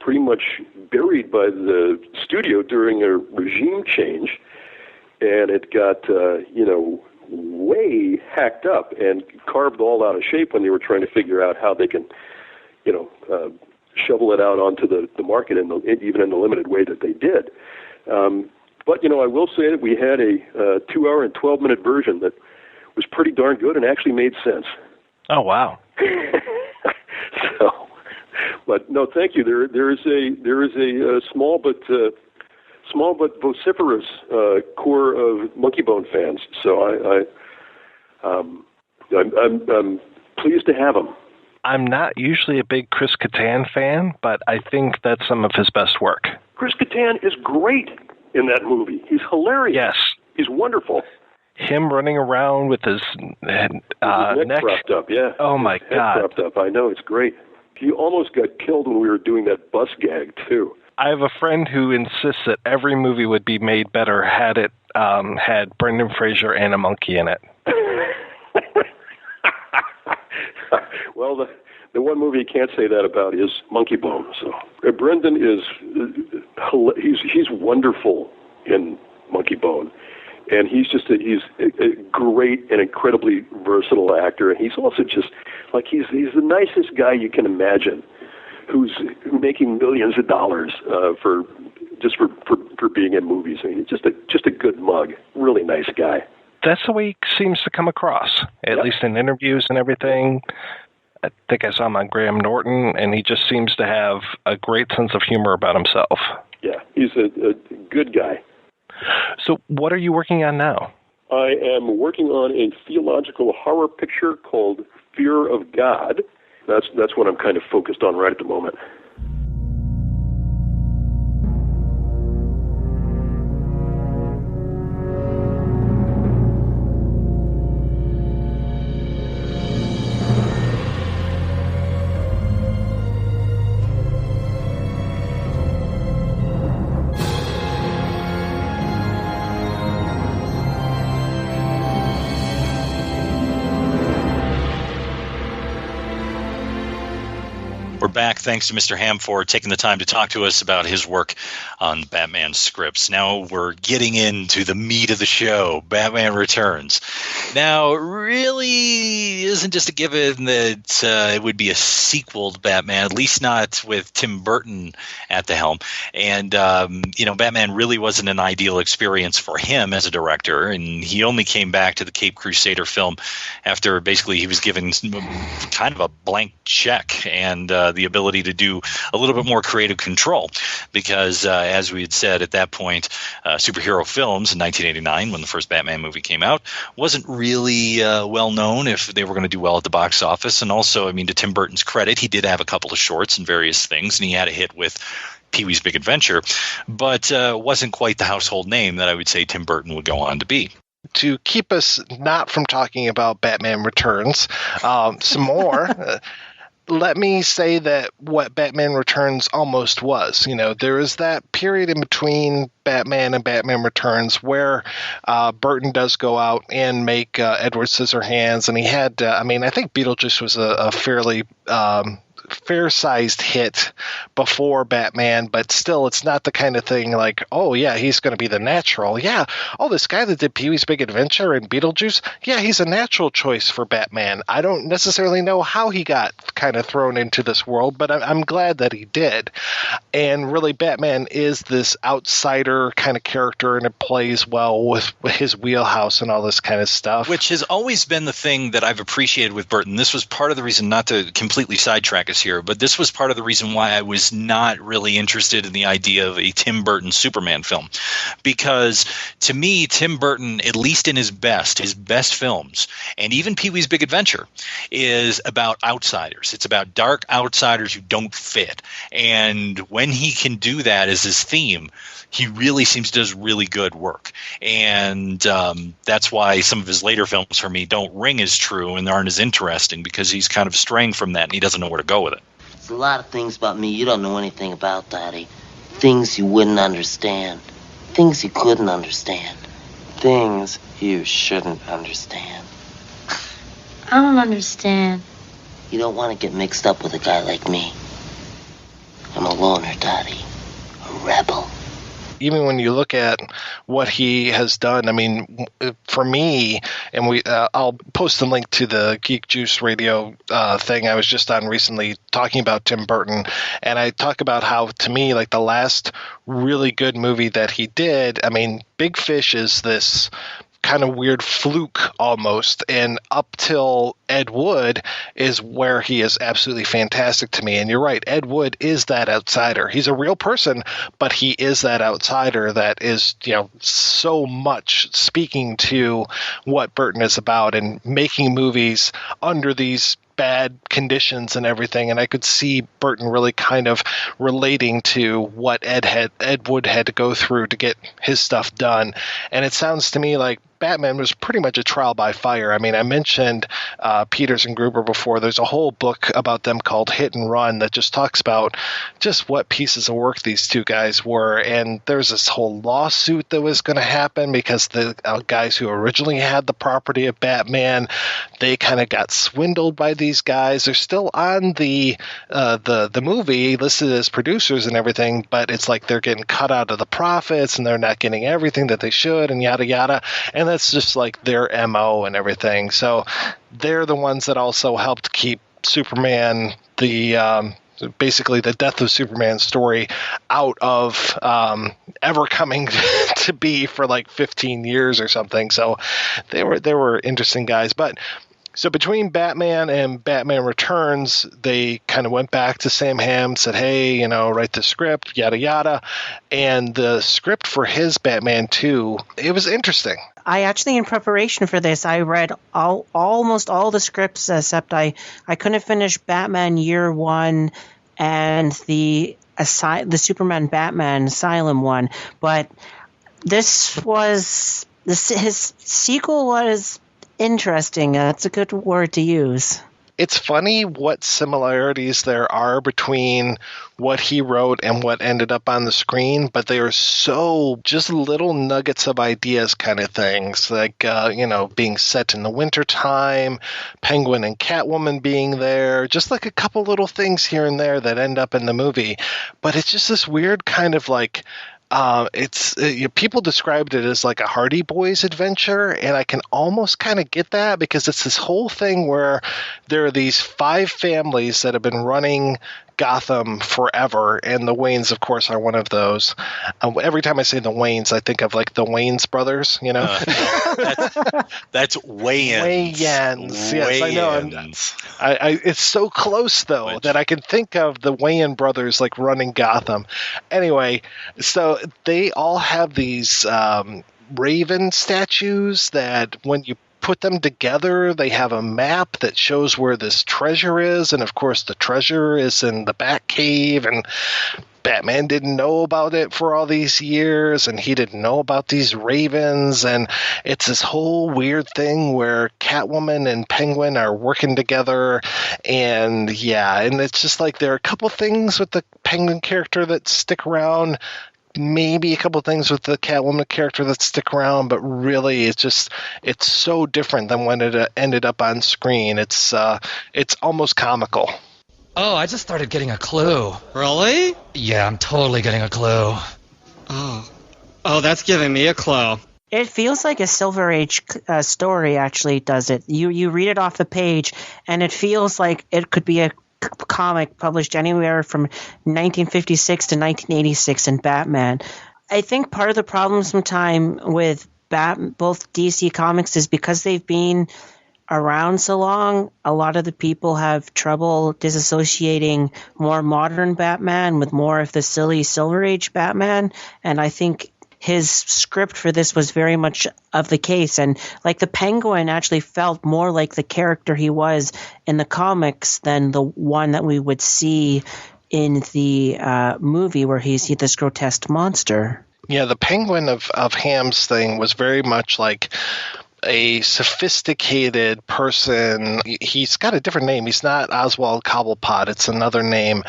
pretty much buried by the studio during a regime change, and it got way hacked up and carved all out of shape when they were trying to figure out how they can shovel it out onto the market even in the limited way that they did. But I will say that we had a 2-hour and 12-minute version that was pretty darn good and actually made sense. Oh, wow. But no, thank you. There is a small but vociferous core of Monkey Bone fans. So I'm pleased to have him. I'm not usually a big Chris Kattan fan, but I think that's some of his best work. Chris Kattan is great in that movie. He's hilarious. Yes. He's wonderful. Him running around with his neck propped up, yeah. Oh, my God. Propped up. I know, it's great. He almost got killed when we were doing that bus gag, too. I have a friend who insists that every movie would be made better had it had Brendan Fraser and a monkey in it. Well, the one movie you can't say that about is Monkey Bone. So Brendan is he's wonderful in Monkey Bone, and he's a great and incredibly versatile actor. And he's also just like he's the nicest guy you can imagine, who's making millions of dollars for being in movies. I mean, just a good mug, really nice guy. That's the way he seems to come across, at least in interviews and everything. I think I saw him on Graham Norton, and he just seems to have a great sense of humor about himself. Yeah, he's a good guy. So what are you working on now? I am working on a theological horror picture called Fear of God. That's what I'm kind of focused on right at the moment. We're back. Thanks to Mr. Hamm for taking the time to talk to us about his work on Batman scripts. Now we're getting into the meat of the show, Batman Returns. Now, it really isn't just a given that it would be a sequel to Batman, at least not with Tim Burton at the helm. And, Batman really wasn't an ideal experience for him as a director, and he only came back to the Cape Crusader film after basically he was given kind of a blank check and the ability to do a little bit more creative control because, as we had said at that point, superhero films in 1989, when the first Batman movie came out, wasn't really well known if they were going to do well at the box office. And also, I mean, to Tim Burton's credit, he did have a couple of shorts and various things, and he had a hit with Pee-wee's Big Adventure, but wasn't quite the household name that I would say Tim Burton would go on to be. To keep us not from talking about Batman Returns some more, let me say that what Batman Returns almost was. There is that period in between Batman and Batman Returns where Burton does go out and make Edward Scissorhands, and he had, I think Beetlejuice was a fairly fair-sized hit before Batman, but still it's not the kind of thing like, oh yeah, he's going to be the natural. Yeah, oh, this guy that did Pee-wee's Big Adventure and Beetlejuice, yeah, he's a natural choice for Batman. I don't necessarily know how he got kind of thrown into this world, but I'm glad that he did. And really, Batman is this outsider kind of character, and it plays well with his wheelhouse and all this kind of stuff. Which has always been the thing that I've appreciated with Burton. This was part of the reason, not to completely sidetrack us here, but this was part of the reason why I was not really interested in the idea of a Tim Burton Superman film. Because to me, Tim Burton, at least in his best films, and even Pee-wee's Big Adventure, is about outsiders. It's about dark outsiders who don't fit. And when he can do that as his theme, he really seems to do really good work. And that's why some of his later films for me don't ring as true and aren't as interesting, because he's kind of straying from that and he doesn't know where to go with it. There's a lot of things about me you don't know anything about, Daddy. Things you wouldn't understand. Things you couldn't understand. Things you shouldn't understand. I don't understand. You don't want to get mixed up with a guy like me. I'm a loner, Daddy. A rebel. Even when you look at what he has done, I mean, for me, and I'll post the link to the Geek Juice Radio thing I was just on recently talking about Tim Burton, and I talk about how, to me, like the last really good movie that he did, I mean, Big Fish is this kind of weird fluke almost. And up till Ed Wood is where he is absolutely fantastic to me. And you're right, Ed Wood is that outsider. He's a real person, but he is that outsider that is, so much speaking to what Burton is about and making movies under these bad conditions and everything. And I could see Burton really kind of relating to what Ed Wood had to go through to get his stuff done. And it sounds to me like Batman was pretty much a trial by fire. I mean, I mentioned Peters and Guber before. There's a whole book about them called Hit and Run that just talks about just what pieces of work these two guys were. And there's this whole lawsuit that was going to happen because the guys who originally had the property of Batman, they kind of got swindled by these guys. They're still on the movie listed as producers and everything, but it's like they're getting cut out of the profits and they're not getting everything that they should and yada yada. And that's just like their MO and everything. So they're the ones that also helped keep Superman, basically the death of Superman story, out of ever coming to be for like 15 years or something. So they were interesting guys. But so between Batman and Batman Returns, they kind of went back to Sam Hamm, said, hey, write the script, yada, yada. And the script for his Batman 2, it was interesting. I actually, in preparation for this, I read almost all the scripts except I couldn't finish Batman Year One and the Superman Batman Asylum one. But his sequel was interesting. That's a good word to use. It's funny what similarities there are between what he wrote and what ended up on the screen, but they are so just little nuggets of ideas kind of things, like, being set in the wintertime, Penguin and Catwoman being there, just like a couple little things here and there that end up in the movie. But it's just this weird kind of like, people described it as like a Hardy Boys adventure, and I can almost kind of get that because it's this whole thing where there are these 5 families that have been running Gotham forever, and the Waynes, of course, are one of those. Every time I say the Waynes, I think of like the Wayans brothers, That's Wayans. Wayans, yes, I know. It's so close, though, that I can think of the Wayan brothers like running Gotham. Anyway, so they all have these raven statues that when you put them together, they have a map that shows where this treasure is, and of course the treasure is in the Batcave, and Batman didn't know about it for all these years, and he didn't know about these ravens, and it's this whole weird thing where Catwoman and Penguin are working together, and it's just like there are a couple things with the Penguin character that stick around, maybe a couple things with the Catwoman character that stick around, but really it's so different than when it ended up on screen. It's almost comical. Oh, I just started getting a clue. Really? Yeah, I'm totally getting a clue. Oh, that's giving me a clue. It feels like a Silver Age story actually does it. You read it off the page, and it feels like it could be a comic published anywhere from 1956 to 1986 in Batman. I think part of the problem sometime with both DC Comics is because they've been around so long, a lot of the people have trouble disassociating more modern Batman with more of the silly Silver Age Batman, and I think his script for this was very much of the case. And like the Penguin actually felt more like the character he was in the comics than the one that we would see in the movie where he's this grotesque monster. Yeah, the Penguin of Hamm's thing was very much like a sophisticated person. He's got a different name. He's not Oswald Cobblepot. It's another name.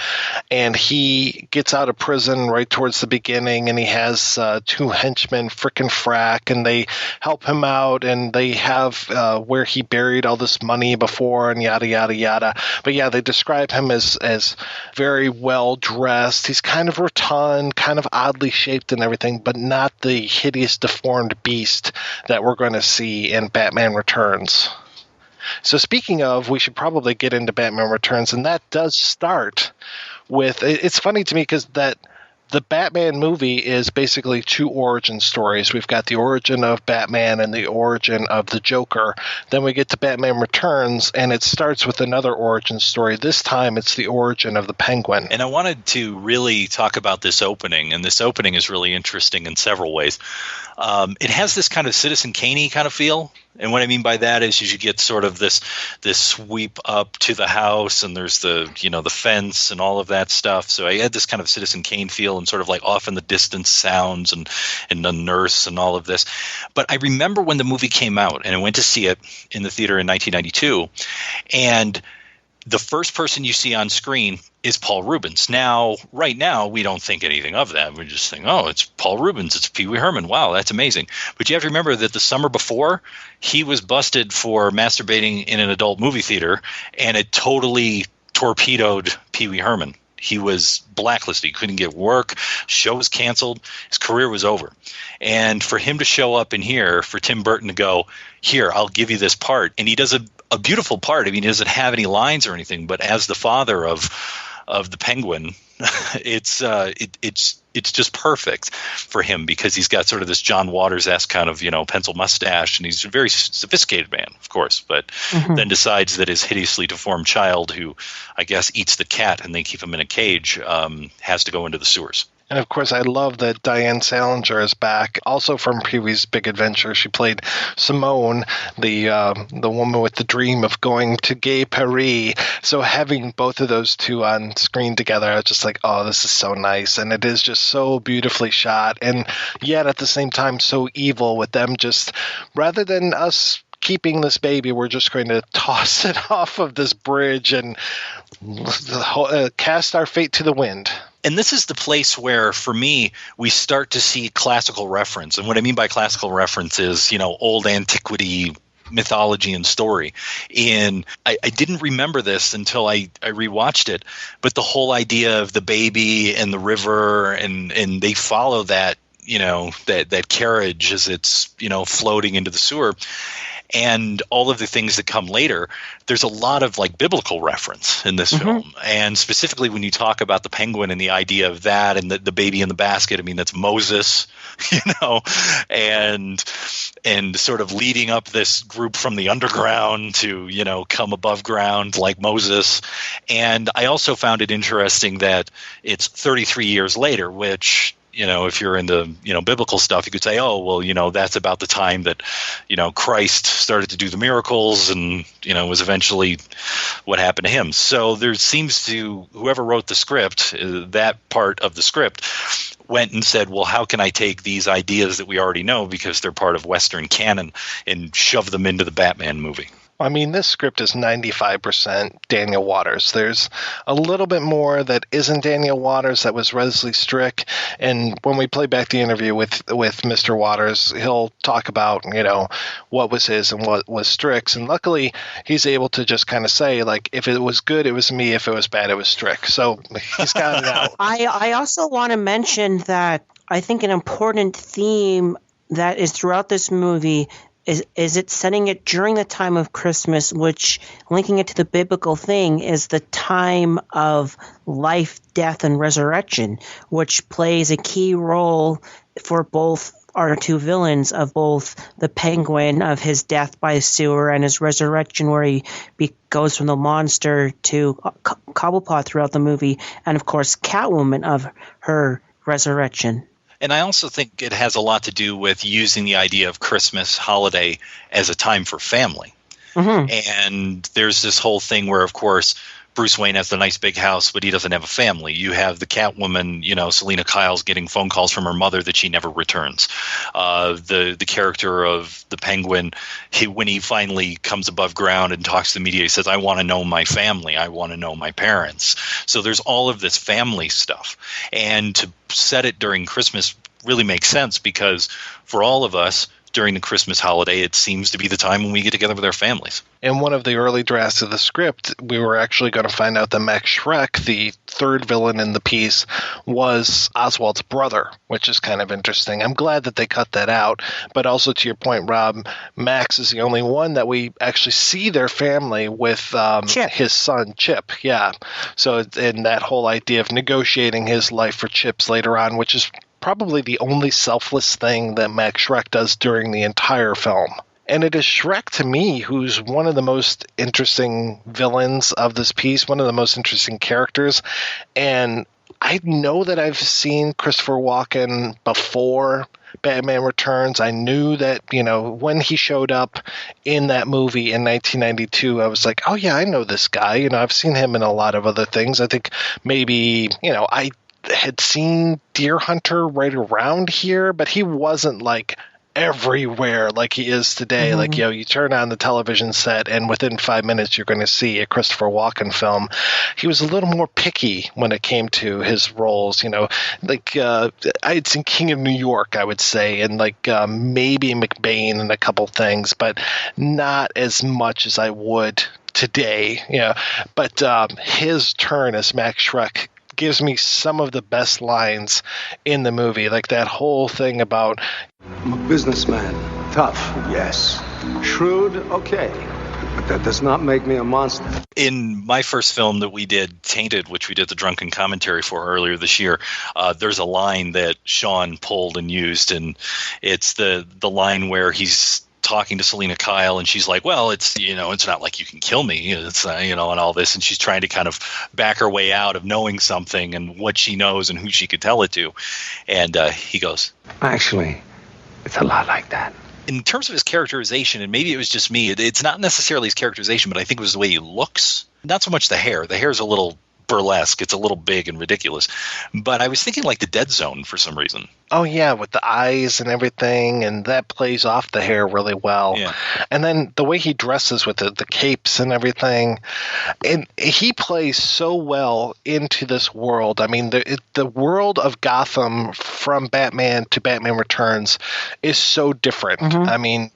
And he gets out of prison right towards the beginning, and he has 2 henchmen, Frick and Frack, and they help him out, and they have where he buried all this money before, and yada, yada, yada. But yeah, they describe him as very well dressed. He's kind of rotund, kind of oddly shaped and everything, but not the hideous, deformed beast that we're going to see in Batman Returns. So speaking of, we should probably get into Batman Returns, and that does start with, it's funny to me because that the Batman movie is basically two origin stories. We've got the origin of Batman and the origin of the Joker. Then we get to Batman Returns, and it starts with another origin story. This time it's the origin of the Penguin. And I wanted to really talk about this opening, and this opening is really interesting in several ways. It has this kind of Citizen Kane-y kind of feel. And what I mean by that is you get sort of this sweep up to the house, and there's the fence and all of that stuff. So I had this kind of Citizen Kane feel and sort of like off in the distance sounds and the nurse and all of this. But I remember when the movie came out, and I went to see it in the theater in 1992, and the first person you see on screen is Paul Rubens. Now, right now, we don't think anything of that. We just think, oh, it's Paul Rubens, it's Pee Wee Herman. Wow, that's amazing. But you have to remember that the summer before, he was busted for masturbating in an adult movie theater, and it totally torpedoed Pee Wee Herman. He was blacklisted. He couldn't get work. Show was canceled. His career was over. And for him to show up in here, for Tim Burton to go, here, I'll give you this part. And he does a beautiful part. I mean, he doesn't have any lines or anything, but as the father of the Penguin, it's just perfect for him because he's got sort of this John Waters-esque kind of, pencil mustache, and he's a very sophisticated man, of course, but then decides that his hideously deformed child, who I guess eats the cat and they keep him in a cage, has to go into the sewers. And, of course, I love that Diane Salinger is back, also from Pee-wee's Big Adventure. She played Simone, the woman with the dream of going to Gay Paris. So having both of those two on screen together, I was just like, oh, this is so nice. And it is just so beautifully shot, and yet at the same time so evil with them just, rather than us keeping this baby, we're just going to toss it off of this bridge and cast our fate to the wind. And this is the place where, for me, we start to see classical reference. And what I mean by classical reference is, old antiquity mythology and story. And I didn't remember this until I rewatched it, but the whole idea of the baby and the river, and they follow that, that carriage as it's, floating into the sewer. And all of the things that come later, there's a lot of like biblical reference in this film. And specifically when you talk about the penguin and the idea of that and the baby in the basket, I mean, that's Moses, and sort of leading up this group from the underground to, come above ground like Moses. And I also found it interesting that it's 33 years later, which, if you're into, biblical stuff, you could say, oh, well, that's about the time that, Christ started to do the miracles and, was eventually what happened to him. So there seems to, whoever wrote the script, that part of the script, went and said, well, how can I take these ideas that we already know because they're part of Western canon and shove them into the Batman movie? I mean, this script is 95% Daniel Waters. There's a little bit more that isn't Daniel Waters. That was Wesley-Strick. And when we play back the interview with Mr. Waters, he'll talk about, what was his and what was Strick's. And luckily, he's able to just kind of say, like, if it was good, it was me. If it was bad, it was Strick. So he's got it out. I also want to mention that I think an important theme that is throughout this movie is it setting it during the time of Christmas, which, linking it to the biblical thing, is the time of life, death, and resurrection, which plays a key role for both our two villains, of both the Penguin, of his death by sewer, and his resurrection, where he goes from the monster to Cobblepot throughout the movie, and of course Catwoman, of her resurrection. And I also think it has a lot to do with using the idea of Christmas holiday as a time for family. And there's this whole thing where, of course, Bruce Wayne has the nice big house, but he doesn't have a family. You have the Catwoman, Selena Kyle's getting phone calls from her mother that she never returns. The character of the Penguin, when he finally comes above ground and talks to the media, he says, I want to know my family. I want to know my parents. So there's all of this family stuff. And to set it during Christmas really makes sense because for all of us, during the Christmas holiday, it seems to be the time when we get together with our families. In one of the early drafts of the script, we were actually going to find out that Max Schreck, the third villain in the piece, was Oswald's brother, which is kind of interesting. I'm glad that they cut that out. But also to your point, Rob, Max is the only one that we actually see their family with his son, Chip. Yeah. So in that whole idea of negotiating his life for Chip's later on, which is probably the only selfless thing that Max Schreck does during the entire film. And it is Schreck, to me, who's one of the most interesting villains of this piece, one of the most interesting characters. And I know that I've seen Christopher Walken before Batman Returns. I knew that, when he showed up in that movie in 1992, I was like, oh, yeah, I know this guy. I've seen him in a lot of other things. I think maybe, I had seen Deer Hunter right around here, but he wasn't like everywhere like he is today. Mm-hmm. Like, you turn on the television set and within 5 minutes you're going to see a Christopher Walken film. He was a little more picky when it came to his roles, like I had seen King of New York, I would say, and like maybe McBain and a couple things, but not as much as I would today. But his turn as Max Schreck gives me some of the best lines in the movie, like that whole thing about, I'm a businessman. Tough, yes. Shrewd, okay. But that does not make me a monster. In my first film that we did, Tainted, which we did the drunken commentary for earlier this year, there's a line that Sean pulled and used, and it's the line where he's talking to Selena Kyle, and she's like, well, it's not like you can kill me, it's and all this, and she's trying to kind of back her way out of knowing something and what she knows and who she could tell it to. And he goes, actually, it's a lot like that. In terms of his characterization, and maybe it was just me, it's not necessarily his characterization, but I think it was the way he looks. Not so much the hair. The hair's a little burlesque. It's a little big and ridiculous. But I was thinking like the Dead Zone for some reason. Oh, yeah, with the eyes and everything, and that plays off the hair really well. Yeah. And then the way he dresses with the capes and everything, and he plays so well into this world. I mean, the world of Gotham from Batman to Batman Returns is so different. Mm-hmm. I mean,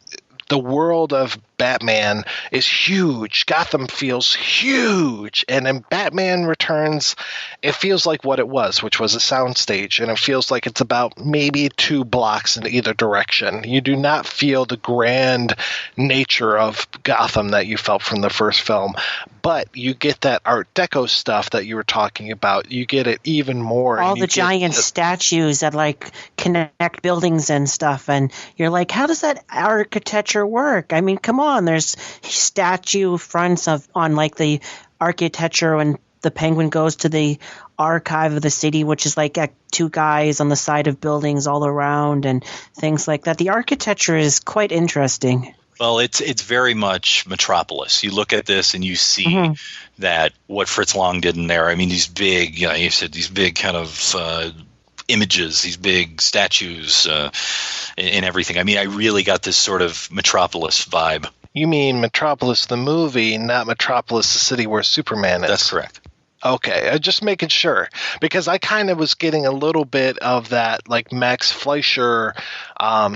the world of Batman is huge. Gotham feels huge. And in Batman Returns, it feels like what it was, which was a soundstage. And it feels like it's about maybe 2 blocks in either direction. You do not feel the grand nature of Gotham that you felt from the first film. But you get that Art Deco stuff that you were talking about. You get it even more. All the giant statues that like connect buildings and stuff. And you're like, how does that architecture work? I mean, come on. There's statue fronts on like the architecture when the Penguin goes to the archive of the city, which is like 2 guys on the side of buildings all around and things like that. The architecture is quite interesting. Well, it's very much Metropolis. You look at this and you see that what Fritz Lang did in there. I mean, these big, you said these big kind of images, these big statues and everything. I mean, I really got this sort of Metropolis vibe. You mean Metropolis the movie, not Metropolis the city where Superman is? That's correct. Okay, just making sure, because I kind of was getting a little bit of that like Max Fleischer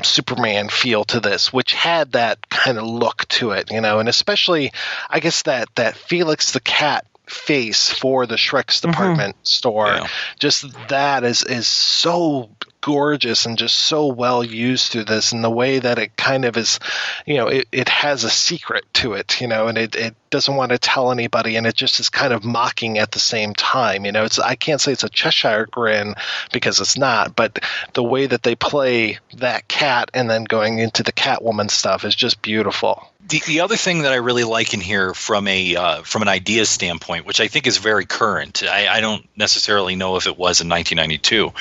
Superman feel to this, which had that kind of look to it, and especially I guess that Felix the Cat face for the Shrek's department store. Yeah. Just that is so gorgeous and just so well used through this, and the way that it kind of is, it has a secret to it, and it doesn't want to tell anybody, and it just is kind of mocking at the same time. I can't say it's a Cheshire grin because it's not, but the way that they play that cat and then going into the Catwoman stuff is just beautiful. The other thing that I really like in here from an idea standpoint, which I think is very current, I don't necessarily know if it was in 1992,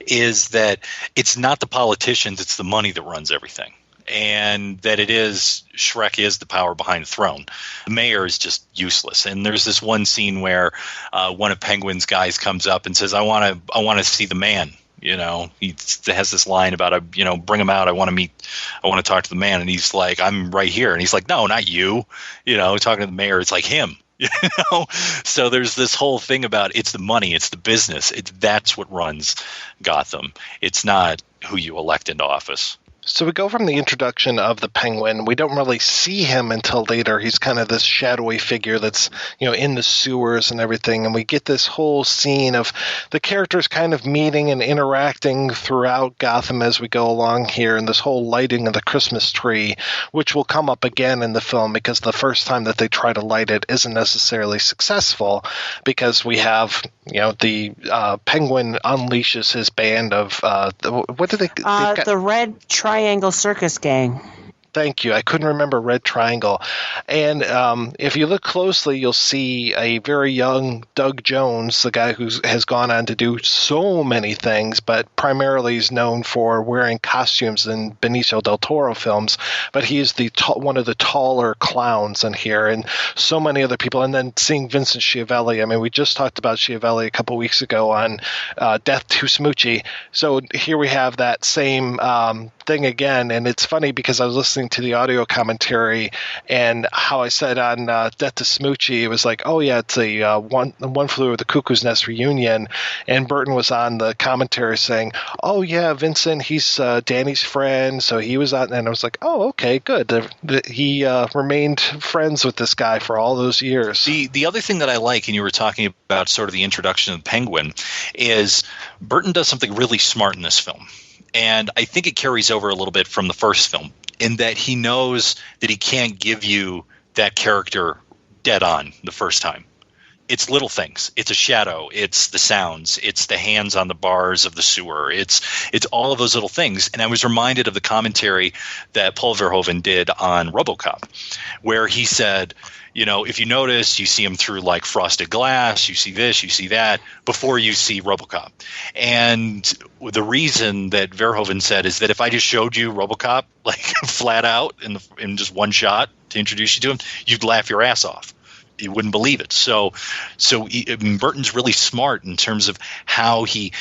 is that it's not the politicians, it's the money that runs everything. And that Shrek is the power behind the throne. The mayor is just useless. And there's this one scene where one of Penguin's guys comes up and says, I want to see the man. He has this line about, bring him out. I want to talk to the man. And he's like, I'm right here. And he's like, no, not you. Talking to the mayor, it's like him. So there's this whole thing about it's the money, it's the business. That's what runs Gotham. It's not who you elect into office. So we go from the introduction of the Penguin. We don't really see him until later. He's kind of this shadowy figure that's, in the sewers and everything. And we get this whole scene of the characters kind of meeting and interacting throughout Gotham as we go along here, and this whole lighting of the Christmas tree, which will come up again in the film because the first time that they try to light it isn't necessarily successful, because we have, the Penguin unleashes his band of, what do they the Red Triangle Circus Gang. Thank you. I couldn't remember Red Triangle. And if you look closely, you'll see a very young Doug Jones, the guy who has gone on to do so many things, but primarily is known for wearing costumes in Benicio del Toro films. But he is one of the taller clowns in here, and so many other people. And then seeing Vincent Schiavelli. I mean, we just talked about Schiavelli a couple weeks ago on Death to Smoochy. So here we have that same thing again. And it's funny because I was listening to the audio commentary, and how I said on Death to Smoochy, it was like, oh yeah, it's a one Flew Over the Cuckoo's Nest reunion, and Burton was on the commentary saying, oh yeah, Vincent, he's Danny's friend, so he was on, and I was like, oh okay, good. He remained friends with this guy for all those years. The other thing that I like, and you were talking about sort of the introduction of the Penguin, is Burton does something really smart in this film. And I think it carries over a little bit from the first film, in that he knows that he can't give you that character dead on the first time. It's little things. It's a shadow. It's the sounds. It's the hands on the bars of the sewer. It's all of those little things. And I was reminded of the commentary that Paul Verhoeven did on RoboCop, where he said, if you notice, you see him through like frosted glass, you see this, you see that, before you see RoboCop. And the reason that Verhoeven said is that if I just showed you RoboCop, like flat out in just one shot to introduce you to him, you'd laugh your ass off. You wouldn't believe it. So Burton's really smart in terms of how he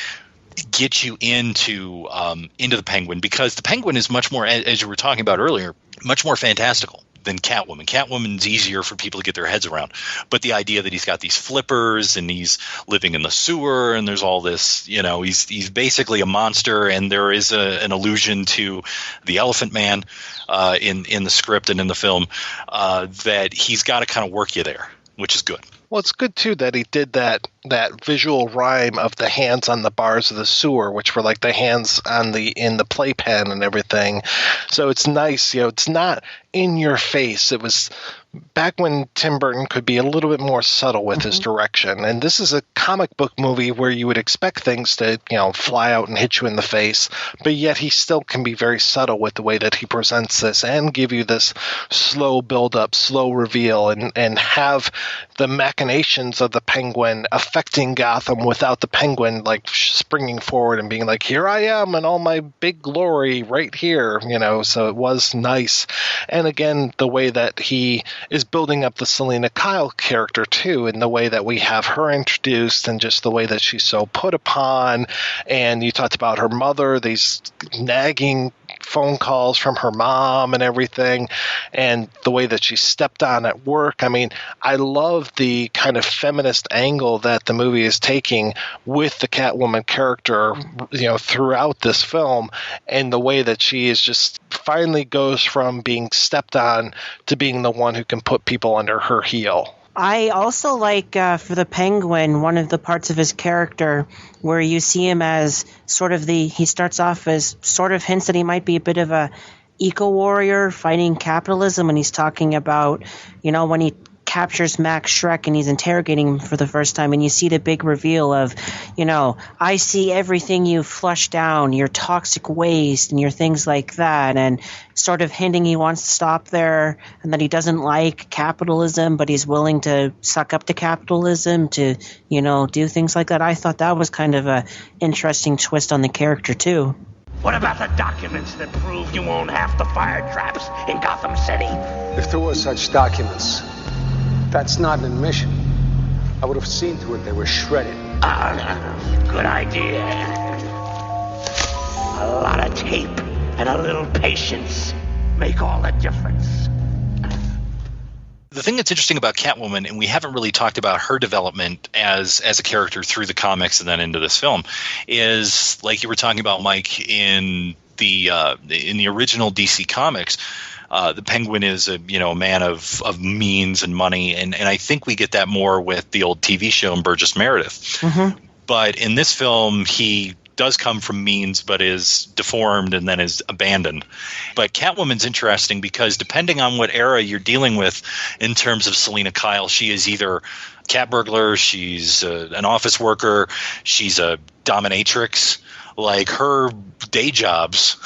gets you into the Penguin, because the Penguin is much more, as you were talking about earlier, much more fantastical than Catwoman. Catwoman's easier for people to get their heads around. But the idea that he's got these flippers and he's living in the sewer and there's all this, he's basically a monster, and there is an allusion to the Elephant Man in the script and in the film, that he's got to kind of work you there, which is good. Well, it's good, too, that he did that visual rhyme of the hands on the bars of the sewer, which were like the hands in the playpen and everything. So it's nice, it's not in your face. It was back when Tim Burton could be a little bit more subtle with his direction. And this is a comic book movie where you would expect things to, fly out and hit you in the face, but yet he still can be very subtle with the way that he presents this and give you this slow build-up, slow reveal, and have the machinations of the Penguin affecting Gotham without the Penguin like springing forward and being like, here I am in all my big glory right here, so it was nice. And again, the way that he is building up the Selena Kyle character too, in the way that we have her introduced, and just the way that she's so put upon. And you talked about her mother, these nagging phone calls from her mom and everything, and the way that she stepped on at work. I mean, I love the kind of feminist angle that the movie is taking with the Catwoman character, throughout this film, and the way that she is just finally goes from being stepped on to being the one who can put people under her heel. I also like, for the Penguin, one of the parts of his character where you see him as sort of he starts off as sort of hints that he might be a bit of a eco-warrior fighting capitalism, and he's talking about, when he captures Max Schreck and he's interrogating him for the first time, and you see the big reveal of, I see everything you flush down, your toxic waste and your things like that, and sort of hinting he wants to stop there, and that he doesn't like capitalism, but he's willing to suck up to capitalism to, do things like that. I thought that was kind of a interesting twist on the character too. What about the documents that prove you won't have the fire traps in Gotham City? If there were such documents, that's not an admission. I would have seen to it they were shredded. Good idea. A lot of tape and a little patience make all the difference. The thing that's interesting about Catwoman, and we haven't really talked about her development as a character through the comics and then into this film, is like you were talking about, Mike, in in the original DC Comics, the Penguin is a man of means and money, and I think we get that more with the old TV show in Burgess Meredith. Mm-hmm. But in this film, he does come from means, but is deformed and then is abandoned. But Catwoman's interesting because depending on what era you're dealing with in terms of Selina Kyle, she is either cat burglar, she's an office worker, she's a dominatrix. Like, her day jobs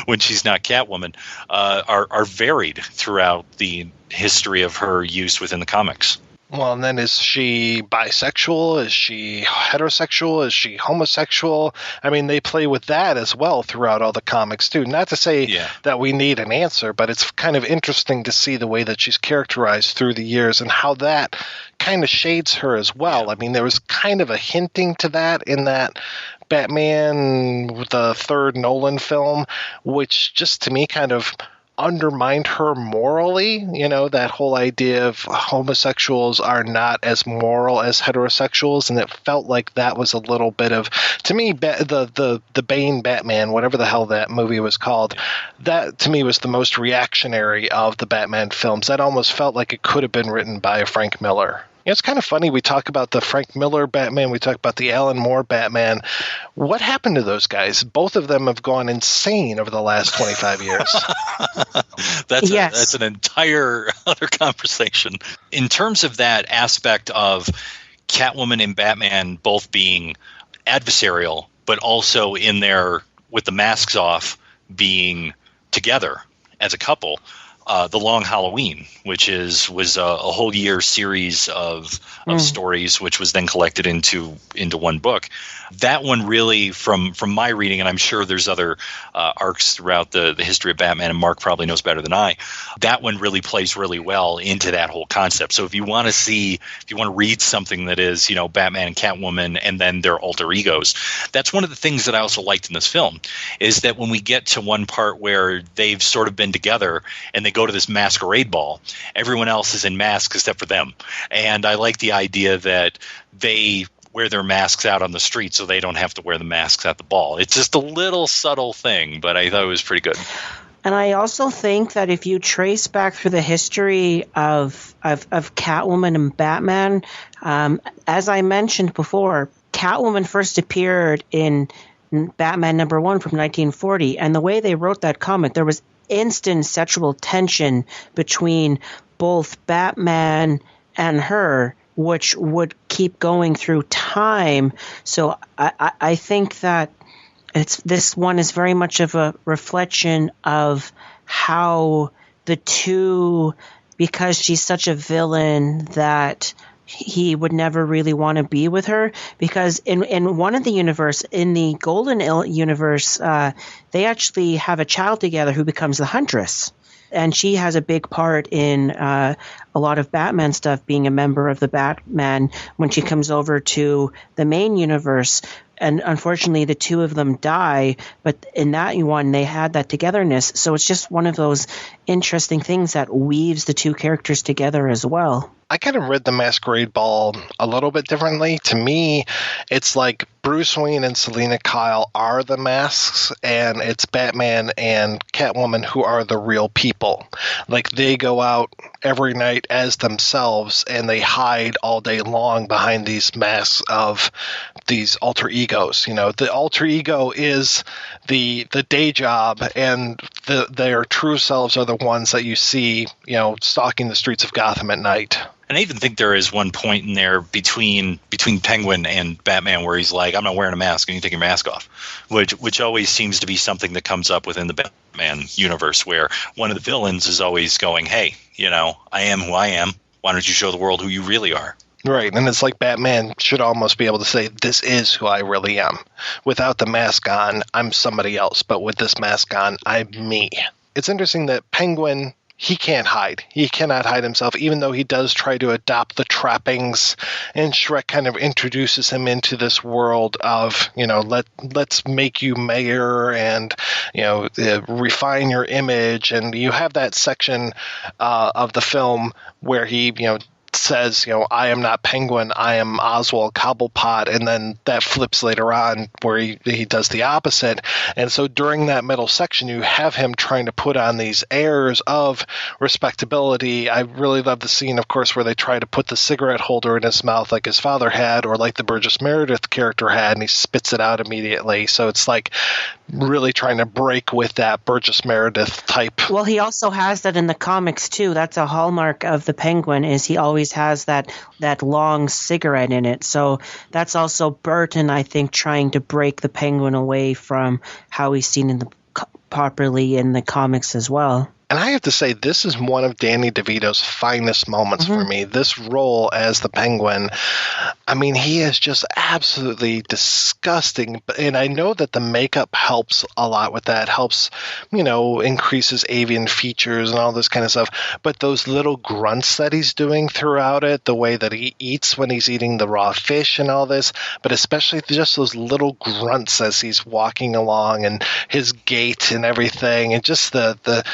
when she's not Catwoman are varied throughout the history of her use within the comics. Well, and then is she bisexual? Is she heterosexual? Is she homosexual? I mean, they play with that as well throughout all the comics, too. Not to say that we need an answer, but it's kind of interesting to see the way that she's characterized through the years and how that kind of shades her as well. I mean, there was kind of a hinting to that in that Batman, the third Nolan film, which just to me kind of undermined her morally. That whole idea of homosexuals are not as moral as heterosexuals, and it felt like that was a little bit of, to me, the Bane Batman, whatever the hell that movie was called, that to me was the most reactionary of the Batman films. That almost felt like it could have been written by Frank Miller. It's kind of funny. We talk about the Frank Miller Batman. We talk about the Alan Moore Batman. What happened to those guys? Both of them have gone insane over the last 25 years. That's an entire other conversation. In terms of that aspect of Catwoman and Batman both being adversarial, but also in there with the masks off being together as a couple, The Long Halloween, which was a whole year series of stories, which was then collected into one book. That one really, from my reading, and I'm sure there's other arcs throughout the history of Batman, and Mark probably knows better than I, that one really plays really well into that whole concept. So if you want to read something that is, Batman and Catwoman and then their alter egos, that's one of the things that I also liked in this film, is that when we get to one part where they've sort of been together and they go to this masquerade ball, everyone else is in masks except for them. And I like the idea that they wear their masks out on the street so they don't have to wear the masks at the ball. It's just a little subtle thing, but I thought it was pretty good. And I also think that if you trace back through the history of Catwoman and Batman, as I mentioned before, Catwoman first appeared in Batman #1 from 1940, and the way they wrote that comic, there was instant sexual tension between both Batman and her, which would keep going through time. So I think that this one is very much of a reflection of how the two, because she's such a villain that he would never really want to be with her, because in one of the universe, in the Golden universe, they actually have a child together who becomes the Huntress. And she has a big part in a lot of Batman stuff, being a member of the Batman when she comes over to the main universe. And unfortunately, the two of them die. But in that one, they had that togetherness. So it's just one of those interesting things that weaves the two characters together as well. I kind of read the Masquerade Ball a little bit differently. To me, it's like Bruce Wayne and Selina Kyle are the masks, and it's Batman and Catwoman who are the real people. Like, they go out every night as themselves, and they hide all day long behind these masks of these alter egos. The alter ego is the day job, and their true selves are the ones that you see, stalking the streets of Gotham at night. And I even think there is one point in there between Penguin and Batman where he's like, I'm not wearing a mask, and you take your mask off, which always seems to be something that comes up within the Batman universe, where one of the villains is always going, hey, I am who I am. Why don't you show the world who you really are? Right, and it's like Batman should almost be able to say, this is who I really am. Without the mask on, I'm somebody else, but with this mask on, I'm me. It's interesting that Penguin, he can't hide. He cannot hide himself, even though he does try to adopt the trappings, and Shrek kind of introduces him into this world of, let's make you mayor and, refine your image. And you have that section of the film where he, says, I am not Penguin, I am Oswald Cobblepot, and then that flips later on where he does the opposite. And so during that middle section, you have him trying to put on these airs of respectability. I really love the scene, of course, where they try to put the cigarette holder in his mouth like his father had, or like the Burgess Meredith character had, and he spits it out immediately. So it's like really trying to break with that Burgess Meredith type. Well, he also has that in the comics too. That's a hallmark of the Penguin, is he always has that long cigarette in it. So that's also Burton, I think, trying to break the Penguin away from how he's seen properly in the comics as well. And I have to say, this is one of Danny DeVito's finest moments for me. This role as the Penguin, I mean, he is just absolutely disgusting. And I know that the makeup helps a lot with that, helps, increases avian features and all this kind of stuff. But those little grunts that he's doing throughout it, the way that he eats when he's eating the raw fish and all this, but especially just those little grunts as he's walking along and his gait and everything, and just the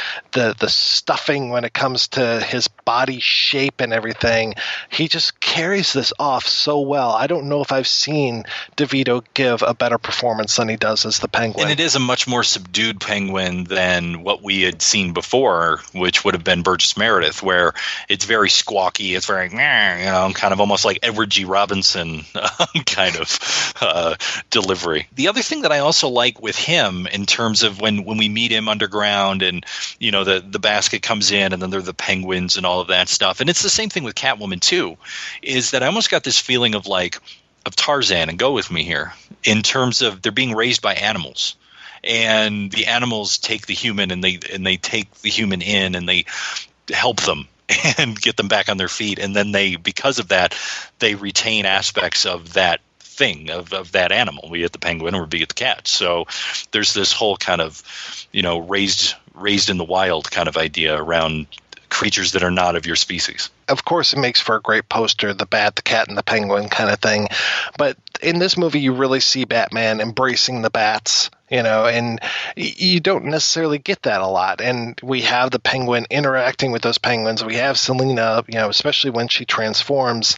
stuffing when it comes to his body shape and everything, he just carries this off so well. I don't know if I've seen DeVito give a better performance than he does as the Penguin. And it is a much more subdued Penguin than what we had seen before, which would have been Burgess Meredith, where it's very squawky, it's very, kind of almost like Edward G. Robinson kind of delivery. The other thing that I also like with him in terms of when we meet him underground and, the basket comes in and then they're the penguins and all of that stuff. And it's the same thing with Catwoman too, is that I almost got this feeling of Tarzan, and go with me here, in terms of they're being raised by animals. And the animals take the human and they take the human in and they help them and get them back on their feet. And then because of that, they retain aspects of that thing, of that animal, be it the penguin or be it the cat. So there's this whole kind of, raised in the wild kind of idea around creatures that are not of your species. Of course, it makes for a great poster, the bat, the cat, and the penguin kind of thing. But in this movie, you really see Batman embracing the bats, and you don't necessarily get that a lot. And we have the Penguin interacting with those penguins. We have Selina, especially when she transforms,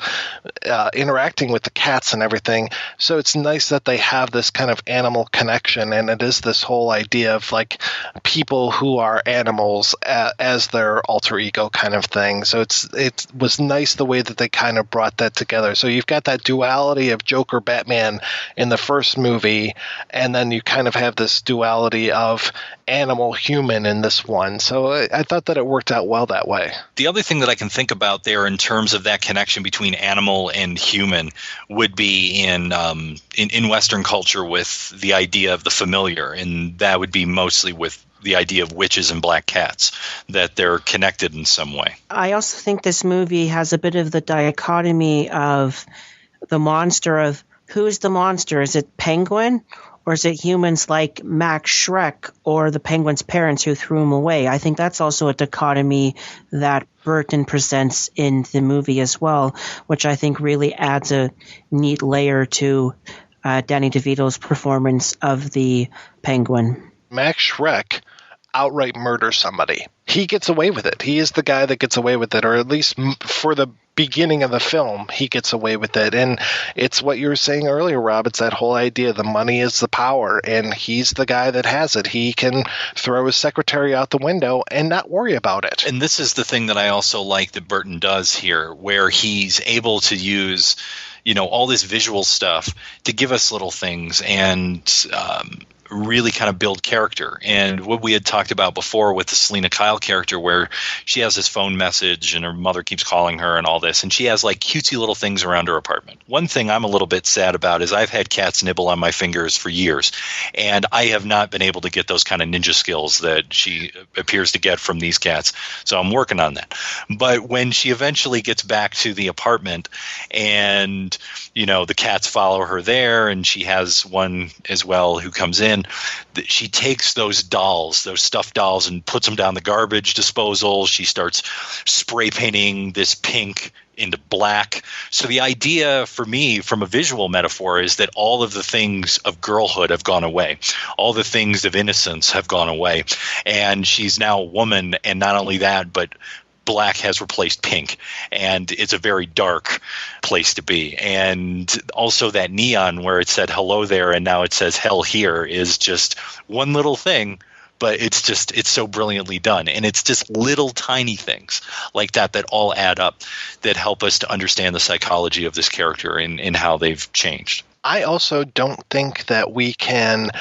interacting with the cats and everything. So it's nice that they have this kind of animal connection. And it is this whole idea of people who are animals as their alter ego kind of thing. So it was nice the way that they kind of brought that together. So you've got that duality of Joker Batman in the first movie, and then you kind of have this duality of animal human in this one. So I thought that it worked out well that way. The other thing that I can think about there in terms of that connection between animal and human would be in Western culture with the idea of the familiar, and that would be mostly with the idea of witches and black cats, that they're connected in some way. I also think this movie has a bit of the dichotomy of the monster of who's the monster? Is it Penguin? Or is it humans like Max Schreck or the Penguin's parents who threw him away? I think that's also a dichotomy that Burton presents in the movie as well, which I think really adds a neat layer to Danny DeVito's performance of the Penguin. Max Schreck outright murders somebody. He gets away with it. He is the guy that gets away with it, or at least for the beginning of the film, he gets away with it. And it's what you were saying earlier, Rob. It's that whole idea, the money is the power, and he's the guy that has it. He can throw his secretary out the window and not worry about it. And this is the thing that I also like that Burton does here, where he's able to use, all this visual stuff to give us little things and really kind of build character. And what we had talked about before with the Selina Kyle character, where she has this phone message and her mother keeps calling her and all this, and she has cutesy little things around her apartment. One thing I'm a little bit sad about is I've had cats nibble on my fingers for years, and I have not been able to get those kind of ninja skills that she appears to get from these cats. So I'm working on that. But when she eventually gets back to the apartment and, the cats follow her there, and she has one as well who comes in, she takes those dolls, those stuffed dolls, and puts them down the garbage disposal. She starts spray painting this pink into black. So the idea for me from a visual metaphor is that all of the things of girlhood have gone away. All the things of innocence have gone away. And she's now a woman, and not only that, but black has replaced pink, and it's a very dark place to be. And also that neon where it said hello there and now it says hell here is just one little thing, but it's so brilliantly done. And it's just little tiny things like that all add up that help us to understand the psychology of this character and how they've changed. I also don't think that we can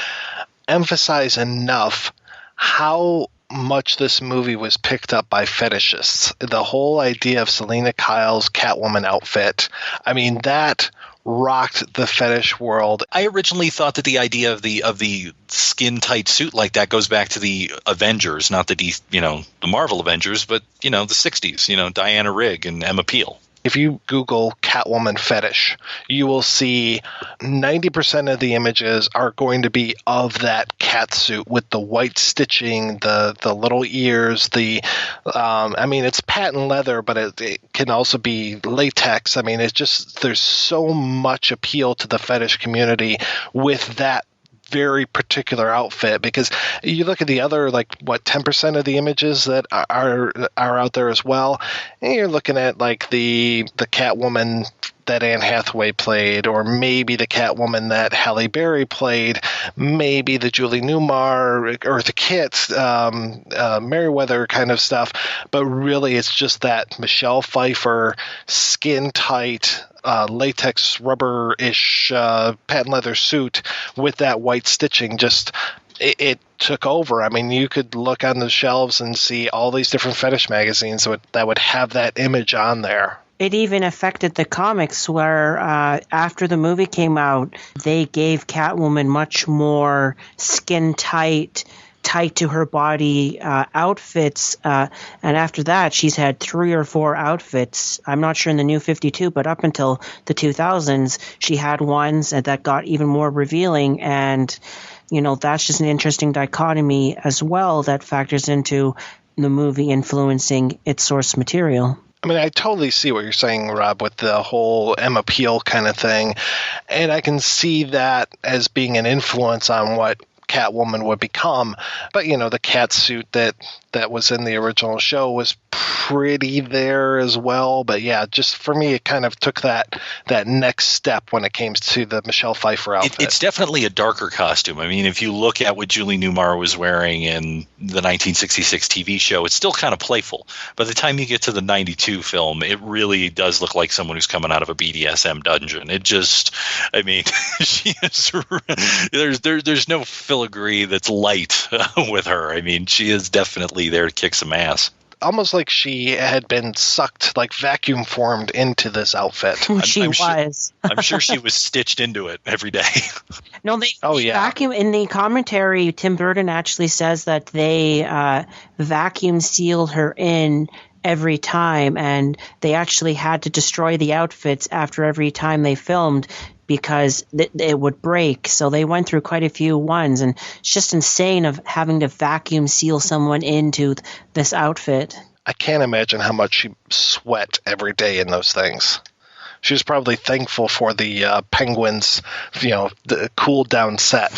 emphasize enough how much this movie was picked up by fetishists. The whole idea of Selena Kyle's Catwoman outfit, I mean, that rocked the fetish world. I originally thought that the idea of the skin tight suit like that goes back to the Avengers, not the Marvel Avengers, but the 60s, Diana Rigg and Emma Peel. If you Google Catwoman fetish, you will see 90% of the images are going to be of that cat suit with the white stitching, the little ears, it's patent leather, but it can also be latex. I mean, there's so much appeal to the fetish community with that very particular outfit, because you look at the other 10% of the images that are out there as well, and you're looking at the Catwoman that Anne Hathaway played, or maybe the Catwoman that Halle Berry played, maybe the Julie Newmar or the Kit Merriweather kind of stuff, but really it's just that Michelle Pfeiffer skin tight latex rubber-ish patent leather suit with that white stitching. Just it took over. I mean, you could look on the shelves and see all these different fetish magazines that would have that image on there. It even affected the comics where after the movie came out, they gave Catwoman much more skin tight to her body outfits. And after that, she's had 3 or 4 outfits. I'm not sure in the New 52, but up until the 2000s, she had ones that got even more revealing. And, that's just an interesting dichotomy as well that factors into the movie influencing its source material. I mean, I totally see what you're saying, Rob, with the whole Emma Peel kind of thing. And I can see that as being an influence on what Catwoman would become. But, the cat suit that was in the original show was pretty there as well. But yeah, just for me, it kind of took that next step when it came to the Michelle Pfeiffer outfit. It's definitely a darker costume. I mean, if you look at what Julie Newmar was wearing in the 1966 TV show, it's still kind of playful. By the time you get to the 92 film, it really does look like someone who's coming out of a BDSM dungeon. It just, I mean, she is, there's no filigree that's light with her. I mean, she is definitely there to kick some ass. Almost like she had been sucked, vacuum formed into this outfit. She was. I'm sure she was stitched into it every day. No, they vacuum. In the commentary, Tim Burton actually says that they vacuum sealed her in every time, and they actually had to destroy the outfits after every time they filmed because it would break. So they went through quite a few ones, and it's just insane of having to vacuum seal someone into this outfit. I can't imagine how much she sweat every day in those things. She was probably thankful for the Penguins, the cool down set.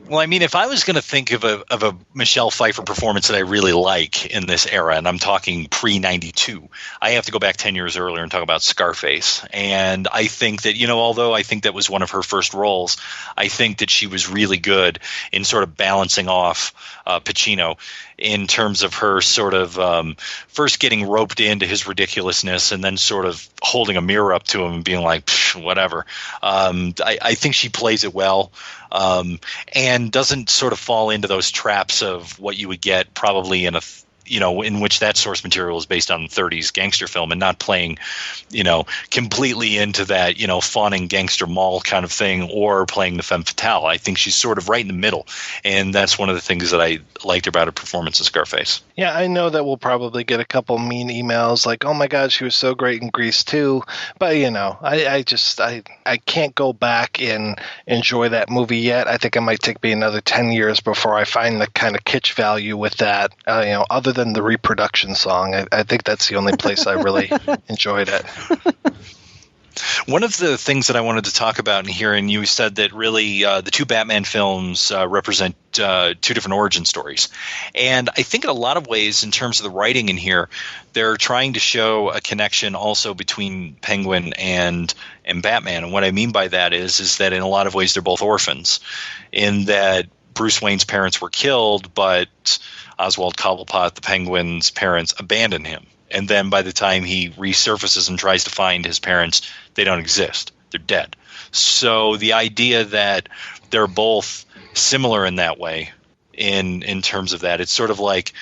Well, I mean, if I was going to think of a Michelle Pfeiffer performance that I really like in this era, and I'm talking pre-92, I have to go back 10 years earlier and talk about Scarface. And I think that, although I think that was one of her first roles, I think that she was really good in sort of balancing off Pacino in terms of her sort of first getting roped into his ridiculousness and then sort of holding a mirror up to him and being like, whatever. I think she plays it well. And doesn't sort of fall into those traps of what you would get probably in in which that source material is based on 30s gangster film and not playing, completely into that, fawning gangster mall kind of thing or playing the femme fatale. I think she's sort of right in the middle. And that's one of the things that I liked about her performance in Scarface. Yeah, I know that we'll probably get a couple mean emails like, oh my God, she was so great in Grease too. But, I can't go back and enjoy that movie yet. I think it might take me another 10 years before I find the kind of kitsch value with that, other than the reproduction song. I think that's the only place I really enjoyed it. One of the things that I wanted to talk about in here, and you said that really the two Batman films represent two different origin stories. And I think in a lot of ways, in terms of the writing in here, they're trying to show a connection also between Penguin and Batman. And what I mean by that is that in a lot of ways they're both orphans, in that Bruce Wayne's parents were killed, but Oswald Cobblepot, the Penguin's parents, abandoned him. And then by the time he resurfaces and tries to find his parents, they don't exist. They're dead. So the idea that they're both similar in that way, in terms of that, it's sort of like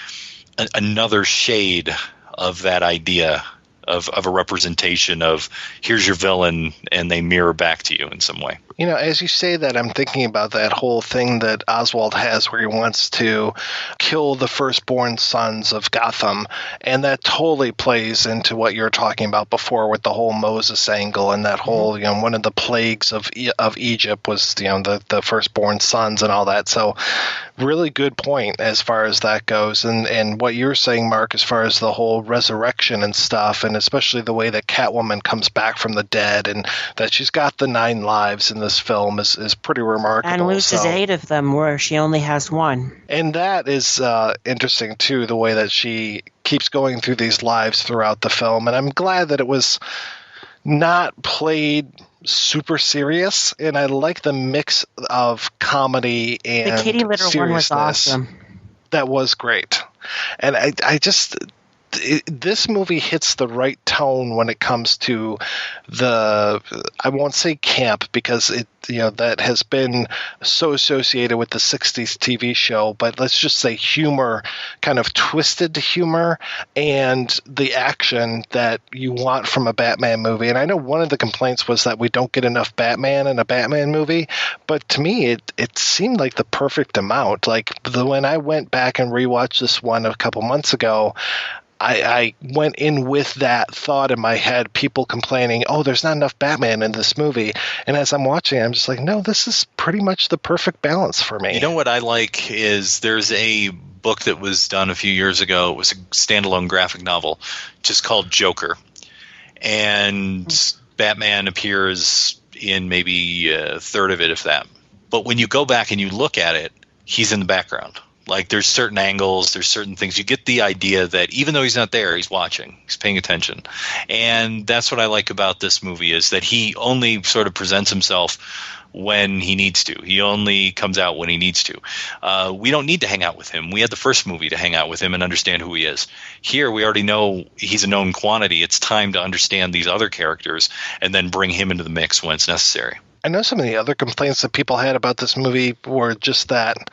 another shade of that idea of a representation of here's your villain, and they mirror back to you in some way. You know, as you say that, I'm thinking about that whole thing that Oswald has where he wants to kill the firstborn sons of Gotham, and that totally plays into what you were talking about before with the whole Moses angle and that whole, you know, one of the plagues of Egypt was, you know, the firstborn sons and all that. So really good point as far as that goes. And what you're saying, Mark, as far as the whole resurrection and stuff, and especially the way that Catwoman comes back from the dead and that she's got the 9 lives in this film is pretty remarkable. And loses 8 of them where she only has 1. And that is interesting, too, the way that she keeps going through these lives throughout the film. And I'm glad that it was not played super serious, and I like the mix of comedy and the kitty litter one was awesome. That was great. And I just... this movie hits the right tone when it comes to the, I won't say camp because it, you know, that has been so associated with the 60s TV show, but let's just say humor, kind of twisted humor, and the action that you want from a Batman movie. And I know one of the complaints was that we don't get enough Batman in a Batman movie, but to me it seemed like the perfect amount. Like when I went back and rewatched this one a couple months ago, I went in with that thought in my head, people complaining, oh, there's not enough Batman in this movie. And as I'm watching, I'm just like, no, this is pretty much the perfect balance for me. You know what I like is there's a book that was done a few years ago. It was a standalone graphic novel just called Joker. And Batman appears in maybe a third of it, if that. But when you go back and you look at it, he's in the background. Like there's certain angles, there's certain things. You get the idea that even though he's not there, he's watching, he's paying attention. And that's what I like about this movie is that he only sort of presents himself when he needs to. He only comes out when he needs to. We don't need to hang out with him. We had the first movie to hang out with him and understand who he is. Here we already know he's a known quantity. It's time to understand these other characters and then bring him into the mix when it's necessary. I know some of the other complaints that people had about this movie were just that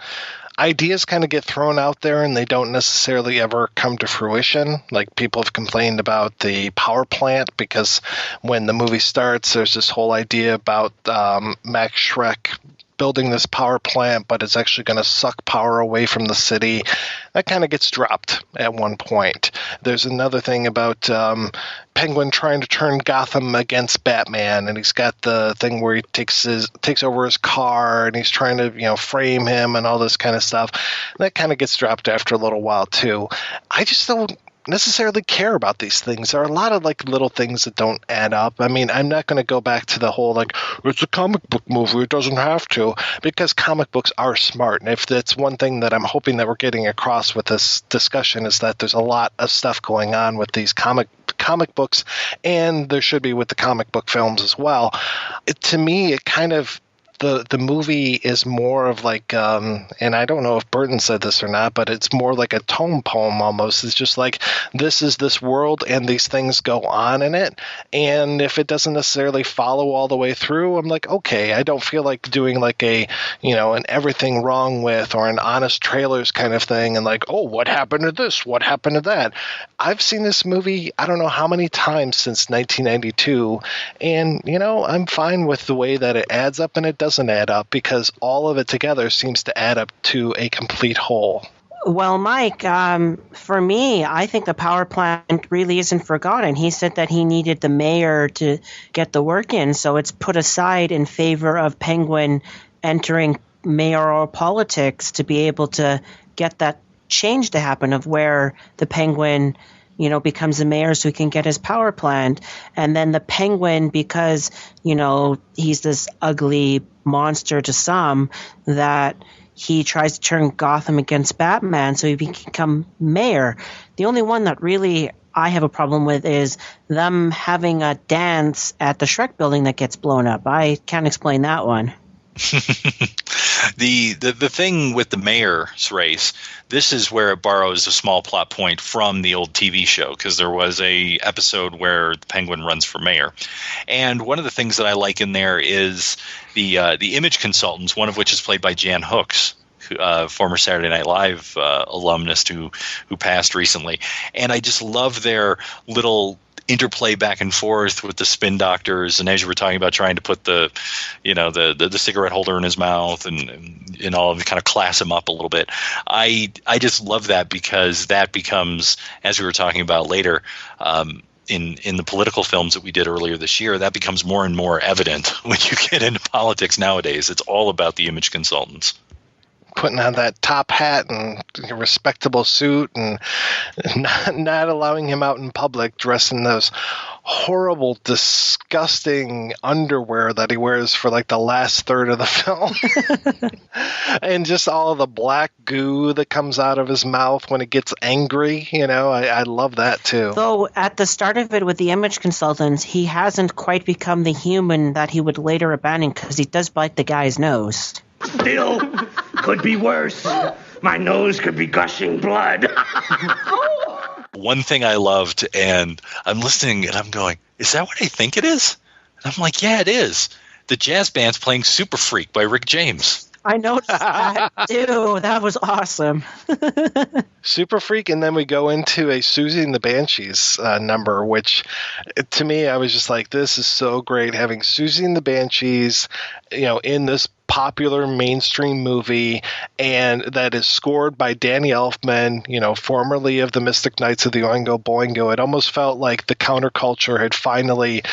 ideas kind of get thrown out there and they don't necessarily ever come to fruition. Like people have complained about the power plant because when the movie starts, there's this whole idea about Max Schreck building this power plant, but it's actually going to suck power away from the city. That kind of gets dropped at one point. There's another thing about Penguin trying to turn Gotham against Batman, and he's got the thing where he takes over his car and he's trying to, you know, frame him and all this kind of stuff. That kind of gets dropped after a little while too. I just don't necessarily care about these things. There are a lot of like little things that don't add up. I mean, I'm not going to go back to the whole like it's a comic book movie, it doesn't have to, because comic books are smart. And if that's one thing that I'm hoping that we're getting across with this discussion is that there's a lot of stuff going on with these comic books, and there should be with the comic book films as well. To me, it kind of the movie is more of like, and I don't know if Burton said this or not, but it's more like a tone poem almost. It's just like, this is this world and these things go on in it. And if it doesn't necessarily follow all the way through, I'm like, okay, I don't feel like doing like a, you know, an everything wrong with or an honest trailers kind of thing. And like, oh, what happened to this? What happened to that? I've seen this movie, I don't know how many times since 1992. And, you know, I'm fine with the way that it adds up and it doesn't add up, because all of it together seems to add up to a complete whole. Well, Mike, for me, I think the power plant really isn't forgotten. He said that he needed the mayor to get the work in, so it's put aside in favor of Penguin entering mayoral politics to be able to get that change to happen of where the Penguin becomes the mayor so he can get his power plant. And then the Penguin, because, he's this ugly monster to some, that he tries to turn Gotham against Batman so he can become mayor. The only one that really I have a problem with is them having a dance at the Shrek building that gets blown up. I can't explain that one. The thing with the mayor's race, this is where it borrows a small plot point from the old TV show, because there was a episode where the Penguin runs for mayor. And one of the things that I like in there is the image consultants, one of which is played by Jan Hooks, former Saturday Night Live alumnus who passed recently. And I just love their little interplay back and forth with the spin doctors, and as you were talking about trying to put the cigarette holder in his mouth and all of kind of class him up a little bit. I just love that, because that becomes, as we were talking about later, in the political films that we did earlier this year, that becomes more and more evident when you get into politics nowadays. It's all about the image consultants. Putting on that top hat and a respectable suit, and not allowing him out in public dressed in those horrible, disgusting underwear that he wears for like the last third of the film. And just all of the black goo that comes out of his mouth when it gets angry. I love that too. Though at the start of it with the image consultants, he hasn't quite become the human that he would later abandon, because he does bite the guy's nose. Still, could be worse. My nose could be gushing blood. One thing I loved, and I'm listening and I'm going, is that what I think it is? And I'm like, yeah, it is. The jazz band's playing Super Freak by Rick James. I noticed that too. That was awesome. Super Freak, and then we go into a Susie and the Banshees number, which to me, I was just like, this is so great, having Susie and the Banshees, in this popular mainstream movie, and that is scored by Danny Elfman, formerly of the Mystic Knights of the Oingo Boingo. It almost felt like the counterculture had finally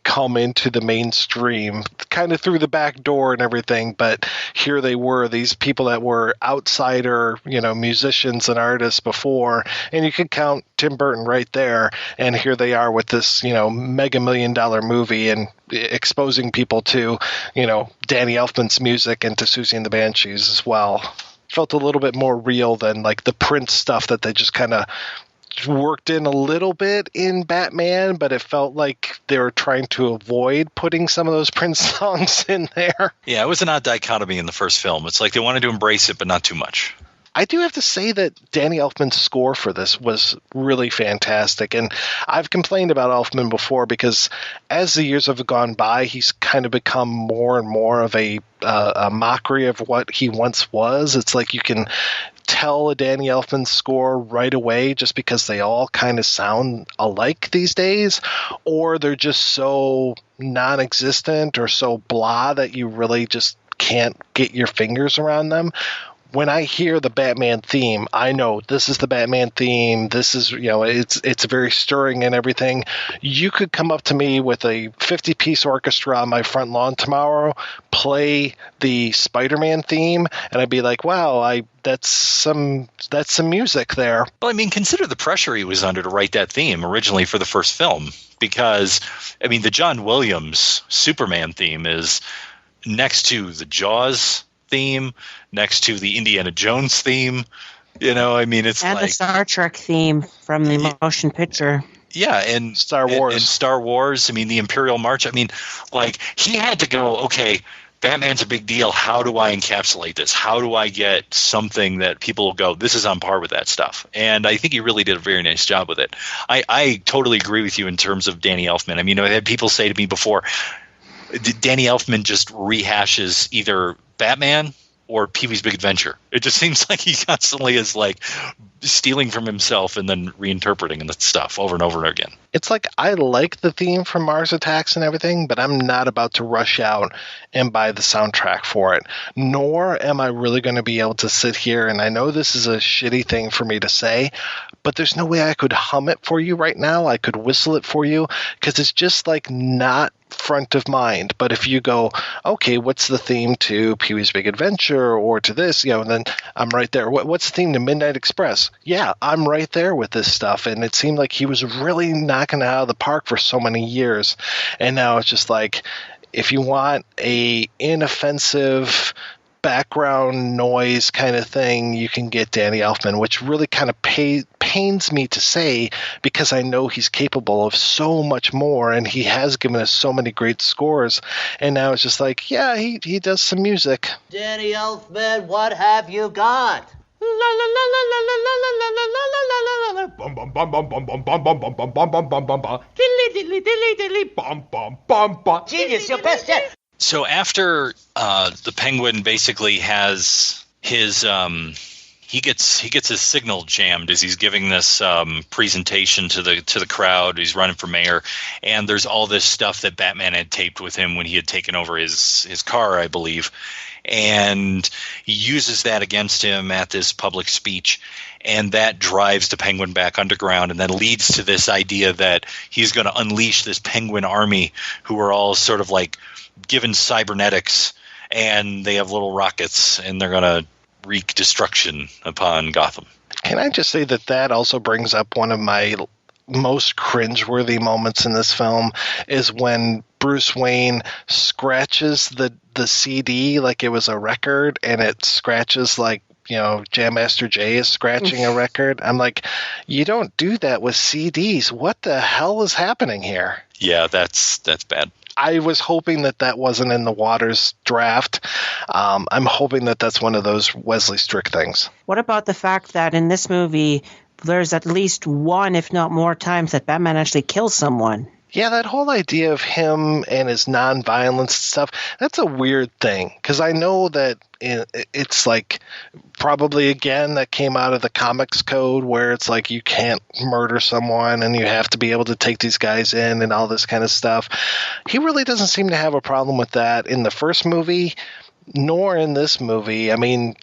come into the mainstream, kind of through the back door and everything, but here they were, these people that were outsider, musicians and artists before, and you could count Tim Burton right there, and here they are with this, mega $1 million movie, and exposing people to, Danny Elfman's music and to Susie and the Banshees as well. Felt a little bit more real than the Prince stuff that they just kind of worked in a little bit in Batman, but it felt like they were trying to avoid putting some of those Prince songs in there. Yeah, it was an odd dichotomy in the first film. It's like they wanted to embrace it, but not too much. I do have to say that Danny Elfman's score for this was really fantastic. And I've complained about Elfman before because as the years have gone by, he's kind of become more and more of a mockery of what he once was. It's like you can tell a Danny Elfman score right away just because they all kind of sound alike these days, or they're just so non-existent or so blah that you really just can't get your fingers around them. When I hear the Batman theme, I know this is the Batman theme. This is, it's very stirring and everything. You could come up to me with a 50-piece orchestra on my front lawn tomorrow, play the Spider-Man theme, and I'd be like, wow, that's some music there. Well, I mean, consider the pressure he was under to write that theme originally for the first film, because, I mean, the John Williams Superman theme is next to the Jaws theme, next to the Indiana Jones theme, it's and the Star Trek theme from the motion picture. Yeah, and Star Wars. And Star Wars, I mean, the Imperial March. I mean, he had to go, okay, Batman's a big deal. How do I encapsulate this? How do I get something that people will go, this is on par with that stuff? And I think he really did a very nice job with it. I totally agree with you in terms of Danny Elfman. I mean, I had people say to me before, Danny Elfman just rehashes either Batman or Pee-wee's Big Adventure. It just seems like he constantly is stealing from himself and then reinterpreting the stuff over and over again. It's like I like the theme from Mars Attacks and everything, but I'm not about to rush out and buy the soundtrack for it. Nor am I really going to be able to sit here, and I know this is a shitty thing for me to say, but there's no way I could hum it for you right now. I could whistle it for you because it's just like not front of mind. But if you go, okay, what's the theme to Pee-wee's Big Adventure or to this, then I'm right there. What's the theme to Midnight Express? Yeah, I'm right there with this stuff. And it seemed like he was really knocking it out of the park for so many years. And now it's just like, if you want a inoffensive background noise kind of thing, you can get Danny Elfman, which really kind of pains me to say because I know he's capable of so much more and he has given us so many great scores. And now it's just like, yeah, he does some music. Danny Elfman, what have you got? Genius, your best yet. So after the Penguin basically has his he gets his signal jammed as he's giving this presentation to the crowd. He's running for mayor, and there's all this stuff that Batman had taped with him when he had taken over his car, I believe, and he uses that against him at this public speech. And that drives the Penguin back underground and then leads to this idea that he's going to unleash this Penguin army who are all sort of like given cybernetics, and they have little rockets, and they're going to wreak destruction upon Gotham. Can I just say that also brings up one of my most cringeworthy moments in this film is when Bruce Wayne scratches the CD like it was a record, and it scratches like, Jam Master Jay is scratching a record. I'm like, you don't do that with CDs. What the hell is happening here? Yeah, that's bad. I was hoping that wasn't in the Waters draft. I'm hoping that's one of those Wesley-Strick things. What about the fact that in this movie, there's at least one, if not more times, that Batman actually kills someone? Yeah, that whole idea of him and his nonviolence stuff, that's a weird thing. Because I know that it's like probably, again, that came out of the comics code where it's like you can't murder someone and you have to be able to take these guys in and all this kind of stuff. He really doesn't seem to have a problem with that in the first movie, nor in this movie. I mean,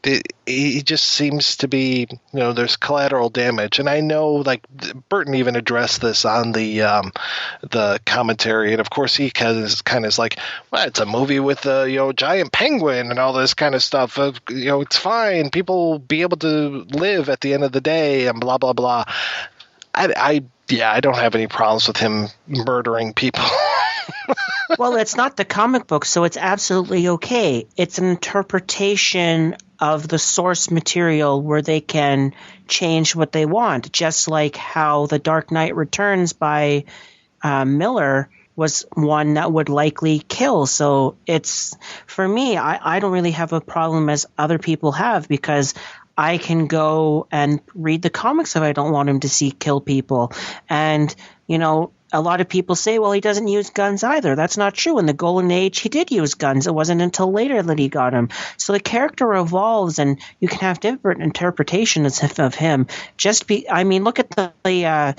he just seems to be, there's collateral damage. And I know, like, Burton even addressed this on the commentary. And, of course, he kind of is like, well, it's a movie with a, giant penguin and all this kind of stuff. It's fine. People will be able to live at the end of the day and blah, blah, blah. I don't have any problems with him murdering people. Well, it's not the comic book, so it's absolutely okay. It's an interpretation of the source material where they can change what they want, just like how The Dark Knight Returns by Miller was one that would likely kill. So it's, for me, I don't really have a problem as other people have, because I can go and read the comics if I don't want him to see kill people. And, a lot of people say, well, he doesn't use guns either. That's not true. In the Golden Age, he did use guns. It wasn't until later that he got them. So the character evolves, and you can have different interpretations of him. Look at the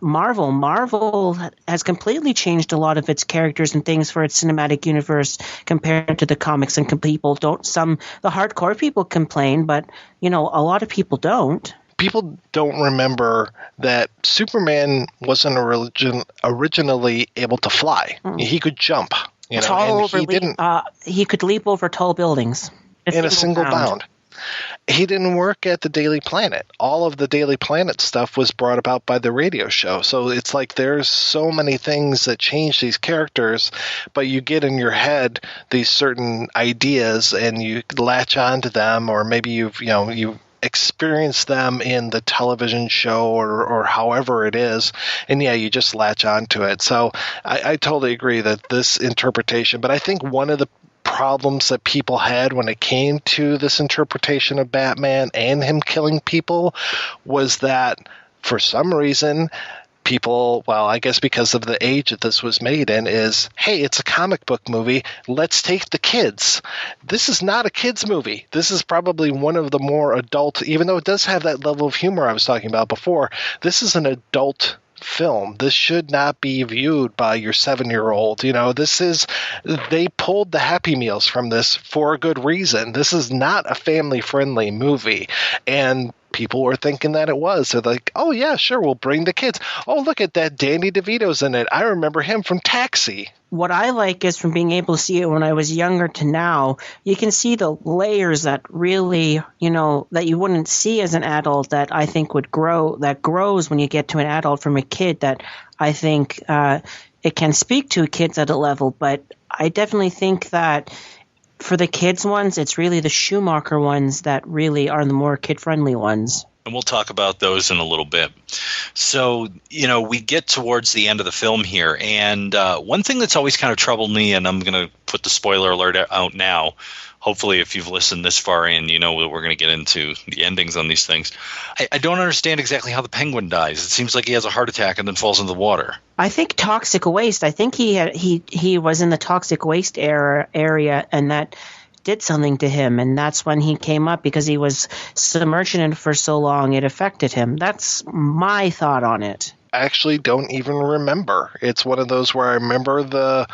Marvel. Marvel has completely changed a lot of its characters and things for its cinematic universe compared to the comics. And people don't. The hardcore people complain, but a lot of people don't. People don't remember that Superman wasn't originally able to fly. He could jump. He could leap over tall buildings in a single bound. He didn't work at the Daily Planet. All of the Daily Planet stuff was brought about by the radio show. So it's like there's so many things that change these characters, but you get in your head these certain ideas and you latch onto them, or maybe you experience them in the television show or however it is, and you just latch onto it. So I totally agree that this interpretation, but I think one of the problems that people had when it came to this interpretation of Batman and him killing people was that for some reason people, well, I guess because of the age that this was made in, is, hey, it's a comic book movie. Let's take the kids. This is not a kids movie. This is probably one of the more adult, even though it does have that level of humor I was talking about before, this is an adult film. This should not be viewed by your 7-year-old. They pulled the Happy Meals from this for a good reason. This is not a family-friendly movie. And people were thinking that it was. They're like, oh, yeah, sure, we'll bring the kids. Oh, look at that, Danny DeVito's in it. I remember him from Taxi. What I like is from being able to see it when I was younger to now, you can see the layers that really, that you wouldn't see as an adult that I think would grow, that grows when you get to an adult from a kid, that I think it can speak to kids at a level. But I definitely think that for the kids ones, it's really the Schumacher ones that really are the more kid-friendly ones. And we'll talk about those in a little bit. So, we get towards the end of the film here. And one thing that's always kind of troubled me, and I'm going to put the spoiler alert out now. Hopefully, if you've listened this far in, you know that we're going to get into the endings on these things. I don't understand exactly how the penguin dies. It seems like he has a heart attack and then falls into the water. I think toxic waste. I think he was in the toxic waste area, and that did something to him, and that's when he came up, because he was submerged in it for so long it affected him. That's my thought on it. I actually don't even remember. It's one of those where I remember the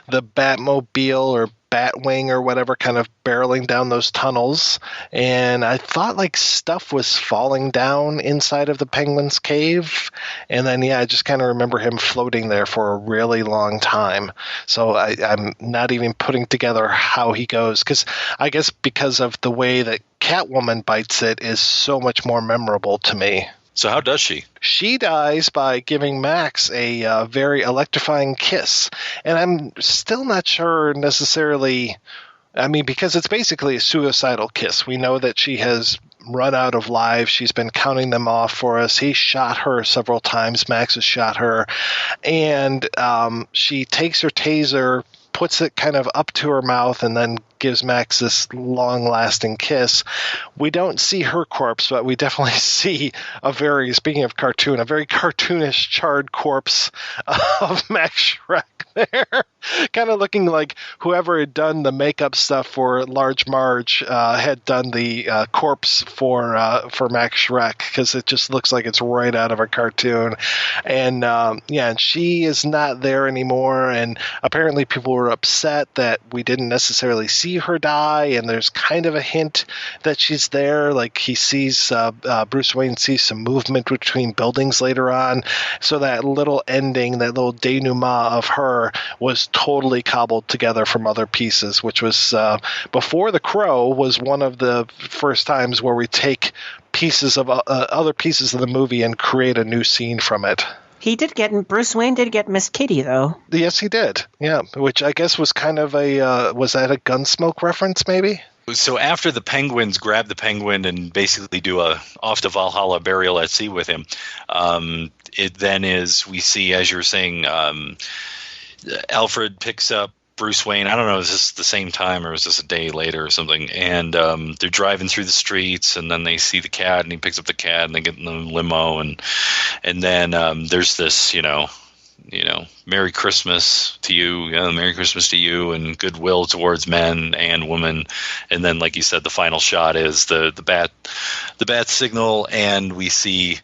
Batmobile or Batwing or whatever kind of barreling down those tunnels, and I thought like stuff was falling down inside of the penguin's cave, and then I just kind of remember him floating there for a really long time. So I'm not even putting together how he goes, because I guess because of the way that Catwoman bites it is so much more memorable to me. So how does she? She dies by giving Max a very electrifying kiss. And I'm still not sure necessarily, because it's basically a suicidal kiss. We know that she has run out of lives. She's been counting them off for us. He shot her several times. Max has shot her. And she takes her taser, puts it kind of up to her mouth, and then gives Max this long-lasting kiss. We don't see her corpse, but we definitely see speaking of cartoon, a very cartoonish charred corpse of Max Schreck there. Kind of looking like whoever had done the makeup stuff for Large Marge had done the corpse for Max Schreck, because it just looks like it's right out of a cartoon. And and she is not there anymore, and apparently people were upset that we didn't necessarily see her die, and there's kind of a hint that she's there, like he sees Bruce Wayne sees some movement between buildings later on. So that little ending, that little denouement of her was totally cobbled together from other pieces, which was Before the Crow was one of the first times where we take pieces of other pieces of the movie and create a new scene from it. Bruce Wayne did get Miss Kitty, though. Yes, he did. Yeah, which I guess was kind of was that a Gunsmoke reference, maybe? So after the penguins grab the penguin and basically do a off to Valhalla burial at sea with him, it then is, we see, as you were saying, Alfred picks up Bruce Wayne. I don't know, is this the same time or is this a day later or something? And they're driving through the streets, and then they see the cat, and he picks up the cat, and they get in the limo, and then there's this, Merry Christmas to you, Merry Christmas to you, and goodwill towards men and women. And then, like you said, the final shot is the bat signal, and we see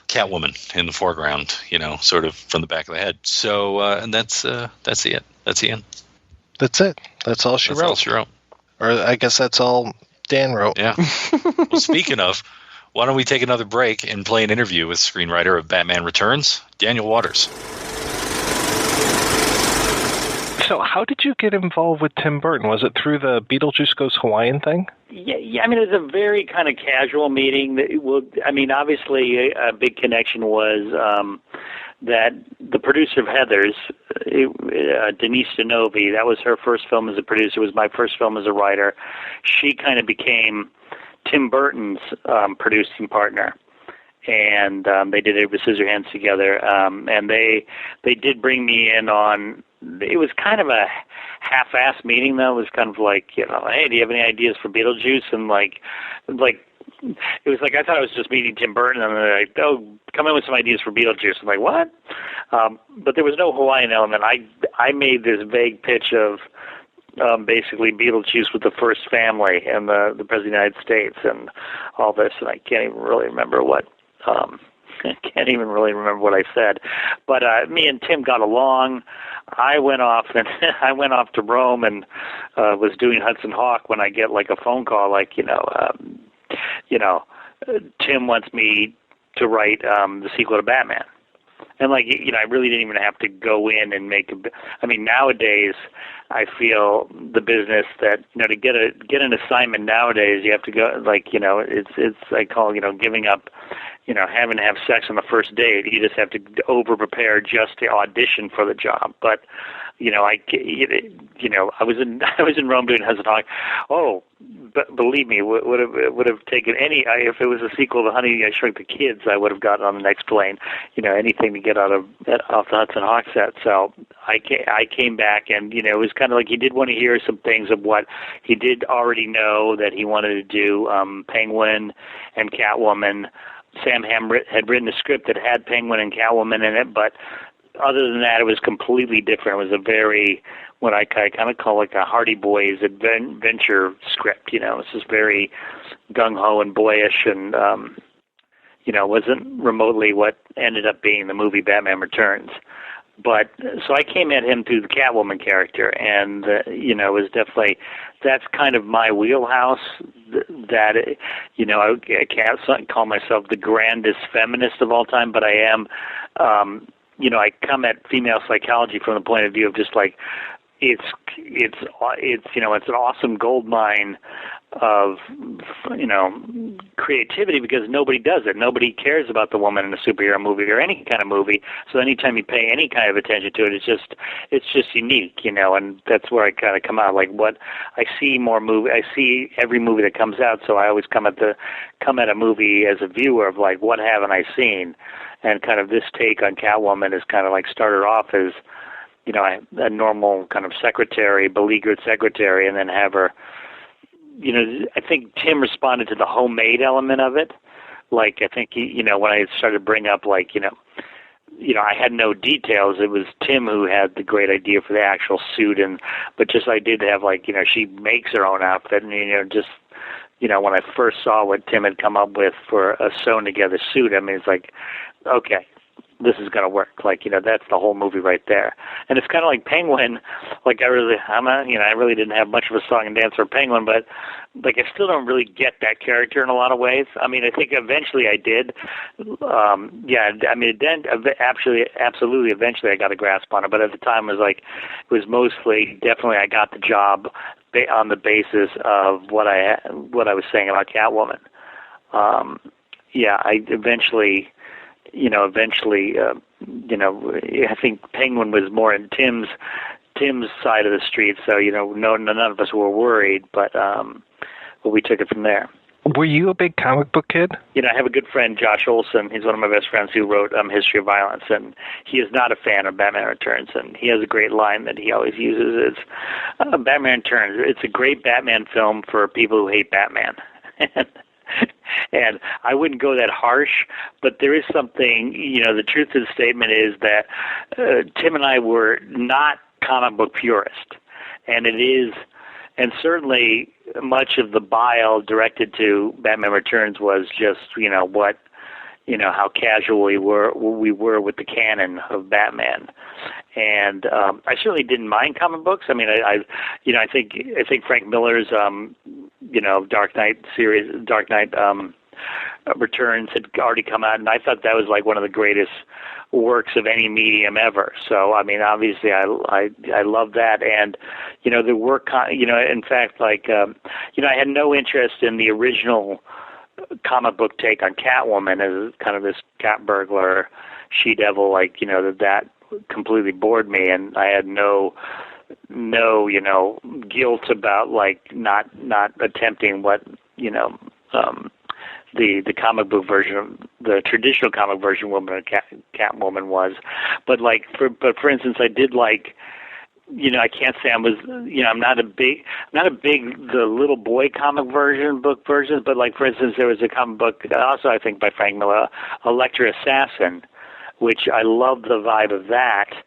Catwoman in the foreground, sort of from the back of the head. So, and that's it. That's the end. That's it. That's all she wrote. Or I guess that's all Dan wrote. Yeah. Well, speaking of, why don't we take another break and play an interview with screenwriter of Batman Returns, Daniel Waters. So how did you get involved with Tim Burton? Was it through the Beetlejuice Goes Hawaiian thing? Yeah. It was a very kind of casual meeting. Obviously a big connection was that the producer of Heathers, Denise Denovi, that was her first film as a producer. It was my first film as a writer. She kind of became Tim Burton's producing partner, and they did it with Scissorhands together. And they did bring me in on. It was kind of a half-assed meeting, though. It was kind of like, hey, do you have any ideas for Beetlejuice? And it was like I thought I was just meeting Tim Burton, and they're like, oh, come in with some ideas for Beetlejuice. I'm like, what? But there was no Hawaiian element. I made this vague pitch of basically Beetlejuice with the first family and the President of the United States and all this, and I can't even really remember what can't even really remember what I said. But me and Tim got along. I went off to Rome and was doing Hudson Hawk when I get like a phone call like, Tim wants me to write the sequel to Batman. And like, I really didn't even have to go in and nowadays I feel the business that, to get an assignment nowadays, you have to go it's I call, giving up, having to have sex on the first date. You just have to over prepare just to audition for the job. But, I was in Rome doing Hudson Hawk. Oh, but believe me, would have taken if it was a sequel to Honey, I Shrunk the Kids, I would have gotten on the next plane. Anything to get off the Hudson Hawk set. So I came back, and it was kind of like he did want to hear some things of what he did already know that he wanted to do. Penguin and Catwoman. Sam Hamm had written a script that had Penguin and Catwoman in it, but other than that, it was completely different. It was a very, what I kind of call like a Hardy Boys adventure script. It's just very gung-ho and boyish, and wasn't remotely what ended up being the movie Batman Returns. But so I came at him through the Catwoman character, and it was definitely, that's kind of my wheelhouse. That I can't call myself the grandest feminist of all time, but I am. I come at female psychology from the point of view of just like it's an awesome gold mine of creativity, because nobody does it. Nobody cares about the woman in a superhero movie or any kind of movie. So anytime you pay any kind of attention to it, it's just unique, and that's where I kind of come out. Like what I see I see every movie that comes out. So I always come at a movie as a viewer of like, what haven't I seen? And kind of this take on Catwoman is kind of like started off as, a normal kind of secretary, beleaguered secretary, and then have her, I think Tim responded to the homemade element of it. Like, I think, when I started to bring up, like, I had no details. It was Tim who had the great idea for the actual suit, but just I did have, like, she makes her own outfit, and, when I first saw what Tim had come up with for a sewn-together suit, I mean, it's like, okay, this is going to work. Like, that's the whole movie right there. And it's kind of like Penguin. Like, I really didn't have much of a song and dance for Penguin, but, like, I still don't really get that character in a lot of ways. I mean, I think eventually I did. Absolutely, eventually I got a grasp on it. But at the time, it was mostly, definitely I got the job on the basis of what I was saying about Catwoman. I eventually, I think Penguin was more in Tim's side of the street, so none of us were worried, but we took it from there. Were you a big comic book kid? I have a good friend, Josh Olson. He's one of my best friends who wrote History of Violence, and he is not a fan of Batman Returns, and he has a great line that he always uses is, Batman Returns, it's a great Batman film for people who hate Batman. And I wouldn't go that harsh, but there is something, the truth of the statement is that Tim and I were not comic book purists. And it is, and certainly much of the bile directed to Batman Returns was just, how casual we were with the canon of Batman. And I certainly didn't mind comic books. I mean, I think Frank Miller's, Dark Knight series, Dark Knight Returns had already come out, and I thought that was like one of the greatest works of any medium ever. So, I mean, obviously, I love that, and the work, in fact, like, I had no interest in the original comic book take on Catwoman as kind of this cat burglar, she-devil, like, that completely bored me, and I had no guilt about like not attempting what the comic book version, the traditional comic version woman of Catwoman was. But for instance, I did like, I can't say I'm not a big the little boy comic book versions, but like for instance, there was a comic book also I think by Frank Miller, Electra Assassin, which I loved the vibe of that.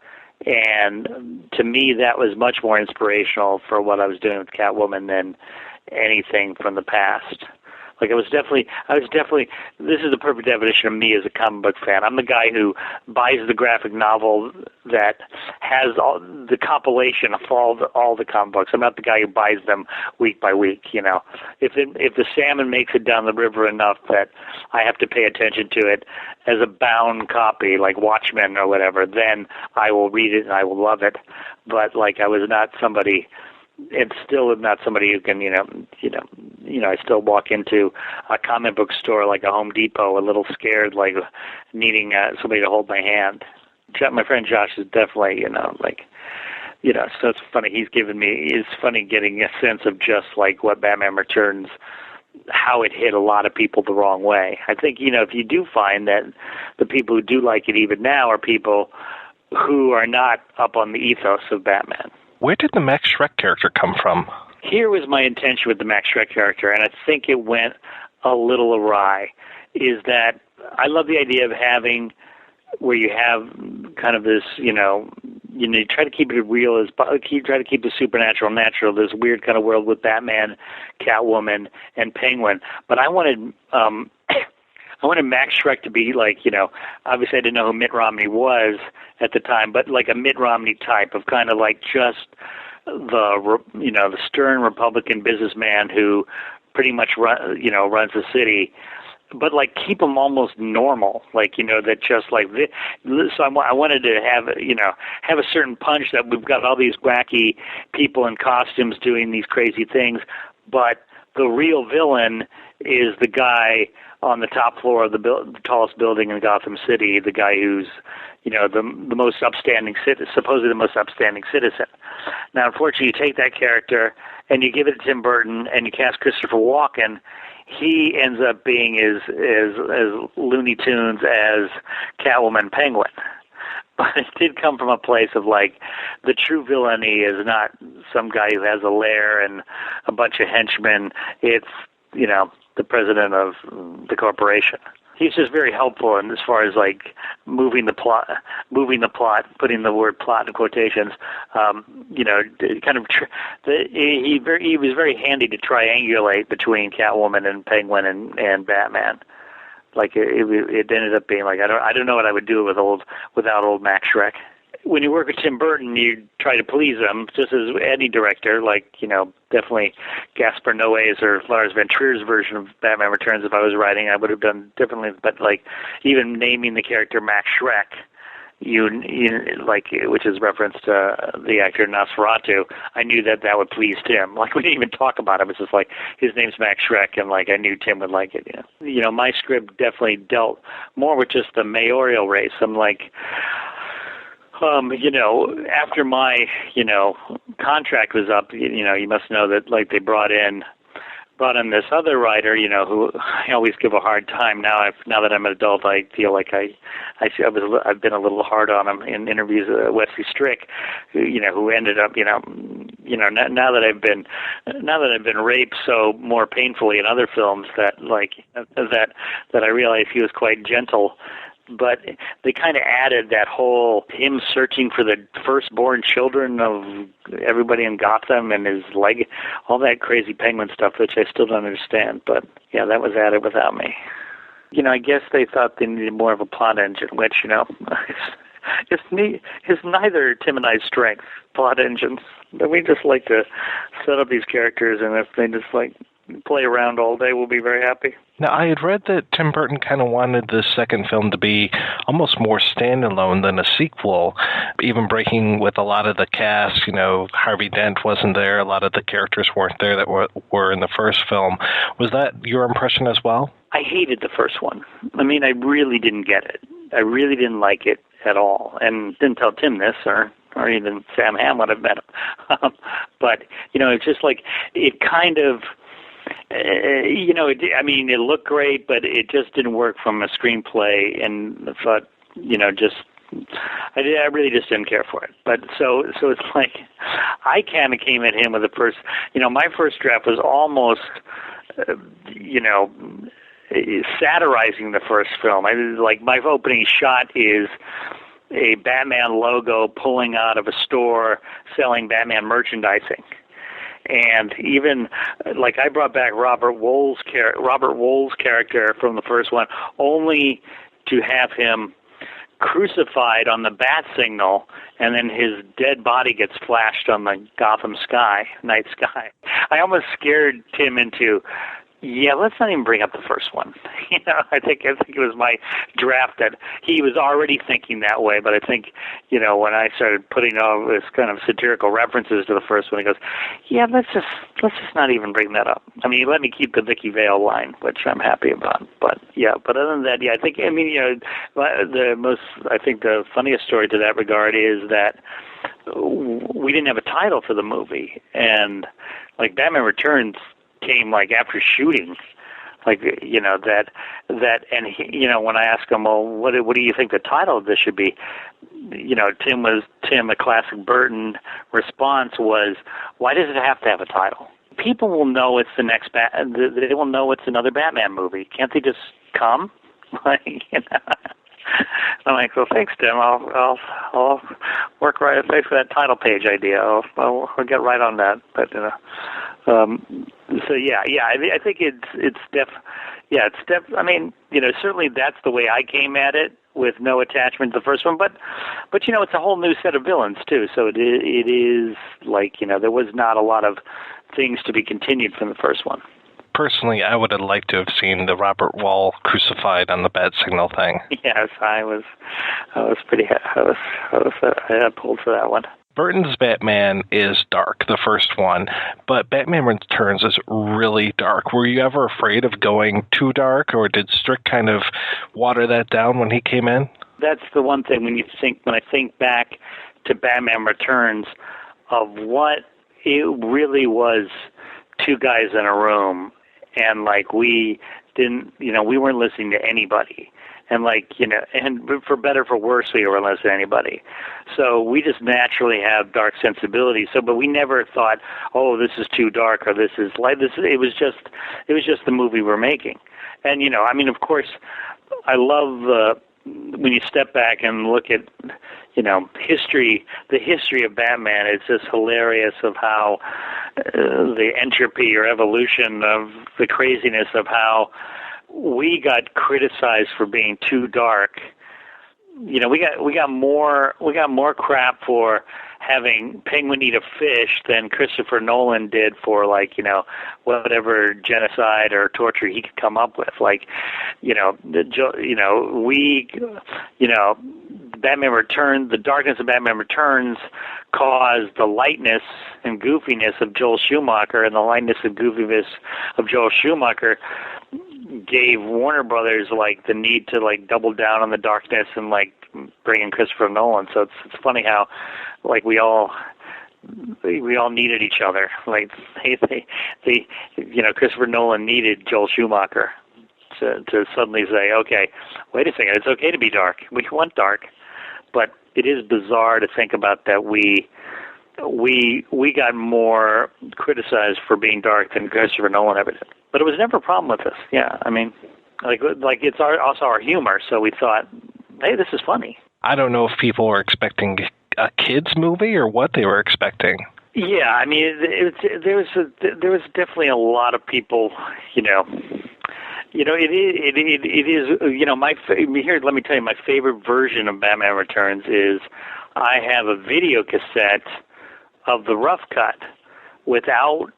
And to me, that was much more inspirational for what I was doing with Catwoman than anything from the past. Like I was definitely. This is the perfect definition of me as a comic book fan. I'm the guy who buys the graphic novel that has the compilation of all the comic books. I'm not the guy who buys them week by week. You know, if the salmon makes it down the river enough that I have to pay attention to it as a bound copy, like Watchmen or whatever, then I will read it and I will love it. But like I was not somebody. It's still not somebody who can, I still walk into a comic book store like a Home Depot a little scared, like needing somebody to hold my hand. My friend Josh is definitely, so it's funny. It's funny getting a sense of just like what Batman Returns, how it hit a lot of people the wrong way. I think, if you do find that the people who do like it even now are people who are not up on the ethos of Batman. Where did the Max Schreck character come from? Here was my intention with the Max Schreck character, and I think it went a little awry, is that I love the idea of having where you have kind of this, you try to keep it real, try to keep the supernatural natural, this weird kind of world with Batman, Catwoman, and Penguin. But I wanted Max Schreck to be like, obviously I didn't know who Mitt Romney was at the time, but like a Mitt Romney type of kind of like just the stern Republican businessman who pretty much runs the city, but like keep him almost normal, like, that just like this. So I wanted to have a certain punch that we've got all these wacky people in costumes doing these crazy things, but the real villain is the guy on the top floor of the tallest building in Gotham City, the guy who's, the most upstanding supposedly the most upstanding citizen. Now, unfortunately, you take that character and you give it to Tim Burton and you cast Christopher Walken. He ends up being as Looney Tunes as Catwoman Penguin. But it did come from a place of like the true villainy is not some guy who has a lair and a bunch of henchmen. It's, the president of the corporation. He's just very helpful in as far as like moving the plot, putting the word plot in quotations. He was very handy to triangulate between Catwoman and Penguin and Batman. Like it ended up being like I don't know what I would do without old Max Schreck. When you work with Tim Burton, you try to please him, just as any director. Like definitely Gaspar Noé's or Lars von Trier's version of Batman Returns. If I was writing, I would have done differently. But like even naming the character Max Schreck, which is reference to the actor Nosferatu, I knew that would please Tim. Like we didn't even talk about him. It's just like his name's Max Schreck, and like I knew Tim would like it. My script definitely dealt more with just the mayoral race. I'm like, after my contract was up, you must know that like they brought in this other writer, who I always give a hard time. Now that I'm an adult, I feel like I've been a little hard on him in interviews. Wesley-Strick, who ended up, now that I've been raped so more painfully in other films that I realized he was quite gentle. But they kind of added that whole him searching for the firstborn children of everybody in Gotham and his all that crazy Penguin stuff, which I still don't understand. But yeah, that was added without me. I guess they thought they needed more of a plot engine, which it's neither Tim and I's strength, plot engines. But we just like to set up these characters, and if they just like play around all day, we'll be very happy. Now, I had read that Tim Burton kind of wanted the second film to be almost more standalone than a sequel, even breaking with a lot of the cast. Harvey Dent wasn't there. A lot of the characters weren't there that were in the first film. Was that your impression as well? I hated the first one. I mean, I really didn't get it. I really didn't like it at all. And didn't tell Tim this, or even Sam Hamm would have met him. But, it's just like, it kind of... it looked great, but it just didn't work from a screenplay, and I thought, I really just didn't care for it. But so it's like, I kind of came at him with the first, my first draft was almost, satirizing the first film. My opening shot is a Batman logo pulling out of a store selling Batman merchandising. And even like I brought back Robert Wohl's character from the first one, only to have him crucified on the bat signal, and then his dead body gets flashed on the Gotham night sky. I almost scared Tim into, let's not even bring up the first one. I think it was my draft that he was already thinking that way, but I think, when I started putting all this kind of satirical references to the first one, he goes, let's just not even bring that up. I mean, let me keep the Vicky Vale line, which I'm happy about. But other than that, I think, the funniest story to that regard is that we didn't have a title for the movie, and like Batman Returns came like after shooting, like that, and he, when I asked him, well, what do you think the title of this should be? Tim, a classic Burton response was, why does it have to have a title? People will know it's the next they will know it's another Batman movie. Can't they just come? I'm like, well, thanks, Tim. I'll work right. Thanks for that title page idea. I'll get right on that. But I think it's I mean, certainly that's the way I came at it, with no attachment to the first one. But it's a whole new set of villains too. So it is like there was not a lot of things to be continued from the first one. Personally, I would have liked to have seen the Robert Wall crucified on the bat signal thing. Yes, I was pulled for that one. Burton's Batman is dark, the first one, but Batman Returns is really dark. Were you ever afraid of going too dark, or did Strick kind of water that down when he came in? That's the one thing when I think back to Batman Returns, of what it really was, two guys in a room. And like we weren't listening to anybody, and and for better or for worse, we weren't listening to anybody. So we just naturally have dark sensibilities. But we never thought, oh, this is too dark, or this is light. It was just the movie we're making. And of course, I love when you step back and look at history. The history of Batman, it's just hilarious of how the entropy or evolution of the craziness of how we got criticized for being too dark. We got more crap for having Penguin eat a fish than Christopher Nolan did for whatever genocide or torture he could come up with. Batman Returns, the darkness of Batman Returns caused the lightness and goofiness of Joel Schumacher, and the lightness and goofiness of Joel Schumacher gave Warner Brothers the need to double down on the darkness and bring in Christopher Nolan. So it's funny how we all needed each other. Christopher Nolan needed Joel Schumacher to suddenly say, okay, wait a second, it's okay to be dark. We want dark. But it is bizarre to think about that we got more criticized for being dark than Christopher Nolan ever did. But it was never a problem with us. Yeah, I mean, it's also our humor. So we thought, hey, this is funny. I don't know if people were expecting a kids movie or what they were expecting. Yeah, I mean, there was definitely a lot of people, it is. Here, let me tell you, my favorite version of Batman Returns is I have a video cassette of the rough cut without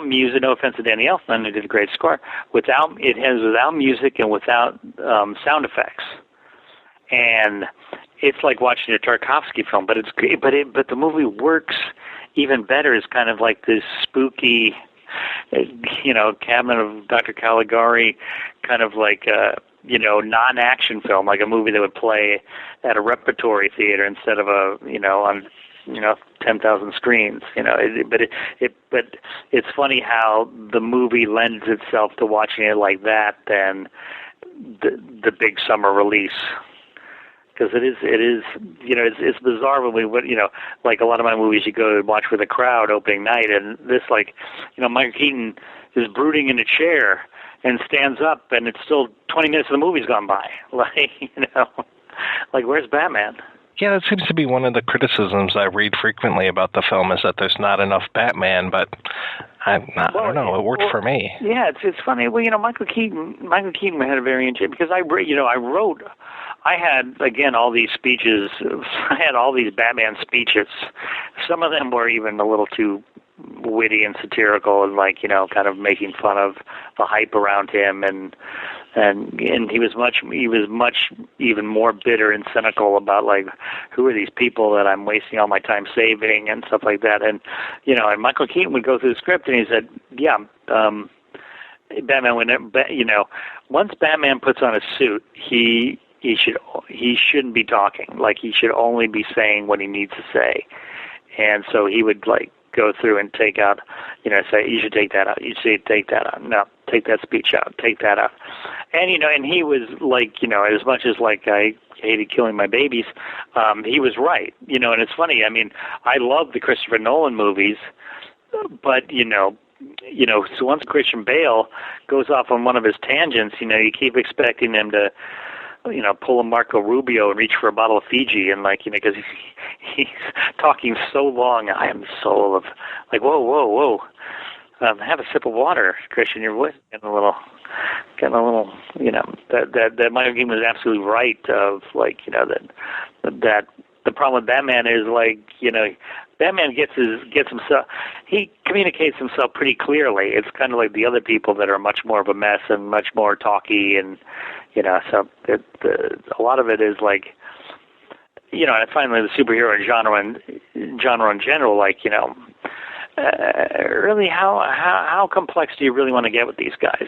music. No offense to Danny Elfman, who did a great score. Without music and without sound effects, and it's like watching a Tarkovsky film. But it's great. But the movie works even better. It's kind of like this spooky, Cabinet of Dr. Caligari, kind of like non-action film, like a movie that would play at a repertory theater instead of on 10,000 screens. But it's funny how the movie lends itself to watching it like that than the big summer release. Because it is, it's bizarre when we would, like a lot of my movies you go and watch with a crowd opening night, and this, Michael Keaton is brooding in a chair and stands up, and it's still 20 minutes of the movie's gone by. Where's Batman? Yeah, that seems to be one of the criticisms I read frequently about the film, is that there's not enough Batman, but I don't know, it worked for me. Yeah, it's funny. Well, Michael Keaton had a very interesting, because I had, again, all these speeches. I had all these Batman speeches. Some of them were even a little too witty and satirical, and kind of making fun of the hype around him, and he was much even more bitter and cynical about who are these people that I'm wasting all my time saving and stuff like that. And and Michael Keaton would go through the script and he said, Batman, once Batman puts on a suit, he shouldn't be talking. He should only be saying what he needs to say. And so he would go through and take out, say, you should take that out. You should take that out. No, take that speech out. Take that out. And, and he was as much as I hated killing my babies, he was right. And it's funny. I mean, I love the Christopher Nolan movies, but, so once Christian Bale goes off on one of his tangents, you keep expecting him to, pull a Marco Rubio and reach for a bottle of Fiji, and because he's talking so long. I am the soul of, whoa, have a sip of water, Christian. Your voice getting a little, that Michael Keaton was absolutely right. Of that the problem with Batman is Batman gets himself. He communicates himself pretty clearly. It's kind of like the other people that are much more of a mess and much more talky, and so a lot of it is and finally the superhero genre in general, really how complex do you really want to get with these guys?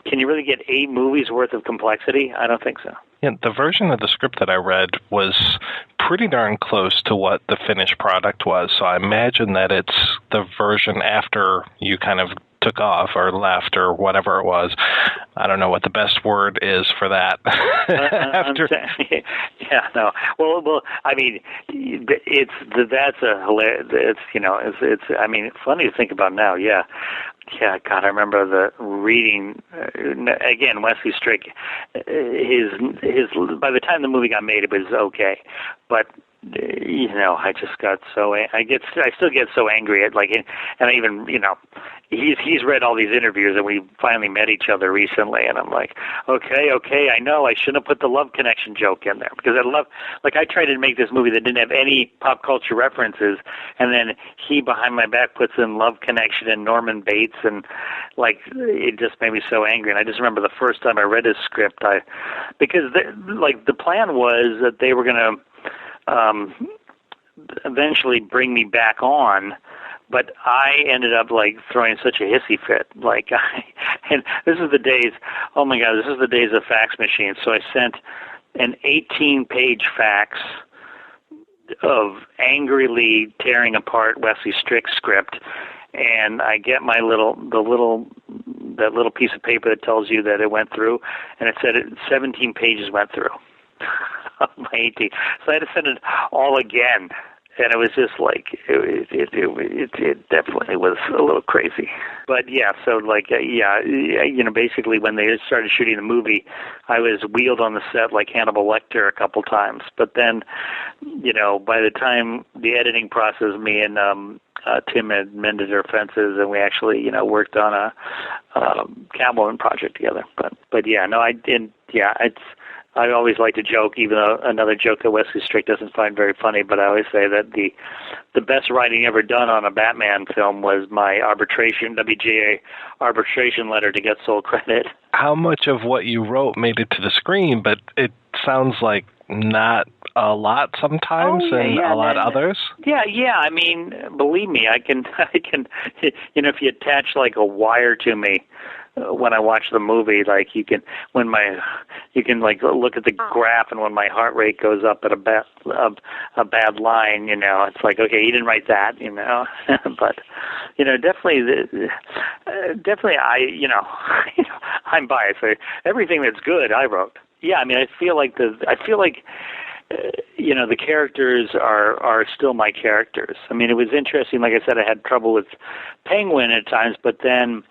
Can you really get 8 movies worth of complexity? I don't think so. Yeah, the version of the script that I read was pretty darn close to what the finished product was, so I imagine that it's the version after you kind of took off or left or whatever it was. I don't know what the best word is for that. After. Yeah, no. Well, I mean, that's a hilarious. It's I mean, funny to think about now. Yeah, God, I remember the reading again. Wesley-Strick, his. By the time the movie got made, it was okay, but. I just got so I still get so angry at and I even he's read all these interviews, and we finally met each other recently, and I'm like, okay, I know I shouldn't have put the love connection joke in there, because I tried to make this movie that didn't have any pop culture references, and then he behind my back puts in love connection and Norman Bates, and it just made me so angry. And I just remember the first time I read his script, because the plan was that they were going to eventually bring me back on, but I ended up throwing such a hissy fit. And this is the days. Oh my God, this is the days of fax machines. So I sent an 18-page fax of angrily tearing apart Wesley-Strick's script, and I get that little piece of paper that tells you that it went through, and it said 17 pages went through. My 18. So I had to send it all again, and it was just it definitely was a little crazy. But yeah, so basically when they started shooting the movie, I was wheeled on the set like Hannibal Lecter a couple times. But then, by the time the editing process, me and Tim had mended our fences, and we actually worked on a Catwoman project together. But yeah, no, I didn't. Yeah, I always like to joke, even though another joke that Wesley-Strick doesn't find very funny, but I always say that the best writing ever done on a Batman film was my WGA arbitration letter to get sole credit. How much of what you wrote made it to the screen, but it sounds like not a lot sometimes, a lot others? Yeah, I mean, believe me, I can, if you attach a wire to me, when I watch the movie, you can look at the graph, and when my heart rate goes up at a bad line, it's okay, you didn't write that, but definitely I'm biased. Everything that's good I wrote. Yeah, I mean, I feel like the characters are still my characters. I mean, it was interesting. Like I said, I had trouble with Penguin at times, but then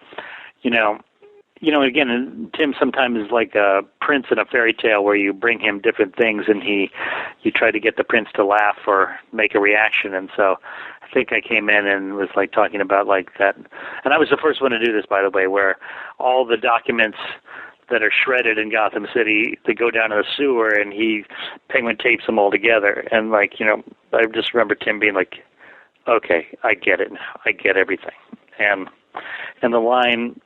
again, Tim sometimes is like a prince in a fairy tale where you bring him different things and you try to get the prince to laugh or make a reaction. And so I think I came in and was like talking about like that. And I was the first one to do this, by the way, where all the documents that are shredded in Gotham City, they go down to the sewer and Penguin tapes them all together. And like, I just remember Tim being like, okay, I get it now. I get everything. And the line,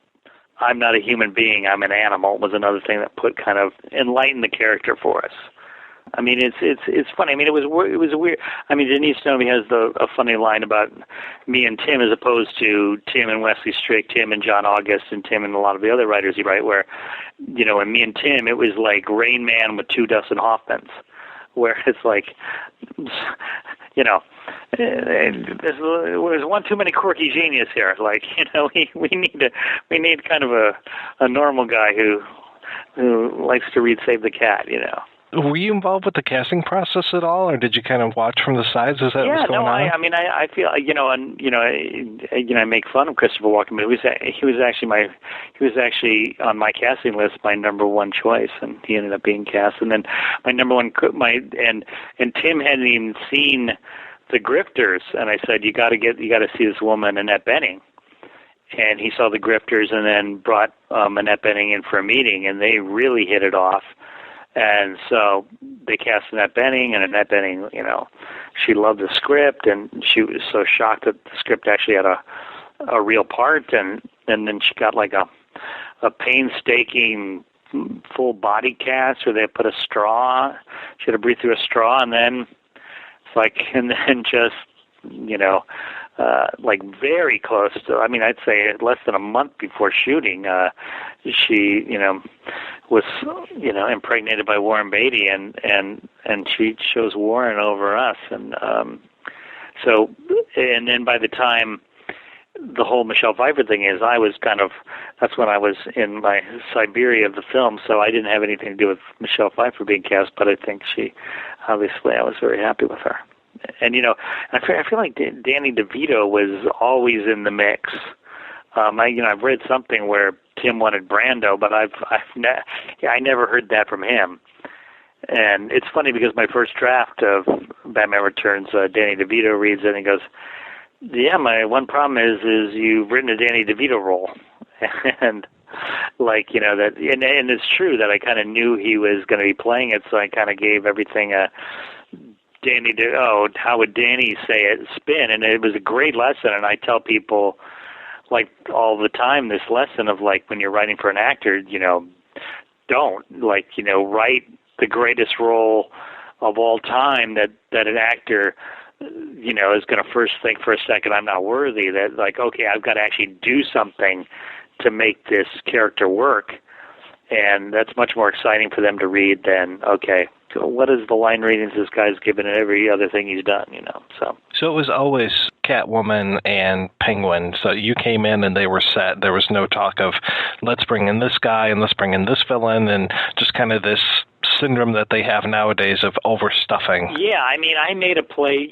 I'm not a human being, I'm an animal, was another thing that kind of enlightened the character for us. I mean, it's funny. I mean, it was weird. I mean, Denise Stoney has a funny line about me and Tim as opposed to Tim and Wesley-Strick, Tim and John August, and Tim and a lot of the other writers he write, where, and me and Tim, it was like Rain Man with 2 Dustin Hoffmans, where it's like, there's one too many quirky genius here. Like, we need kind of a normal guy who likes to read Save the Cat, Were you involved with the casting process at all, or did you kind of watch from the sides? Is that what's going on? I mean, I feel, I make fun of Christopher Walken, but he was actually on my casting list, my number one choice, and he ended up being cast. And then my number one, and Tim hadn't even seen The Grifters, and I said, you got to see this woman, Annette Bening. And he saw The Grifters, and then brought Annette Bening in for a meeting, and they really hit it off. And so they cast Annette Bening, and Annette Bening, she loved the script, and she was so shocked that the script actually had a real part, and then she got like a painstaking full body cast where they put a straw. She had to breathe through a straw, and then it's like, and then just, like very close to, I mean, I'd say less than a month before shooting, she, was, impregnated by Warren Beatty, and she chose Warren over us. And and then by the time the whole Michelle Pfeiffer thing is, that's when I was in my Siberia of the film, so I didn't have anything to do with Michelle Pfeiffer being cast, but I think I was very happy with her. And, I feel like Danny DeVito was always in the mix. I've read something where Tim wanted Brando, but I never heard that from him. And it's funny because my first draft of Batman Returns, Danny DeVito reads it and he goes, yeah, my one problem is you've written a Danny DeVito role. And like, that, and it's true that I kind of knew he was going to be playing it, so I kind of gave everything a how would Danny say it, spin. And it was a great lesson, and I tell people, like, all the time, this lesson of, like, when you're writing for an actor, don't, like, write the greatest role of all time that an actor, is going to first think for a second, I'm not worthy, that, like, okay, I've got to actually do something to make this character work. And that's much more exciting for them to read than, okay, what is the line readings this guy's given in every other thing he's done, So it was always Catwoman and Penguin. So you came in and they were set. There was no talk of, let's bring in this guy and let's bring in this villain, and just kind of this syndrome that they have nowadays of overstuffing. Yeah, I mean, I made a play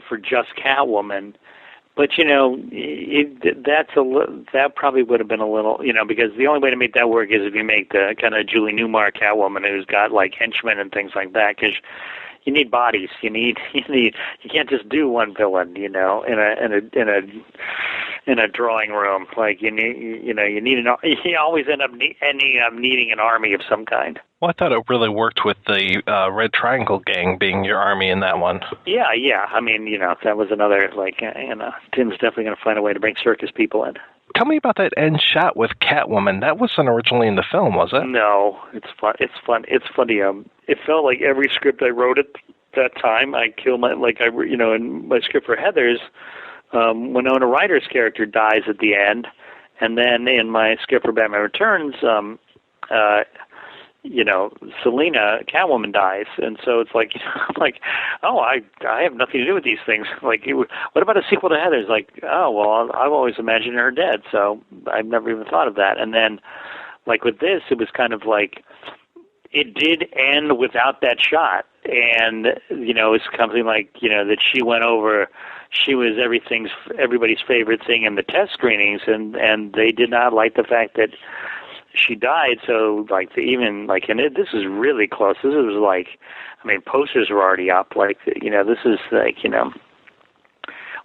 for just Catwoman. But, that probably would have been a little, because the only way to make that work is if you make the kind of Julie Newmar Catwoman who's got, like, henchmen and things like that, because you need bodies. You can't just do one villain, in a drawing room. Like, you always end up needing an army of some kind. Well, I thought it really worked with the Red Triangle Gang being your army in that one. Yeah. I mean, that was another, like, Tim's definitely going to find a way to bring circus people in. Tell me about that end shot with Catwoman. That wasn't originally in the film, was it? No, it's fun. It's funny. It felt like every script I wrote at that time, I killed in my script for Heathers, Winona Ryder's character dies at the end, and then in my script for Batman Returns, Selena, Catwoman, dies, and so it's like, I'm like, oh, I have nothing to do with these things. Like, what about a sequel to Heathers? Like, oh, well, I've always imagined her dead, so I've never even thought of that. And then, like with this, it was kind of like, it did end without that shot, and it's something like, that she went over she was everybody's favorite thing in the test screenings, and they did not like the fact that she died. So like this is really close. This was like, I mean, posters were already up. Like, you know, this is like, you know,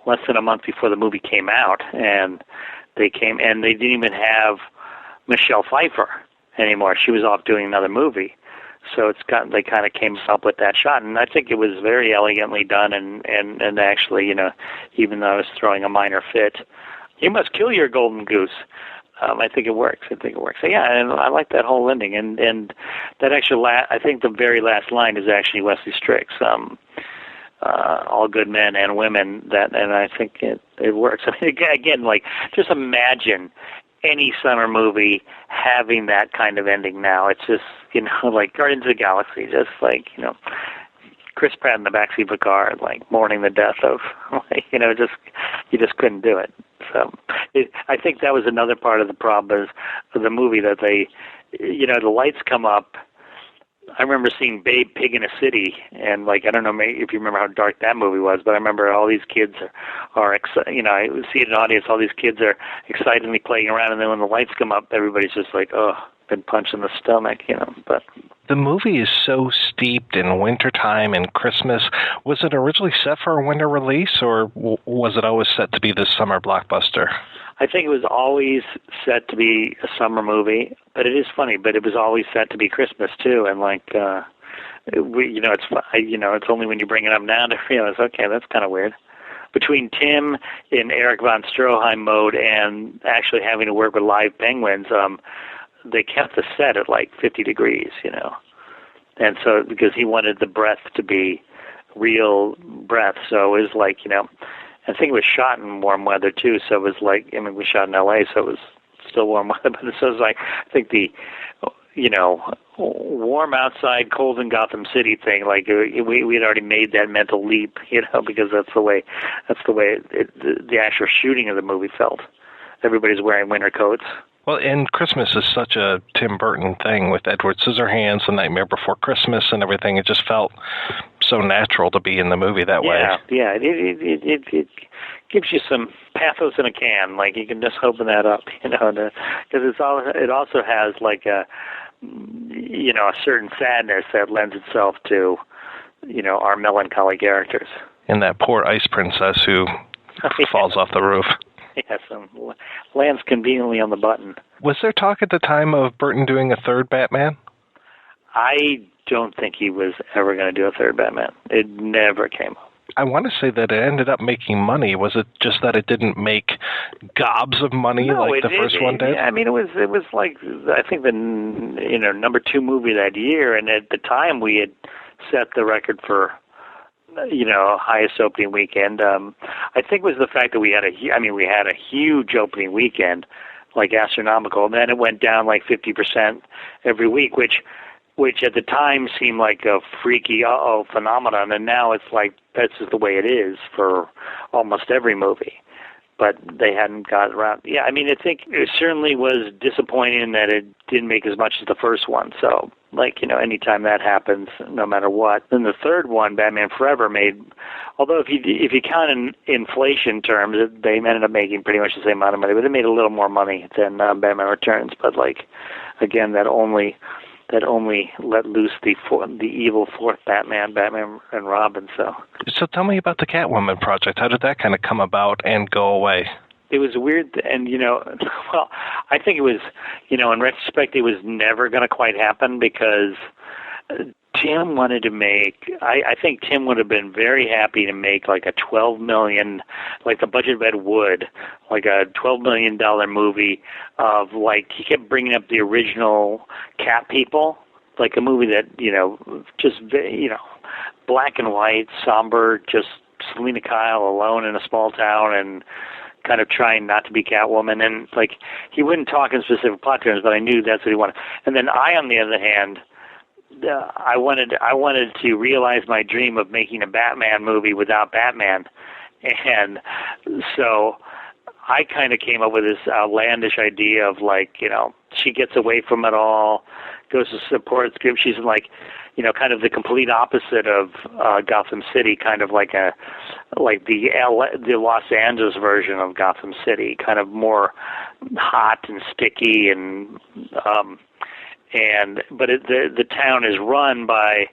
less than a month before the movie came out, and they didn't even have Michelle Pfeiffer anymore. She was off doing another movie. So they kind of came up with that shot, and I think it was very elegantly done, and actually, you know, even though I was throwing a minor fit, you must kill your golden goose. I think it works. So yeah, and I like that whole ending, and that actually, I think the very last line is actually Wesley-Strick's, all good men and women. And I think it works. I mean, again, like, just imagine any summer movie having that kind of ending now. It's just, you know, like Guardians of the Galaxy, just like, you know, Chris Pratt in the backseat of a car, like mourning the death of, like, you know, you just couldn't do it. So I think that was another part of the problem of the movie, that they, you know, the lights come up. I remember seeing Babe Pig in a City, and like, I don't know if you remember how dark that movie was, but I remember all these kids are you know, I see it in an audience, all these kids are excitedly playing around, and then when the lights come up, everybody's just like, oh, been punched in the stomach, you know. But the movie is so steeped in wintertime and Christmas. Was it originally set for a winter release, or was it always set to be this summer blockbuster? I think it was always set to be a summer movie, but it is funny. But it was always set to be Christmas too, and like, you know, it's only when you bring it up now to realize, okay, that's kind of weird. Between Tim in Eric von Stroheim mode and actually having to work with live penguins, they kept the set at like 50 degrees, you know, and so because he wanted the breath to be real breath, so it was like, you know. I think it was shot in warm weather too, so it was like, I mean, we shot in L.A., so it was still warm weather, but so it was like, I think the, you know, warm outside, cold in Gotham City thing, like we had already made that mental leap, you know, because that's the way the actual shooting of the movie felt. Everybody's wearing winter coats. Well, and Christmas is such a Tim Burton thing with Edward Scissorhands, The Nightmare Before Christmas, and everything. It just felt so natural to be in the movie that way. Yeah, it gives you some pathos in a can. Like, you can just open that up, you know, because it also has like a, you know, a certain sadness that lends itself to, you know, our melancholy characters. And that poor ice princess who falls off the roof. Yeah, lands conveniently on the button. Was there talk at the time of Burton doing a third Batman? I don't think he was ever going to do a third Batman. It never came up. I want to say that it ended up making money. Was it just that it didn't make gobs of money like the first one did? I mean, it was like, I think the, you know, number 2 movie that year, and at the time we had set the record for, you know, highest opening weekend. I think it was the fact that we had a huge opening weekend, like astronomical, and then it went down like 50% every week, which at the time seemed like a freaky phenomenon, and now it's like that's just the way it is for almost every movie. But they hadn't got around. Yeah, I mean, I think it certainly was disappointing that it didn't make as much as the first one. So, like, you know, anytime that happens, no matter what. Then the third one, Batman Forever, made, although if you count in inflation terms, they ended up making pretty much the same amount of money, but it made a little more money than Batman Returns. But, like, again, that only let loose the evil fourth Batman and Robin. So tell me about the Catwoman project. How did that kind of come about and go away? It was weird, and, you know, well, I think it was, you know, in retrospect, it was never going to quite happen because Tim wanted to make, I think Tim would have been very happy to make like a $12 million, like the budget of Ed Wood, like a $12 million movie of, like, he kept bringing up the original Cat People, like a movie that, you know, just, you know, black and white, somber, just Selena Kyle alone in a small town and kind of trying not to be Catwoman. And, like, he wouldn't talk in specific plot terms, but I knew that's what he wanted. And then I, on the other hand, I wanted to realize my dream of making a Batman movie without Batman, and so I kind of came up with this outlandish idea of, like, you know, she gets away from it all. goes to support Scream. She's like, kind of the complete opposite of Gotham City, kind of like the Los Angeles version of Gotham City, kind of more hot and sticky, but the town is run by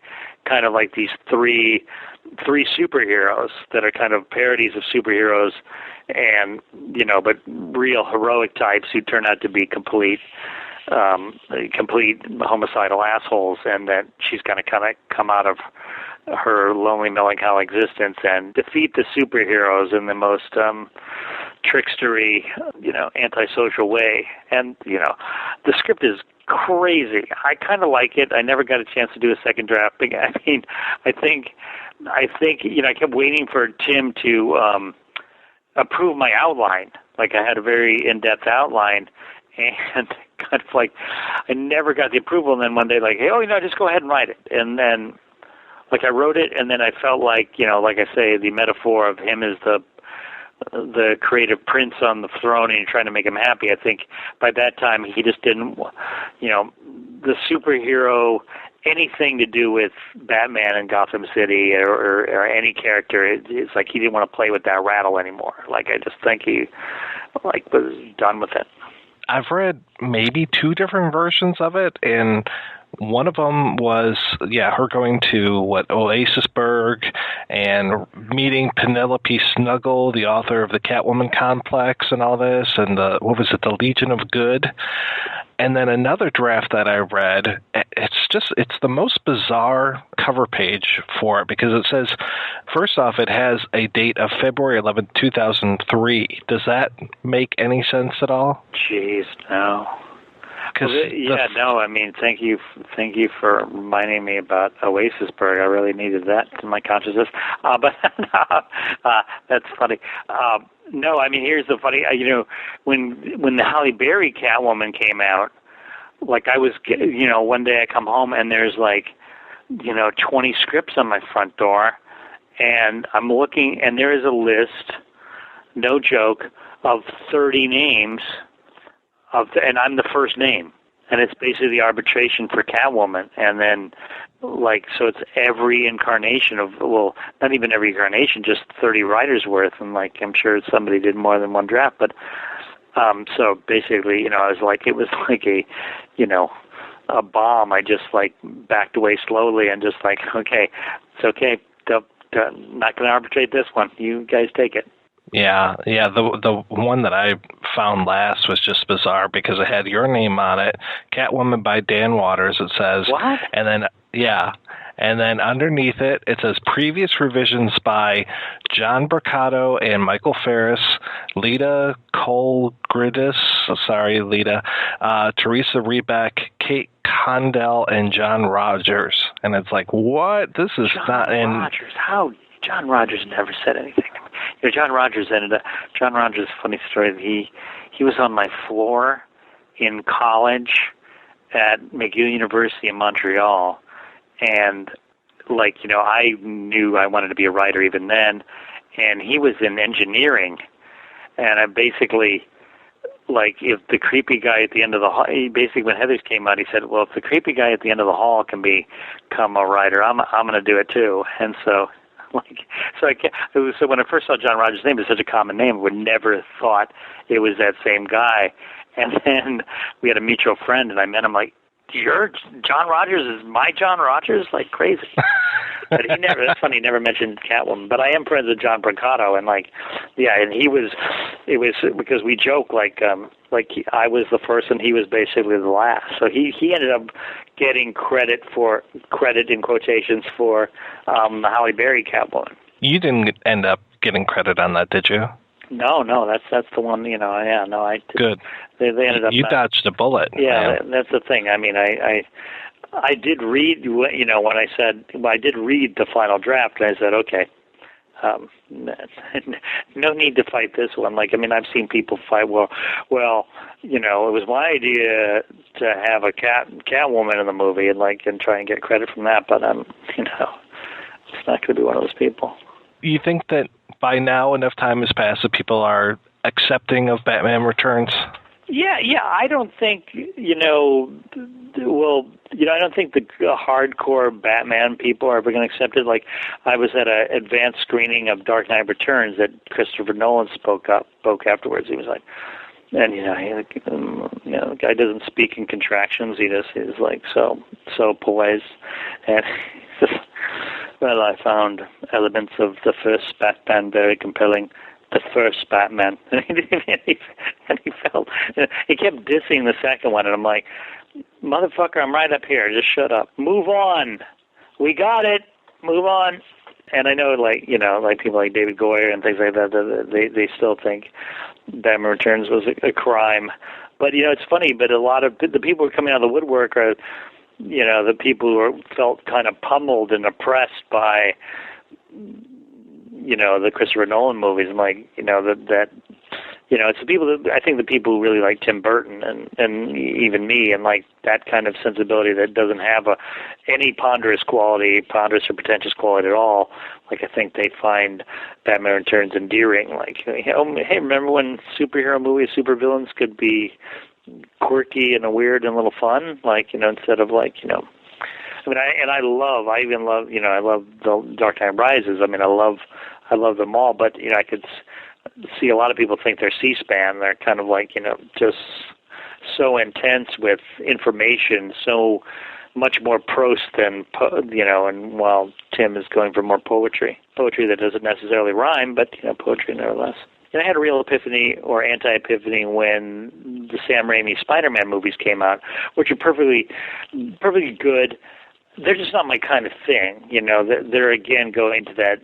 kind of like these three superheroes that are kind of parodies of superheroes, and but real heroic types who turn out to be complete homicidal assholes, and that she's going to kind of come out of her lonely, melancholy existence and defeat the superheroes in the most trickstery, antisocial way. And the script is crazy. I kind of like it. I never got a chance to do a second draft. I mean, I think I kept waiting for Tim to approve my outline. Like, I had a very in-depth outline, and kind of like I never got the approval. And then one day, like, hey, just go ahead and write it. And then, like, I wrote it, and then I felt like, like I say, the metaphor of him as the creative prince on the throne, and you're trying to make him happy. I think by that time he just didn't, the superhero, anything to do with Batman and Gotham City or any character, it's like he didn't want to play with that rattle anymore. Like, I just think he was done with it. I've read maybe 2 different versions of it, and one of them was, her going to Oasisburg and meeting Penelope Snuggle, the author of the Catwoman Complex and all this, and the Legion of Good. And then another draft that I read, it's the most bizarre cover page for it, because it says, first off, it has a date of February 11, 2003. Does that make any sense at all? Jeez, no. No. I mean, thank you for reminding me about Oasisburg. I really needed that in my consciousness. But that's funny. No, I mean, here's the funny. When the Halle Berry Catwoman came out, like, I was, one day I come home and there's 20 scripts on my front door, and I'm looking, and there is a list, no joke, of 30 names. And I'm the first name, and it's basically the arbitration for Catwoman. And then, so it's every incarnation of, not even every incarnation, just 30 writers worth. And I'm sure somebody did more than one draft. But so basically, it was like a bomb. I just backed away slowly and just okay, it's okay. Not going to arbitrate this one. You guys take it. Yeah. The one that I found last was just bizarre because it had your name on it, Catwoman by Dan Waters. It says, what? And then underneath it, it says previous revisions by John Bercato and Michael Ferris, Lita Colgridis, Teresa Rebeck, Kate Condell, and John Rogers. And it's like, what? This is not in. Rogers? How? John Rogers never said anything to me. John Rogers, funny story, he was on my floor in college at McGill University in Montreal, and I knew I wanted to be a writer even then, and he was in engineering, and I basically, if the creepy guy at the end of the hall, basically when Heathers came out, he said, well, if the creepy guy at the end of the hall can become a writer, I'm going to do it too. And so so when I first saw John Rogers' name, it's such a common name, I would never have thought it was that same guy. And then we had a mutual friend, and I met him your John Rogers is my John Rogers? Like crazy. But that's funny, he never mentioned Catwoman. But I am friends with John Brancato, and and it was because we joke I was the first and he was basically the last. So he ended up getting credit in quotations for the Halle Berry Catwoman. You didn't end up getting credit on that, did you? No, that's the one. I did. Good. They ended up. You dodged a bullet. Yeah, that's the thing. I mean, I did read. When I said I did read the final draft, and I said, okay, no need to fight this one. I've seen people fight. Well, it was my idea to have a Catwoman in the movie, and try and get credit from that. But I'm, it's not going to be one of those people. You think that by now enough time has passed that people are accepting of Batman Returns? Yeah. I don't think, Well, I don't think the hardcore Batman people are ever going to accept it. Like, I was at an advanced screening of Dark Knight Returns that Christopher Nolan spoke afterwards. He was like, and the guy doesn't speak in contractions. He's like so poised, and well, I found elements of the first Batman very compelling. The first Batman, and he kept dissing the second one, and I'm like, motherfucker, I'm right up here. Just shut up. Move on. We got it. Move on. And I know, like people like David Goyer and things like that, they still think Batman Returns was a crime. But it's funny. But a lot of the people who are coming out of the woodwork are, the people who felt kind of pummeled and oppressed by, the Christopher Nolan movies. And like, it's the people that I think the people who really like Tim Burton and even me, and like that kind of sensibility that doesn't have any ponderous or pretentious quality at all. Like, I think they find Batman Returns endearing. Like, hey, remember when superhero movies, supervillains could be quirky and weird and a little fun? Like, instead of like, I mean, I love the Dark Knight Rises. I mean, I love them all, but I could see a lot of people think they're C-SPAN. They're kind of like, just so intense with information, so much more prose than, and while Tim is going for more poetry that doesn't necessarily rhyme, but, poetry nevertheless. And I had a real epiphany or anti-epiphany when the Sam Raimi Spider-Man movies came out, which are perfectly good. They're just not my kind of thing. They're again going to that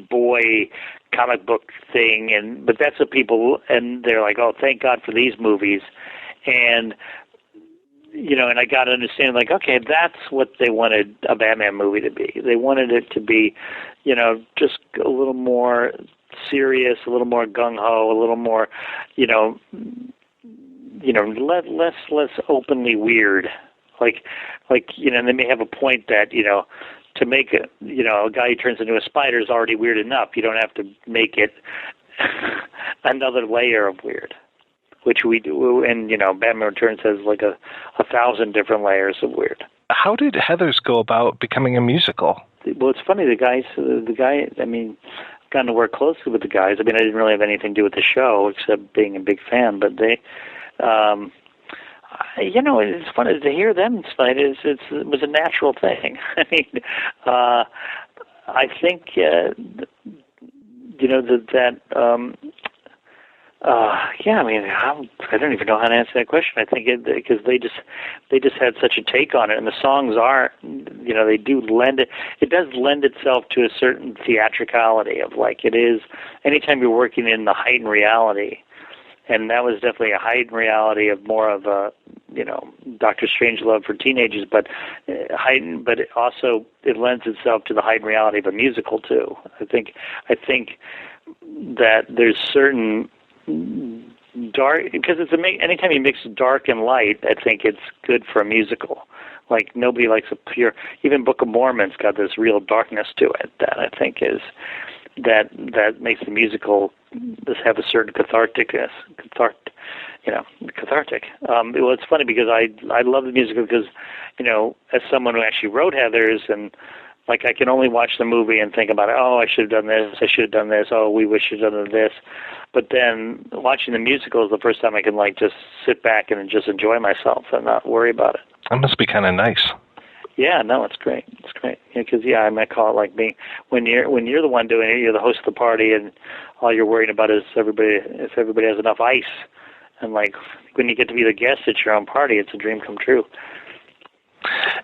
boy comic book thing, but that's what people, and they're like, oh, thank God for these movies. And and I got to understand, like, okay, that's what they wanted a Batman movie to be. They wanted it to be, just a little more serious, a little more gung-ho, a little more, less openly weird. Like, and they may have a point that, to make a guy who turns into a spider is already weird enough. You don't have to make it another layer of weird, which we do. And, Batman Returns has like a 1,000 different layers of weird. How did Heathers go about becoming a musical? Well, it's funny. The guy, I mean, I've gotten to work closely with the guys. I mean, I didn't really have anything to do with the show except being a big fan, but they, it's funny to hear them tonight. It was a natural thing. I mean, I think I mean, I don't even know how to answer that question. I think because they just had such a take on it, and the songs are, they do lend it. It does lend itself to a certain theatricality of like it is. Anytime you're working in the heightened reality. And that was definitely a heightened reality of more of a, Dr. Strangelove for teenagers, but heightened. But it lends itself to the heightened reality of a musical too. I think that there's certain dark, because anytime you mix dark and light, I think it's good for a musical. Like nobody likes even Book of Mormon's got this real darkness to it that I think is. That makes the musical just have a certain catharticness. Cathartic. Well, it's funny because I love the musical because, as someone who actually wrote Heathers, and like I can only watch the movie and think about it. Oh, I should have done this. I should have done this. Oh, we wish you'd done this. But then watching the musical is the first time I can like just sit back and just enjoy myself and not worry about it. That must be kind of nice. Yeah, no, it's great. It's great because I might call it like being when you're the one doing it, you're the host of the party, and all you're worrying about is if everybody has enough ice. And like when you get to be the guest at your own party, it's a dream come true.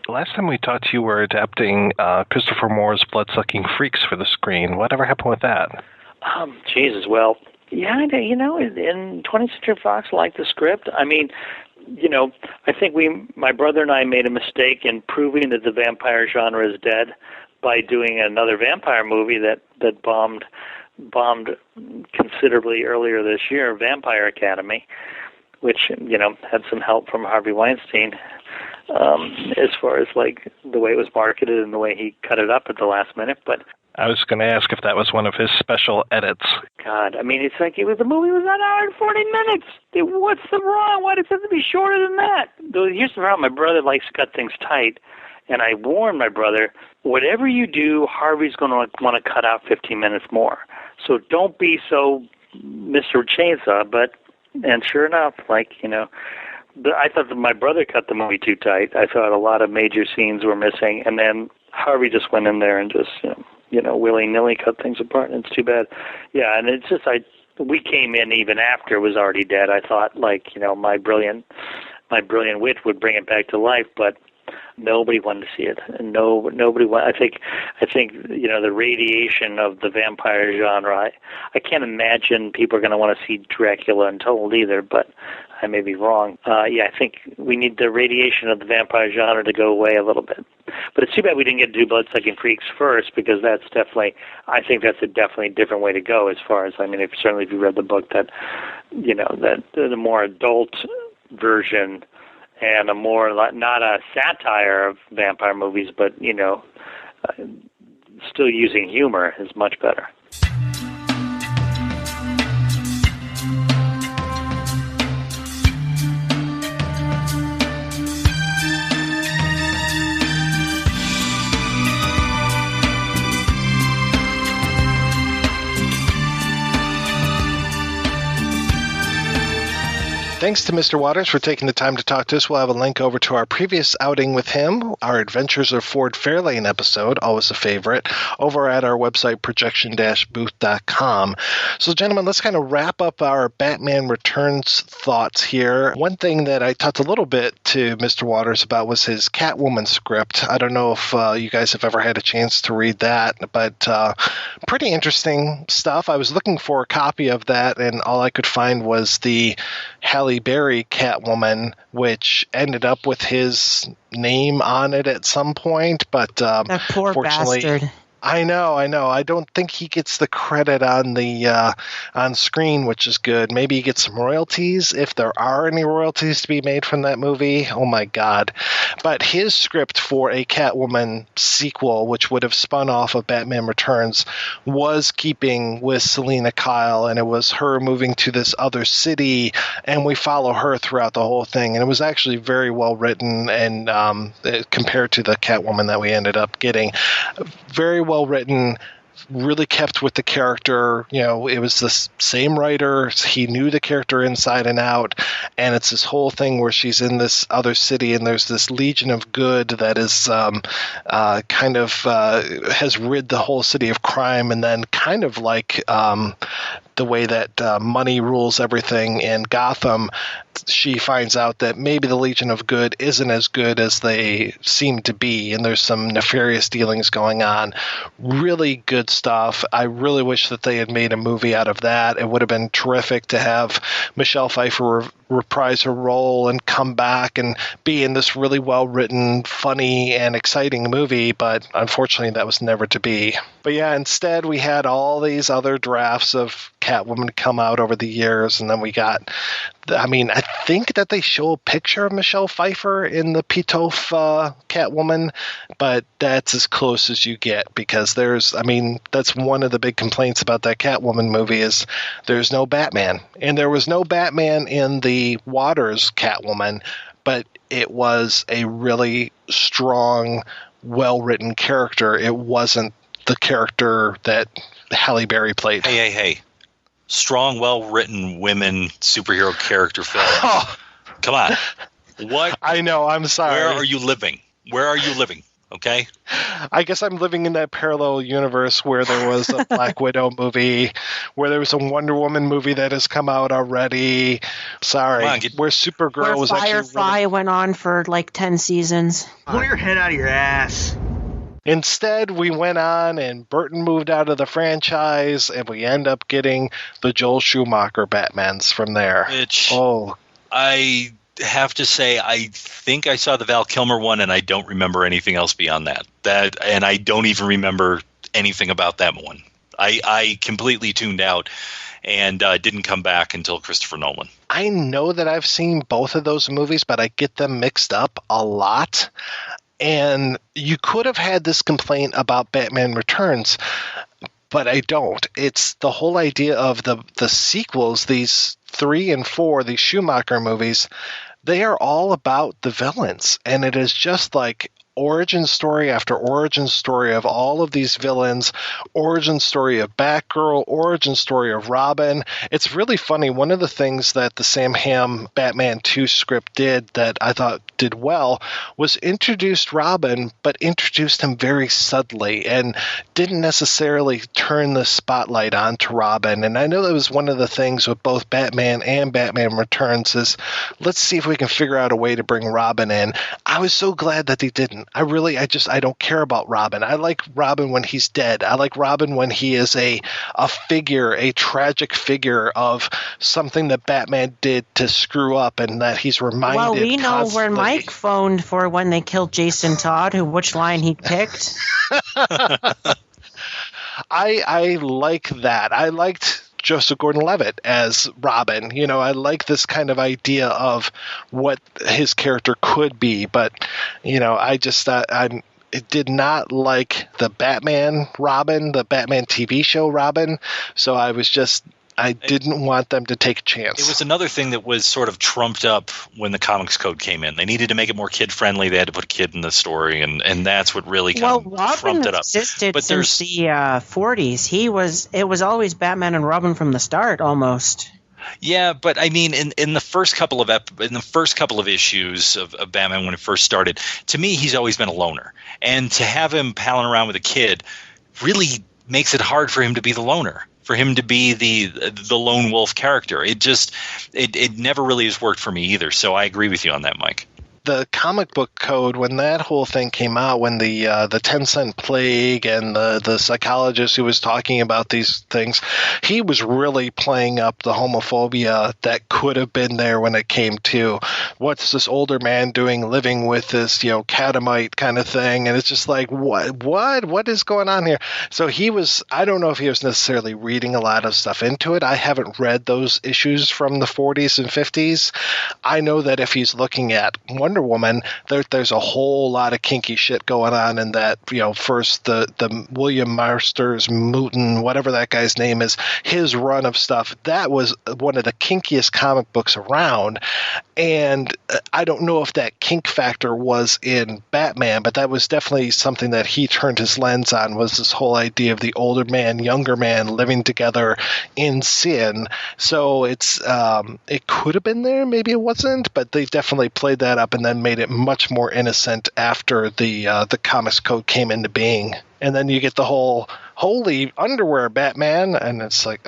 Last time we talked, you were adapting Christopher Moore's Bloodsucking Freaks for the screen. Whatever happened with that? Jesus, well, yeah, in 20th Century Fox liked the script. I mean, I think my brother and I made a mistake in proving that the vampire genre is dead by doing another vampire movie that bombed considerably earlier this year, Vampire Academy, which, had some help from Harvey Weinstein as far as like the way it was marketed and the way he cut it up at the last minute. But I was going to ask if that was one of his special edits. God, I mean, it's like the movie was an hour and 40 minutes. What's the wrong? Why does it have to be shorter than that? Here's the problem. My brother likes to cut things tight, and I warned my brother, whatever you do, Harvey's going to want to cut out 15 minutes more. So don't be so Mr. Chainsaw, and sure enough, I thought that my brother cut the movie too tight. I thought a lot of major scenes were missing, and then Harvey just went in there and just, willy-nilly cut things apart, and it's too bad. Yeah, and it's just, we came in even after it was already dead. I thought, my brilliant wit would bring it back to life, but nobody wanted to see it, and nobody wanted. I think the radiation of the vampire genre. I can't imagine people are going to want to see Dracula Untold either, but I may be wrong. I think we need the radiation of the vampire genre to go away a little bit. But it's too bad we didn't get to do Bloodsucking Freaks first, because I think that's a definitely different way to go. As far as certainly if you read the book, that that the more adult version. And a more, not a satire of vampire movies, but, still using humor is much better. Thanks to Mr. Waters for taking the time to talk to us. We'll have a link over to our previous outing with him, our Adventures of Ford Fairlane episode, always a favorite, over at our website, projection-booth.com. So, gentlemen, let's kind of wrap up our Batman Returns thoughts here. One thing that I talked a little bit to Mr. Waters about was his Catwoman script. I don't know if you guys have ever had a chance to read that, but pretty interesting stuff. I was looking for a copy of that, and all I could find was the Halle Berry Catwoman, which ended up with his name on it at some point, but that poor bastard. I know. I don't think he gets the credit on the on screen, which is good. Maybe he gets some royalties, if there are any royalties to be made from that movie. Oh my God! But his script for a Catwoman sequel, which would have spun off of Batman Returns, was keeping with Selina Kyle, and it was her moving to this other city, and we follow her throughout the whole thing. And it was actually very well written, and compared to the Catwoman that we ended up getting, very well written, really kept with the character. It was the same writer. He knew the character inside and out, and it's this whole thing where she's in this other city, and there's this Legion of Good that is has rid the whole city of crime, and then kind of like the way that money rules everything in Gotham, she finds out that maybe the Legion of Good isn't as good as they seem to be, and there's some nefarious dealings going on. Really good stuff. I really wish that they had made a movie out of that. It would have been terrific to have Michelle Pfeiffer reprise her role and come back and be in this really well-written, funny, and exciting movie, but unfortunately that was never to be. But yeah, instead we had all these other drafts of Catwoman come out over the years, and then we got, I think that they show a picture of Michelle Pfeiffer in the Pitof Catwoman, but that's as close as you get, because that's one of the big complaints about that Catwoman movie is there's no Batman. And there was no Batman in the Waters Catwoman, but it was a really strong, well-written character. It wasn't the character that Halle Berry played. Hey. Strong, well-written women superhero character film. Oh. Come on. What? I know. I'm sorry. Where are you living? Okay? I guess I'm living in that parallel universe where there was a Black Widow movie, where there was a Wonder Woman movie that has come out already. Sorry. Where Supergirl was actually Firefly went on for like 10 seasons. Pull your head out of your ass. Instead, we went on and Burton moved out of the franchise, and we end up getting the Joel Schumacher Batmans from there. I have to say, I think I saw the Val Kilmer one, and I don't remember anything else beyond that. And I don't even remember anything about that one. I completely tuned out and didn't come back until Christopher Nolan. I know that I've seen both of those movies, but I get them mixed up a lot. And you could have had this complaint about Batman Returns, but I don't. It's the whole idea of the sequels, these 3 and 4, these Schumacher movies, they are all about the villains. And it is just like origin story after origin story of all of these villains, origin story of Batgirl, origin story of Robin. It's really funny. One of the things that the Sam Hamm Batman 2 script did that I thought did well was introduced Robin, but introduced him very subtly and didn't necessarily turn the spotlight onto Robin. And I know that was one of the things with both Batman and Batman Returns is let's see if we can figure out a way to bring Robin in. I was so glad that they didn't. I don't care about Robin. I like Robin when he's dead. I like Robin when he is a figure, a tragic figure of something that Batman did to screw up and that he's reminded. Well, we know constantly. where Mike phoned for when they killed Jason Todd, which line he picked. I like that. I liked Joseph Gordon-Levitt as Robin. You know, I like this kind of idea of what his character could be, but you know, I just it did not like the Batman Robin, the Batman TV show Robin, so I didn't want them to take a chance. It was another thing that was sort of trumped up when the Comics Code came in. They needed to make it more kid-friendly. They had to put a kid in the story, and that's what really kind of trumped it up. Existed but since the 40s. It was always Batman and Robin from the start, almost. Yeah, but I mean, in the first couple of issues of Batman when it first started, to me, he's always been a loner, and to have him palling around with a kid really makes it hard for him to be the loner. For him to be the lone wolf character. It never really has worked for me either. So I agree with you on that, Mike. The comic book code, when that whole thing came out, when the 10-cent plague and the psychologist who was talking about these things, he was really playing up the homophobia that could have been there when it came to what's this older man doing living with this, you know, catamite kind of thing. And it's just like, what is going on here? So I don't know if he was necessarily reading a lot of stuff into it. I haven't read those issues from the 40s and 50s. I know that if he's looking at Wonder Woman, there's a whole lot of kinky shit going on in that, you know, first the William Masters Mooten, whatever that guy's name is, his run of stuff, that was one of the kinkiest comic books around. And I don't know if that kink factor was in Batman, but that was definitely something that he turned his lens on, was this whole idea of the older man, younger man living together in sin. So it could have been there, maybe it wasn't, but they definitely played that up and then made it much more innocent after the Comics Code came into being. And then you get the whole holy underwear Batman, and it's like,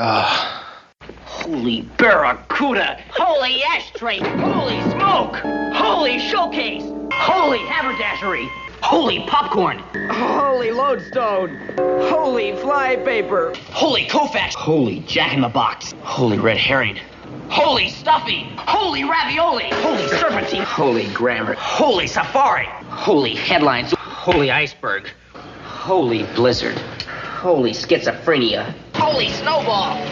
Holy barracuda! Holy ashtray! Holy smoke! Holy showcase! Holy haberdashery! Holy popcorn! Holy lodestone! Holy flypaper! Holy Koufax! Holy jack-in-the-box! Holy red herring! Holy stuffing! Holy ravioli! Holy serpentine! Holy grammar! Holy safari! Holy headlines! Holy iceberg! Holy blizzard! Holy schizophrenia! Holy snowball!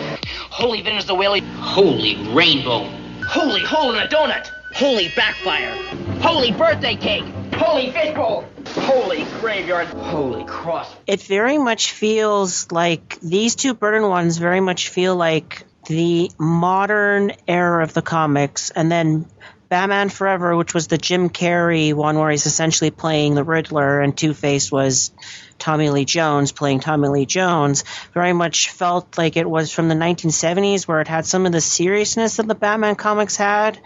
Holy Venezuela! Holy rainbow! Holy hole in a donut! Holy backfire! Holy birthday cake! Holy fishbowl! Holy graveyard! Holy cross! It very much feels like these two Burton ones very much feel like the modern era of the comics, and then Batman Forever, which was the Jim Carrey one where he's essentially playing the Riddler, and Two-Face was Tommy Lee Jones playing Tommy Lee Jones, very much felt like it was from the 1970s, where it had some of the seriousness that the Batman comics had,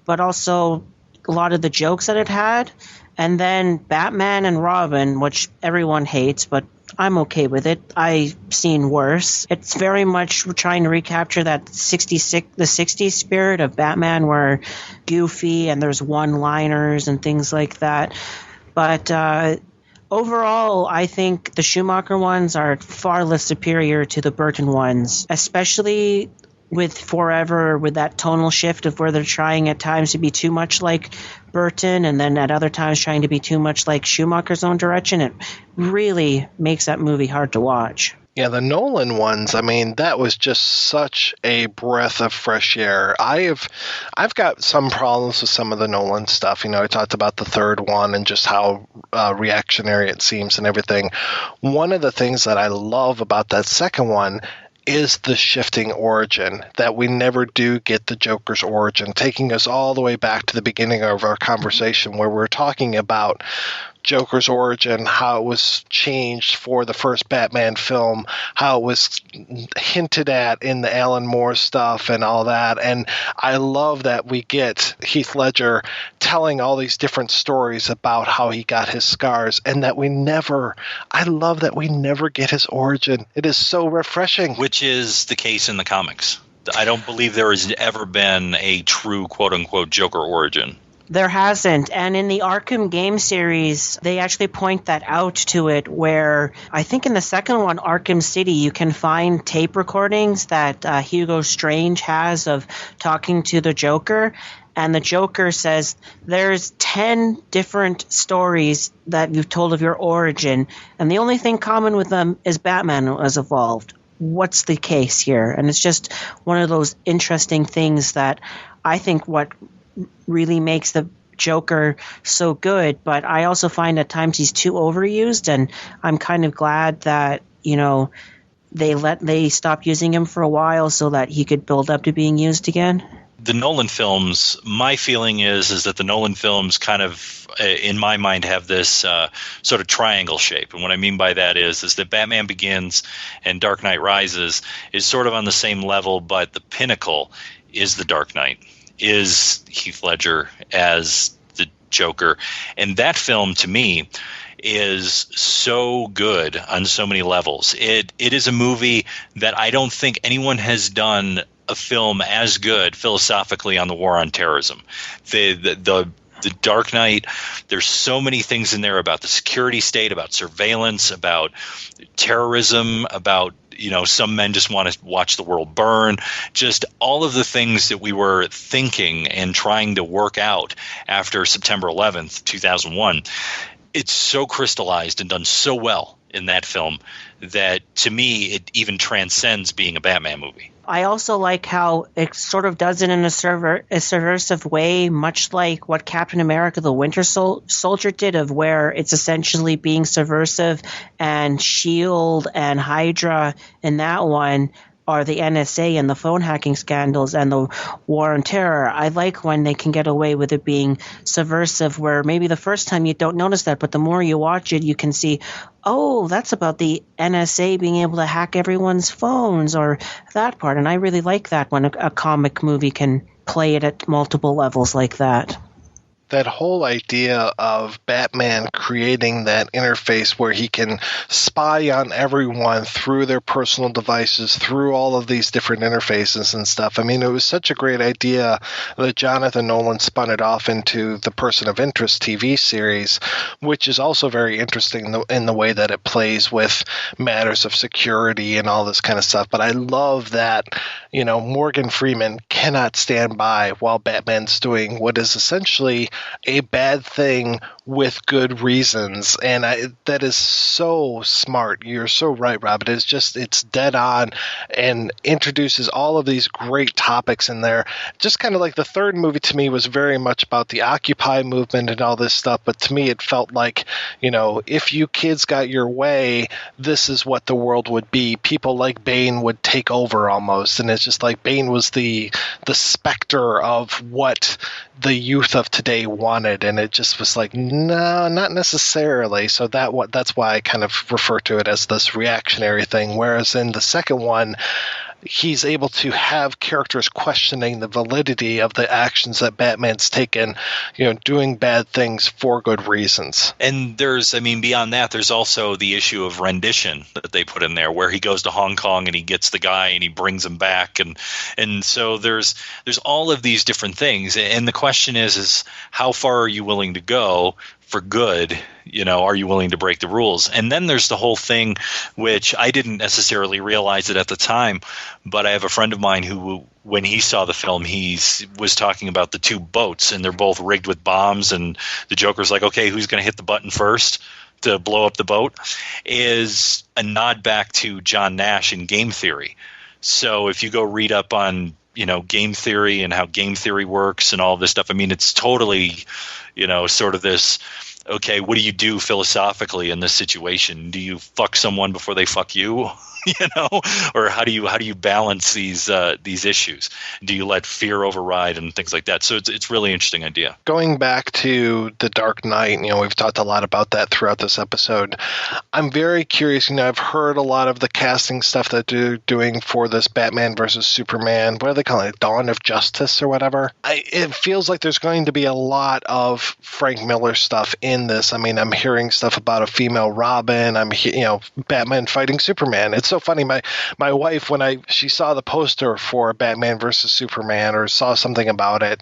but also a lot of the jokes that it had. And then Batman and Robin, which everyone hates, but I'm okay with it. I've seen worse. It's very much trying to recapture that the 60s spirit of Batman, where goofy and there's one-liners and things like that. But overall, I think the Schumacher ones are far less superior to the Burton ones, especially with Forever, with that tonal shift of where they're trying at times to be too much like Burton and then at other times trying to be too much like Schumacher's own direction. It really makes that movie hard to watch. Yeah, the Nolan ones, I mean, that was just such a breath of fresh air. I've got some problems with some of the Nolan stuff. I talked about the third one and just how reactionary it seems and everything. One of the things that I love about that second one is the shifting origin, that we never do get the Joker's origin, taking us all the way back to the beginning of our conversation where we're talking about Joker's origin, how it was changed for the first Batman film, how it was hinted at in the Alan Moore stuff and all that. And I love that we get Heath Ledger telling all these different stories about how he got his scars, and that I love that we never get his origin. It is so refreshing. Which is the case in the comics. I don't believe there has ever been a true quote-unquote Joker origin. There hasn't. And in the Arkham game series, they actually point that out to it, where I think in the second one, Arkham City, you can find tape recordings that Hugo Strange has of talking to the Joker. And the Joker says, there's 10 different stories that you've told of your origin, and the only thing common with them is Batman has evolved. What's the case here? And it's just one of those interesting things that I think what really makes the Joker so good, but I also find at times he's too overused, and I'm kind of glad that, they stopped using him for a while so that he could build up to being used again. The Nolan films, my feeling is that the Nolan films kind of, in my mind, have this sort of triangle shape. And what I mean by that is that Batman Begins and Dark Knight Rises is sort of on the same level, but the pinnacle is The Dark Knight, is Heath Ledger as the Joker. And that film, to me, is so good on so many levels. It is a movie that I don't think anyone has done a film as good philosophically on the war on terrorism. The Dark Knight, there's so many things in there about the security state, about surveillance, about terrorism, about some men just want to watch the world burn, just all of the things that we were thinking and trying to work out after September 11th, 2001. It's so crystallized and done so well in that film that, to me, it even transcends being a Batman movie. I also like how it sort of does it in a subversive way, much like what Captain America the Winter Soldier did, of where it's essentially being subversive, and S.H.I.E.L.D. and Hydra in that one are the NSA and the phone hacking scandals and the war on terror. I like when they can get away with it being subversive, where maybe the first time you don't notice that, but the more you watch it, you can see, oh, that's about the NSA being able to hack everyone's phones, or that part. And I really like that when a comic movie can play it at multiple levels like that. That whole idea of Batman creating that interface where he can spy on everyone through their personal devices, through all of these different interfaces and stuff. I mean, it was such a great idea that Jonathan Nolan spun it off into the Person of Interest TV series, which is also very interesting in the way that it plays with matters of security and all this kind of stuff. But I love that, Morgan Freeman cannot stand by while Batman's doing what is essentially a bad thing with good reasons, and that is so smart. You're so right, Rob. It's dead on and introduces all of these great topics in there. Just kind of like the third movie to me was very much about the Occupy movement and all this stuff, but to me it felt like, if you kids got your way, this is what the world would be. People like Bane would take over almost, and it's just like Bane was the specter of what the youth of today wanted, and it just was like, no, not necessarily. So that's why I kind of refer to it as this reactionary thing, whereas in the second one, he's able to have characters questioning the validity of the actions that Batman's taken, doing bad things for good reasons. And beyond that, there's also the issue of rendition that they put in there, where he goes to Hong Kong and he gets the guy and he brings him back. And so there's all of these different things. And the question is how far are you willing to go for good? Are you willing to break the rules? And then there's the whole thing, which I didn't necessarily realize it at the time, but I have a friend of mine who, when he saw the film, he was talking about the two boats, and they're both rigged with bombs, and the Joker's like, okay, who's going to hit the button first to blow up the boat, is a nod back to John Nash in game theory. So if you go read up on, game theory and how game theory works and all this stuff, I mean, it's totally, sort of this, okay, what do you do philosophically in this situation? Do you fuck someone before they fuck you? Or how do you balance these issues? Do you let fear override and things like that? So it's really interesting idea. Going back to The Dark Knight, we've talked a lot about that throughout this episode. I'm very curious. I've heard a lot of the casting stuff that they're doing for this Batman versus Superman. What are they calling it? Dawn of Justice or whatever. It feels like there's going to be a lot of Frank Miller stuff in this. I mean, I'm hearing stuff about a female Robin. I'm Batman fighting Superman. It's so funny. My wife, when she saw the poster for Batman versus Superman or saw something about it,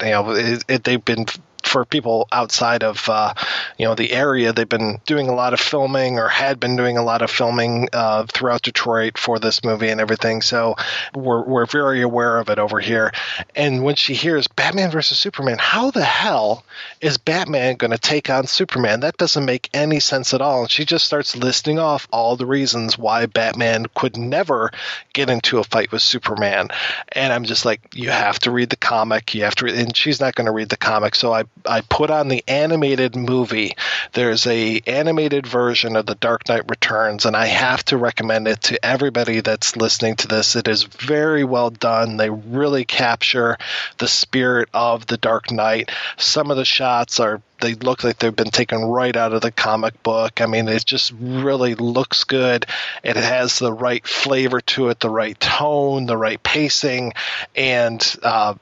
they've been, for people outside of the area, they've been doing a lot of filming or had been doing a lot of filming throughout Detroit for this movie and everything. So we're very aware of it over here. And when she hears Batman versus Superman, how the hell is Batman going to take on Superman? That doesn't make any sense at all. And she just starts listing off all the reasons why Batman could never get into a fight with Superman. And I'm just like, you have to read the comic. You have to, and she's not going to read the comic. So I put on the animated movie. There's a animated version of The Dark Knight Returns, and I have to recommend it to everybody that's listening to this. It is very well done. They really capture the spirit of The Dark Knight. Some of the shots they look like they've been taken right out of the comic book. I mean, it just really looks good. It has the right flavor to it, the right tone, the right pacing. And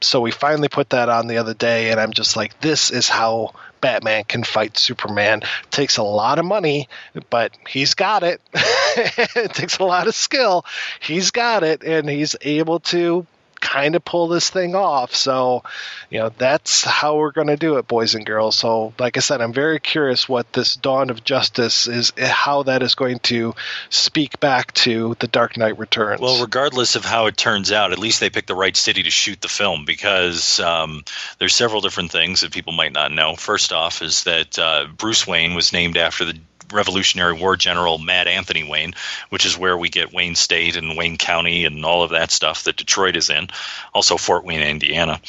so we finally put that on the other day, and I'm just like, this is how Batman can fight Superman. It takes a lot of money, but he's got it. It takes a lot of skill. He's got it, and he's able to kind of pull this thing off. So, that's how we're going to do it, boys and girls. So, like I said, I'm very curious what this Dawn of Justice is, how that is going to speak back to The Dark Knight Returns. Well, regardless of how it turns out, at least they picked the right city to shoot the film, because there's several different things that people might not know. First off is that Bruce Wayne was named after the Revolutionary War General Mad Anthony Wayne, which is where we get Wayne State and Wayne County and all of that stuff that Detroit is in. Also Fort Wayne, Indiana.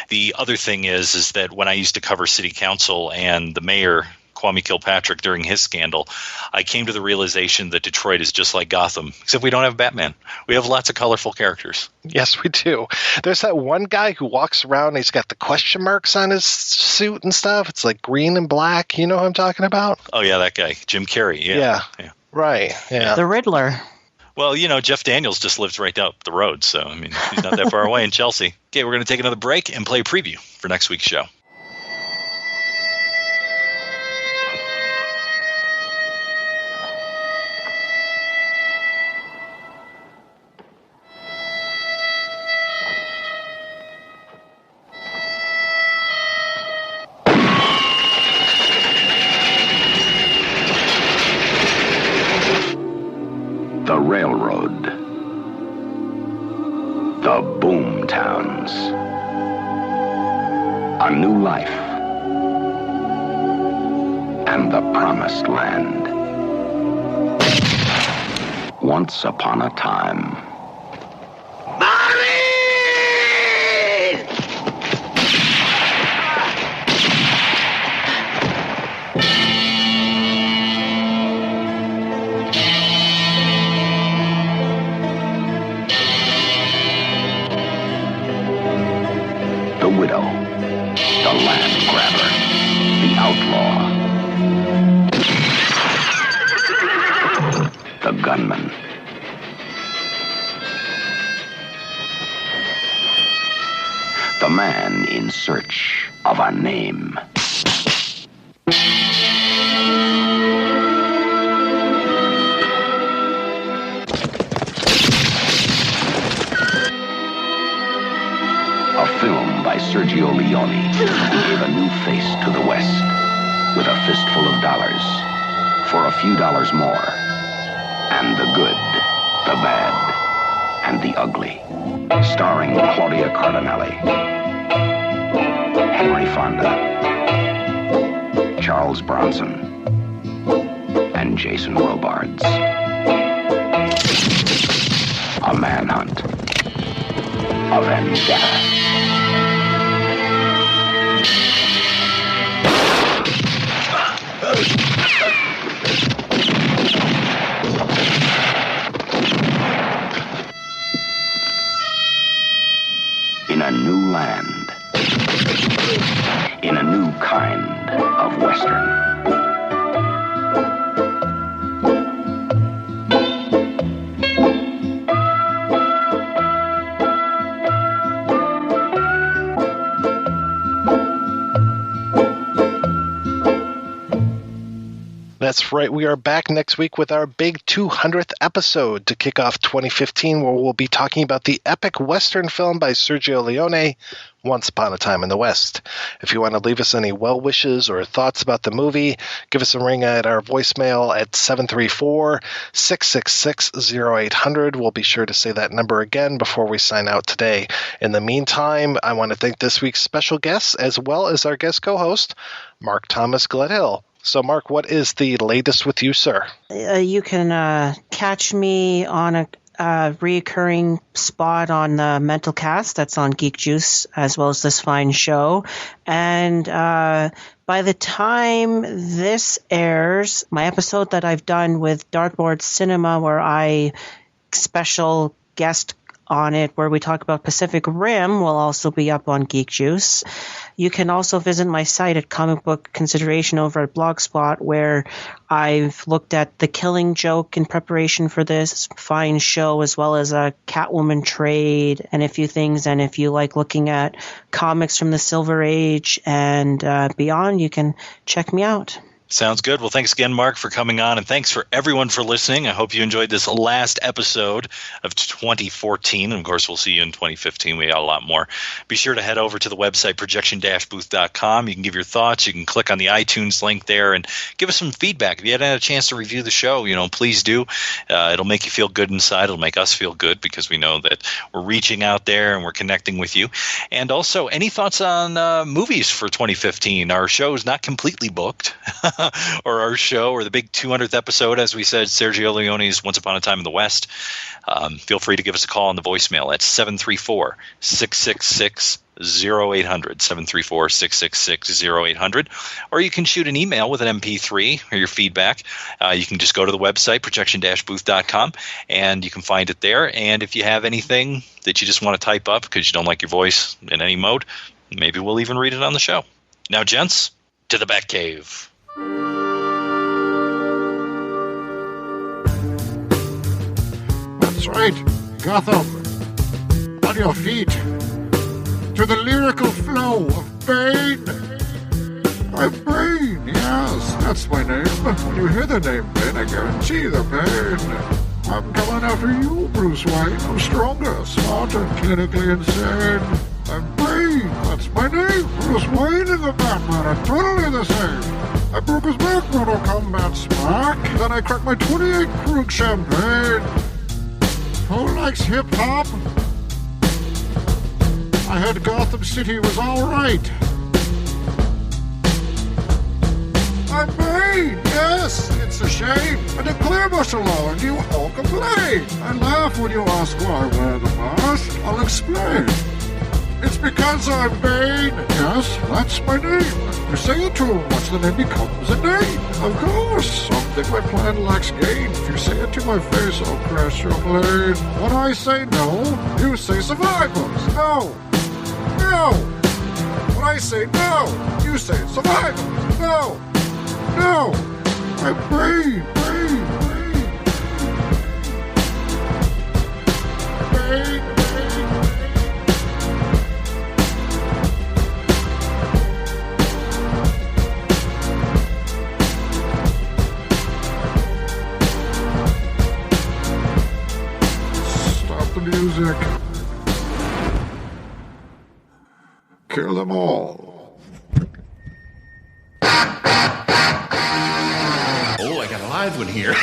The other thing is that when I used to cover city council and the mayor, Kwame Kilpatrick, during his scandal, I came to the realization that Detroit is just like Gotham, except we don't have Batman. We have lots of colorful characters. Yes, we do. There's that one guy who walks around and he's got the question marks on his suit and stuff. It's like green and black. You know who I'm talking about? Oh, yeah, that guy, Jim Carrey. Yeah. Right. Yeah. The Riddler. Well, Jeff Daniels just lives right up the road, so, I mean, he's not that far away in Chelsea. Okay, we're going to take another break and play a preview for next week's show. The railroad. The boom towns. A new life. And the promised land. Once upon a time. The widow, the land grabber, the outlaw, the gunman, the man in search of a name. A film by Sergio Leone gave a new face to the West with a fistful of dollars for a few dollars more. And the good, the bad, and the ugly. Starring Claudia Cardinale, Henry Fonda, Charles Bronson, and Jason Robards. A manhunt. A vendetta. In a new land. In a new kind of Western. That's right. We are back next week with our big 200th episode to kick off 2015, where we'll be talking about the epic Western film by Sergio Leone, Once Upon a Time in the West. If you want to leave us any well wishes or thoughts about the movie, give us a ring at our voicemail at 734-666-0800. We'll be sure to say that number again before we sign out today. In the meantime, I want to thank this week's special guests as well as our guest co-host, Mark Thomas Gledhill. So, Mark, what is the latest with you, sir? You can catch me on a reoccurring spot on the Mental Cast. That's on Geek Juice, as well as this fine show. And by the time this airs, my episode that I've done with Dartboard Cinema, where I special guest on it, where we talk about Pacific Rim, will also be up on Geek Juice. You can also visit my site at Comic Book Consideration over at Blogspot, where I've looked at The Killing Joke in preparation for this fine show, as well as a Catwoman trade and a few things. And if you like looking at comics from the Silver Age and beyond, you can check me out. Sounds good. Well, thanks again, Mark, for coming on, and thanks for everyone for listening. I hope you enjoyed this last episode of 2014. And, of course, we'll see you in 2015. We got a lot more. Be sure to head over to the website, projection-booth.com. You can give your thoughts. You can click on the iTunes link there and give us some feedback. If you hadn't had a chance to review the show, please do. It'll make you feel good inside. It'll make us feel good because we know that we're reaching out there and we're connecting with you. And also, any thoughts on movies for 2015? Our show is not completely booked. Or our show, or the big 200th episode, as we said, Sergio Leone's Once Upon a Time in the West. Feel free to give us a call on the voicemail at 734-666-0800, 734-666-0800, or you can shoot an email with an MP3 or your feedback. You can just go to the website, projection-booth.com, and you can find it there. And if you have anything that you just want to type up because you don't like your voice in any mode, maybe we'll even read it on the show. Now, gents, to the Batcave. That's right, Gotham. On your feet. To the lyrical flow of Bane. I'm Bane, yes, that's my name. When you hear the name Bane, I guarantee the pain. I'm coming after you, Bruce Wayne. I'm stronger, smarter, clinically insane. I'm Bane, that's my name. Bruce Wayne and the Batman are totally the same. I broke his back, Mortal Kombat smack. Then I cracked my 28 Krug champagne. Who likes hip-hop? I heard Gotham City was alright. I'm Bane, yes, it's a shame. I declare martial law and you all complain. I laugh when you ask why I wear the mask. I'll explain. It's because I'm Bane. Yes, that's my name. You say it too much, the name becomes a name. Of course, some think my plan lacks gain. If you say it to my face, I'll crash your plane. When I say no, you say survivors. No. No. When I say no, you say survivors. No. No. I'm Bane. Bane. Bane. Bane. Music. Kill them all. Oh, I got a live one here.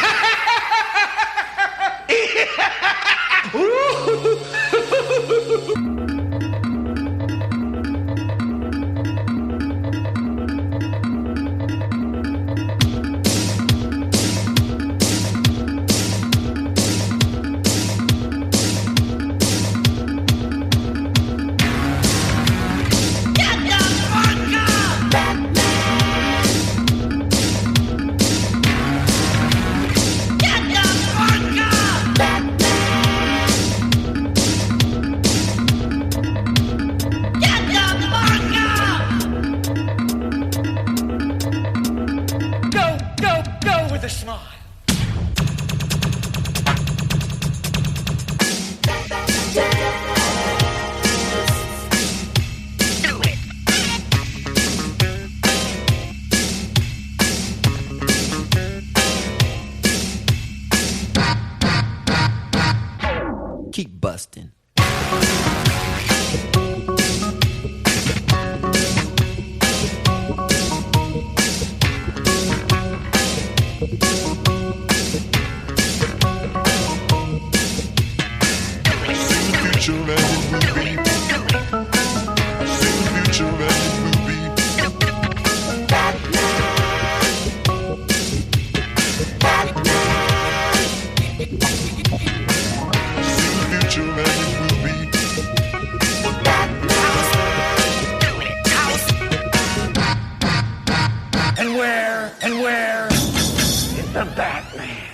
Batman.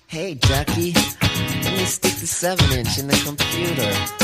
Hey, Jackie, let me stick the 7-inch in the computer.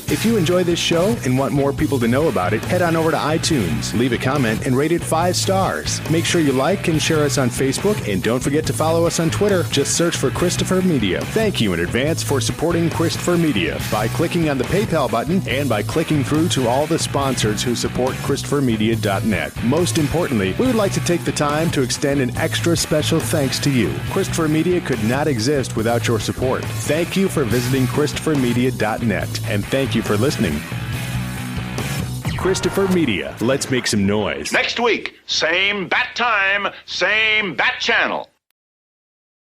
If you enjoy this show and want more people to know about it, head on over to iTunes, leave a comment, and rate it 5 stars. Make sure you like and share us on Facebook, and don't forget to follow us on Twitter. Just search for Christopher Media. Thank you in advance for supporting Christopher Media by clicking on the PayPal button and by clicking through to all the sponsors who support ChristopherMedia.net. Most importantly, we would like to take the time to extend an extra special thanks to you. Christopher Media could not exist without your support. Thank you for visiting ChristopherMedia.net, and thank you for listening. Christopher Media. Let's make some noise. Next week, same bat time, same bat channel.